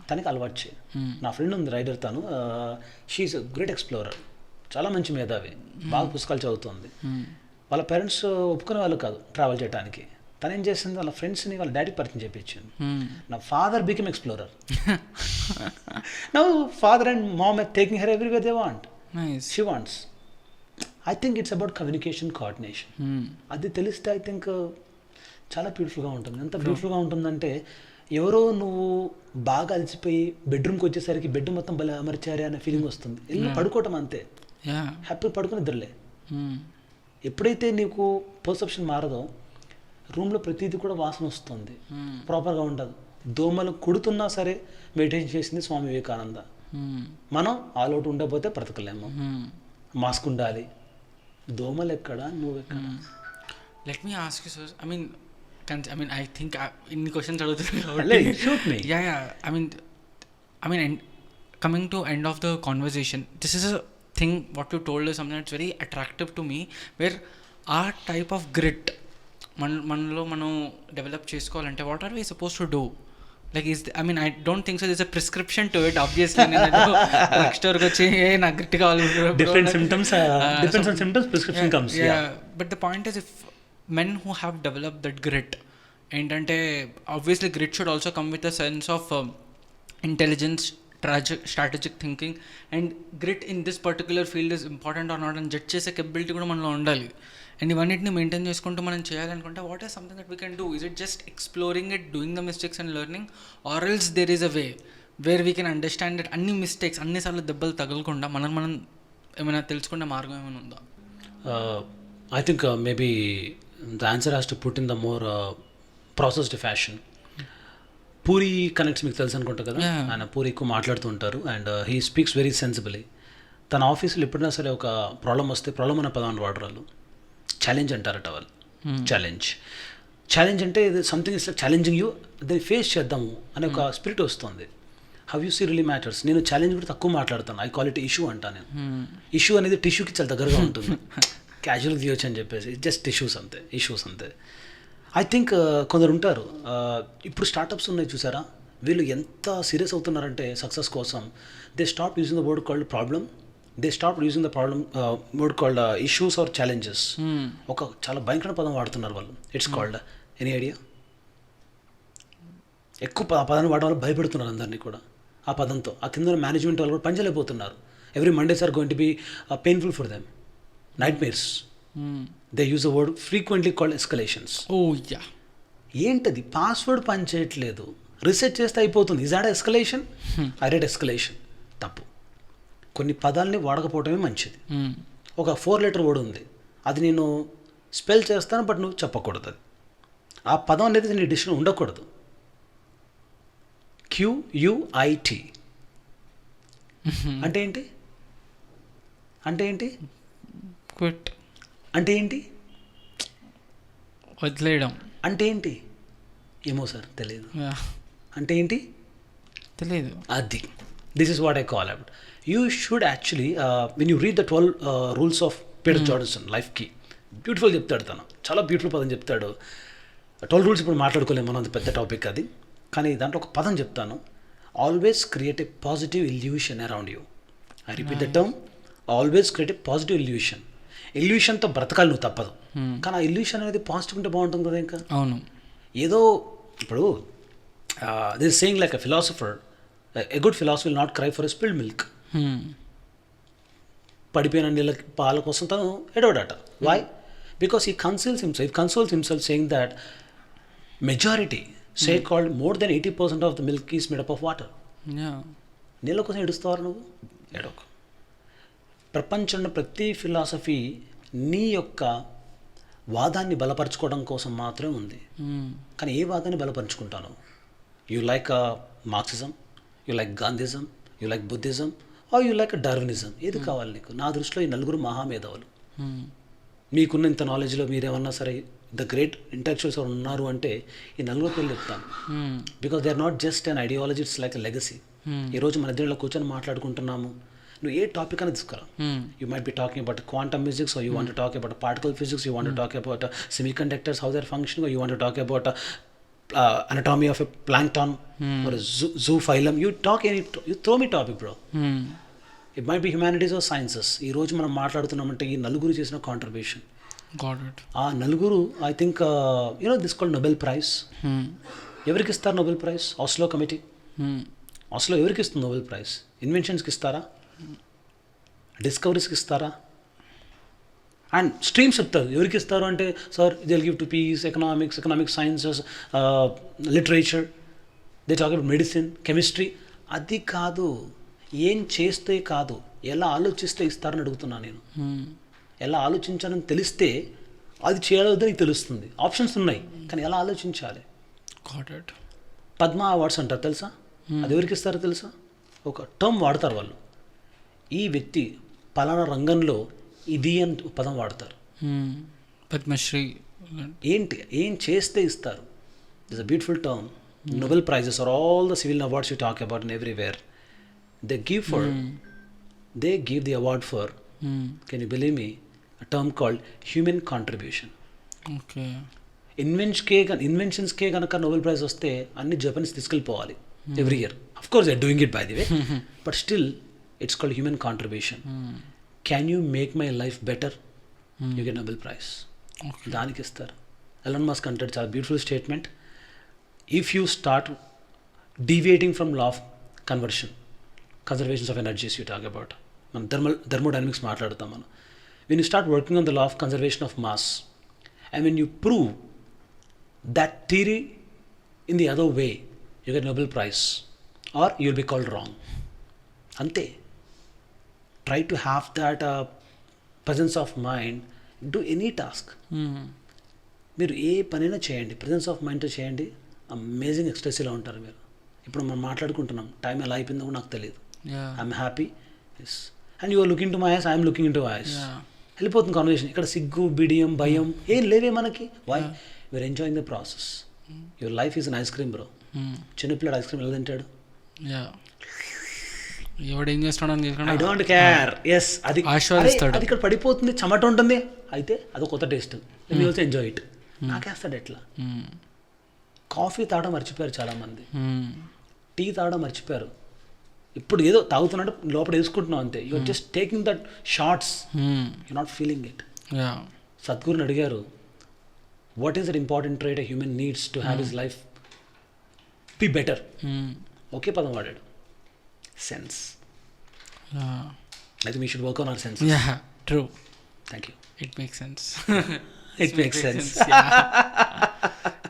తనకి అలవాటు చేయి. నా friend ఉంది rider, తను షీఈస్ గ్రేట్ ఎక్స్ప్లోరర్, చాలా మంచి మేధావి, బాగా పుస్తకాలు చదువుతుంది. వాళ్ళ పేరెంట్స్ ఒప్పుకునే వాళ్ళు కాదు ట్రావెల్ చేయడానికి. తను ఏం చేసింది, వాళ్ళ ఫ్రెండ్స్ని వాళ్ళ డాడీకి పరిచయం చేయించింది. నా father become explorer. Now father and mom are taking her everywhere they want. She wants. I think it's about communication, coordination. అది తెలిస్తే ఐ థింక్ చాలా బ్యూటిఫుల్గా ఉంటుంది. ఎంత బ్యూటిఫుల్గా ఉంటుందంటే, ఎవరో నువ్వు బాగా అలసిపోయి బెడ్రూమ్కి వచ్చేసరికి బెడ్ మొత్తం భలే అమర్చారే అనే ఫీలింగ్ వస్తుంది. ఇల్లు పడుకోవటం అంతే, హ్యాపీ పడుకుని నిద్రలే. ఎప్పుడైతే నీకు పర్సెప్షన్ మారదో, రూమ్లో ప్రతిదీ కూడా వాసన వస్తుంది, ప్రాపర్గా ఉండదు. దోమలు కుడుతున్నా సరే మెడిటేషన్ చేసింది స్వామి వివేకానంద. మనం ఆల్ అవుట్ ఉండకపోతే బ్రతకలేము. మాస్క్ ఉండాలి. దోమలు ఎక్కడ, నువ్వెక్కడ? Let me ask you sir, I think ఇన్ని క్వశ్చన్స్ అడుగుతున్నాను. And coming to end of the conversation, this is a thing what you told is something that's very attractive to me, where our type of grit మనలో మనం develop చేసుకోవాలంటే what are we supposed to do? Like I don't think so there's a prescription to it, obviously. Drug store ko vachi na grit kavali, different symptoms, prescription comes. Yeah, but the point is, if men who have developed that grit, ఏంటంటే obviously grit should also come with a sense of intelligence, strategic thinking, and grit in this particular field is important or not అని judge చేసే capability కూడా మనలో ఉండాలి. అండ్ ఇవన్నిటిని maintain చేసుకుంటూ మనం చేయాలనుకుంటే what is something that we can do? Is it just exploring it, doing the mistakes and learning, or else there is a way where we can understand that అన్ని మిస్టేక్స్, అన్నిసార్లు దెబ్బలు తగలకుండా మనం ఏమైనా తెలుసుకునే మార్గం ఏమైనా ఉందా? I think maybe the answer has to put in the more processed fashion. Puri connects మీకు తెలుసు అనుకుంటా కదా, ఆయన పూరి ఎక్కువ మాట్లాడుతూ ఉంటారు. And he speaks very sensibly. తన ఆఫీసులో ఎప్పుడైనా సరే ఒక ప్రాబ్లం వస్తే, ప్రాబ్లం అనే పదాన్ని వాడరు వాళ్ళు, ఛాలెంజ్ అంటారట వాళ్ళు. ఛాలెంజ్ అంటే something is like challenging you, దాన్ని ఫేస్ చేద్దాము అనే ఒక స్పిరిట్ వస్తుంది. How you see really matters. నేను ఛాలెంజ్ కూడా తక్కువ మాట్లాడతాను, ఐ కాల్ ఇట్ ఇష్యూ అంటాను నేను. ఇష్యూ అనేది టిష్యూకి చాలా దగ్గరగా ఉంటుంది, క్యాజువల్గా తీయొచ్చు అని చెప్పేసి, జస్ట్ ఇష్యూస్ అంతే. ఐ థింక్ కొందరు ఉంటారు, ఇప్పుడు స్టార్టప్స్ ఉన్నాయి చూసారా, వీళ్ళు ఎంత సీరియస్ అవుతున్నారంటే సక్సెస్ కోసం, they stop using the word called problem, they stop using the problem word called issues or challenges. ఒక చాలా భయంకర పదం వాడుతున్నారు వాళ్ళు. It's called any idea? ఎక్కువ ఆ పదాన్ని వాడడం వల్ల భయపెడుతున్నారు అందరినీ కూడా ఆ పదంతో. ఆ కింద మేనేజ్మెంట్ వాళ్ళు కూడా పనిచేయలేకపోతున్నారు. Every Mondays are going to be painful for them, nightmares. They use a word frequently called escalations. ఏంటది? పాస్వర్డ్ పని చేయట్లేదు, రీసెట్ చేస్తే అయిపోతుంది. Is that escalation? I read escalation. తప్పు. కొన్ని పదాలని వాడకపోవటమే మంచిది. ఒక 4 letter వర్డ్ ఉంది, అది నేను స్పెల్ చేస్తాను బట్ నువ్వు చెప్పకూడదు. అది ఆ పదం అనేది నీ డిక్షనరీ ఉండకూడదు. QUIT అంటే ఏంటి? క్విట్ అంటే ఏంటి? వదిలేయడం అంటే ఏంటి? ఏమో సార్ తెలియదు. అంటే ఏంటి తెలియదు. అది This is what I call it. You should actually, when you read the 12 rules of Peter Jordanson, life key, beautiful చెప్తాడు తను, చాలా బ్యూటిఫుల్ పదం చెప్తాడు. 12 రూల్స్ ఇప్పుడు మాట్లాడుకోలేము మనం, అంత పెద్ద టాపిక్ అది. కానీ దాంట్లో ఒక పదం చెప్తాను, always create a positive illusion around you. I repeat the term, always create a positive illusion. ఇల్యూషన్తో బ్రతకాలి నువ్వు, తప్పదు. కానీ ఆ ఇల్యూషన్ అనేది పాజిటివ్ ఉంటే బాగుంటుంది కదా. ఇంకా అవును, ఏదో ఇప్పుడు this saying like a philosopher, a good philosopher will not cry for a spilled milk. పడిపోయిన నీళ్ళ పాల కోసం తను ఎడవడట. Why? Because he consoles himself saying that majority, say called more than 80% of the milk is made up of water. నీళ్ళ కోసం ఏడుస్తావు నువ్వు, ఏడవకు. ప్రపంచంలో ప్రతి ఫిలాసఫీ నీ యొక్క వాదాన్ని బలపరచుకోవడం కోసం మాత్రమే ఉంది. కానీ ఏ వాదాన్ని బలపరుచుకుంటాను? You like Marxism, you like Gandhism, you like Buddhism, or you like Darwinism. ఏది కావాలి నీకు? నా దృష్టిలో ఈ నలుగురు మహామేధావులు. మీకున్న ఇంత నాలెడ్జ్లో మీరేమన్నా సరే ద గ్రేట్ ఇంటెలెక్చువల్స్ ఉన్నారు అంటే ఈ నలుగురు పేర్లు చెప్తాను. Because they are not just an ideology, it's like a legacy. ఈరోజు మన ఇద్దరిలో కూర్చొని మాట్లాడుకుంటున్నాము, నువ్వు ఏ టాపిక్ అని తీసుకురా. You might be talking about quantum physics, you want to talk about particle physics, you want to talk about semiconductors, how their functioning, you want to talk about anatomy of a plankton or a zoophylum. You throw me topic, bro. It might be humanities or sciences. ఈ రోజు మనం మాట్లాడుతున్నామంటే ఈ నలుగురు చేసిన contribution. ఆ నలుగురు, I think this called Nobel prize. ఎవరికి ఇస్తారు నోబెల్ ప్రైజ్? ఆస్లో కమిటీ. ఆస్లో ఎవరికి ఇస్తుంది నోబెల్ ప్రైజ్? ఇన్వెన్షన్స్కి ఇస్తారా? డిస్కవరీస్కి ఇస్తారా? అండ్ స్ట్రీమ్స్ చెప్తారు. ఎవరికి ఇస్తారు అంటే, sir they give to peace, economic sciences, literature, they talk about medicine, chemistry. అది కాదు, ఏం చేస్తే కాదు, ఎలా ఆలోచిస్తే ఇస్తారని అడుగుతున్నాను నేను. ఎలా ఆలోచించాలని తెలిస్తే అది చేయలేదో నీకు తెలుస్తుంది. ఆప్షన్స్ ఉన్నాయి, కానీ ఎలా ఆలోచించాలి? పద్మ అవార్డ్స్ అంటారు తెలుసా? అది ఎవరికి ఇస్తారో తెలుసా? ఒక టర్మ్ వాడతారు వాళ్ళు, ఈ వ్యక్తి పలానా రంగంలో ఇది అని పదం వాడతారు. పద్మశ్రీ ఏంటి, ఏం చేస్తే ఇస్తారు. This a beautiful term. Nobel prizes are all the civil awards you talk about in everywhere. They give the award for, can you believe me, a term called human contribution. Okay. Inventions కే కనుక Nobel prize వస్తే అన్ని Japanese తీసుకెళ్ళిపోవాలి every year. Of course they are doing it by the way, but still it's called human contribution. Can you make my life better, you get Nobel prize. దానికి ఇస్తారు. Elon Musk అంటాడు, చాలా beautiful statement, if you start deviating from law of conservations of energies you talk about. మనం thermodynamics మాట్లాడతాం మనం. When you start working on the law of conservation of mass, and when you prove that theory in the other way, you get Nobel Prize, or you will be called wrong. అంతే. Try to have that presence of mind, do any task. మీరు ఏ పనైనా చేయండి, presence of మైండ్తో చేయండి, amazing ఎక్స్ప్రెసివ్లో ఉంటారు మీరు. ఇప్పుడు మనం మాట్లాడుకుంటున్నాం, టైం ఎలా అయిపోయిందో నాకు తెలియదు. I'm happy, yes, and you are looking to my eyes, I'm looking in to eyes. వెళ్ళిపోతుంది కాన్వర్సేషన్. ఇక్కడ సిగ్గు, బిడియం, భయం ఏం లేవే మనకి. Why? We are enjoying the process. Your life is an ice cream, bro. చిన్నపిల్లడు ఐస్ క్రీమ్ ఎలా తింటాడు? ఎవడేం చేస్తాడు? I don't care. ఎస్, అది ఇక్కడ పడిపోతుంది, చెమట ఉంటుంది, అయితే అదొక కొత్త taste. You also enjoy it. నాకేస్తాడు ఎట్లా? కాఫీ తాగడం మర్చిపోయారు చాలామంది, టీ తాగడం మర్చిపోయారు. ఇప్పుడు ఏదో తాగుతున్నట్టు లోపల వేసుకుంటున్నాం అంతే. You are just taking that shots, you not feeling it. సద్గురుని అడిగారు, what is that important trait a human needs to have his life be better? ఒకే పదం వాడాడు, sense. I think we should work on our sense. True. Thank you. It makes sense. It makes sense.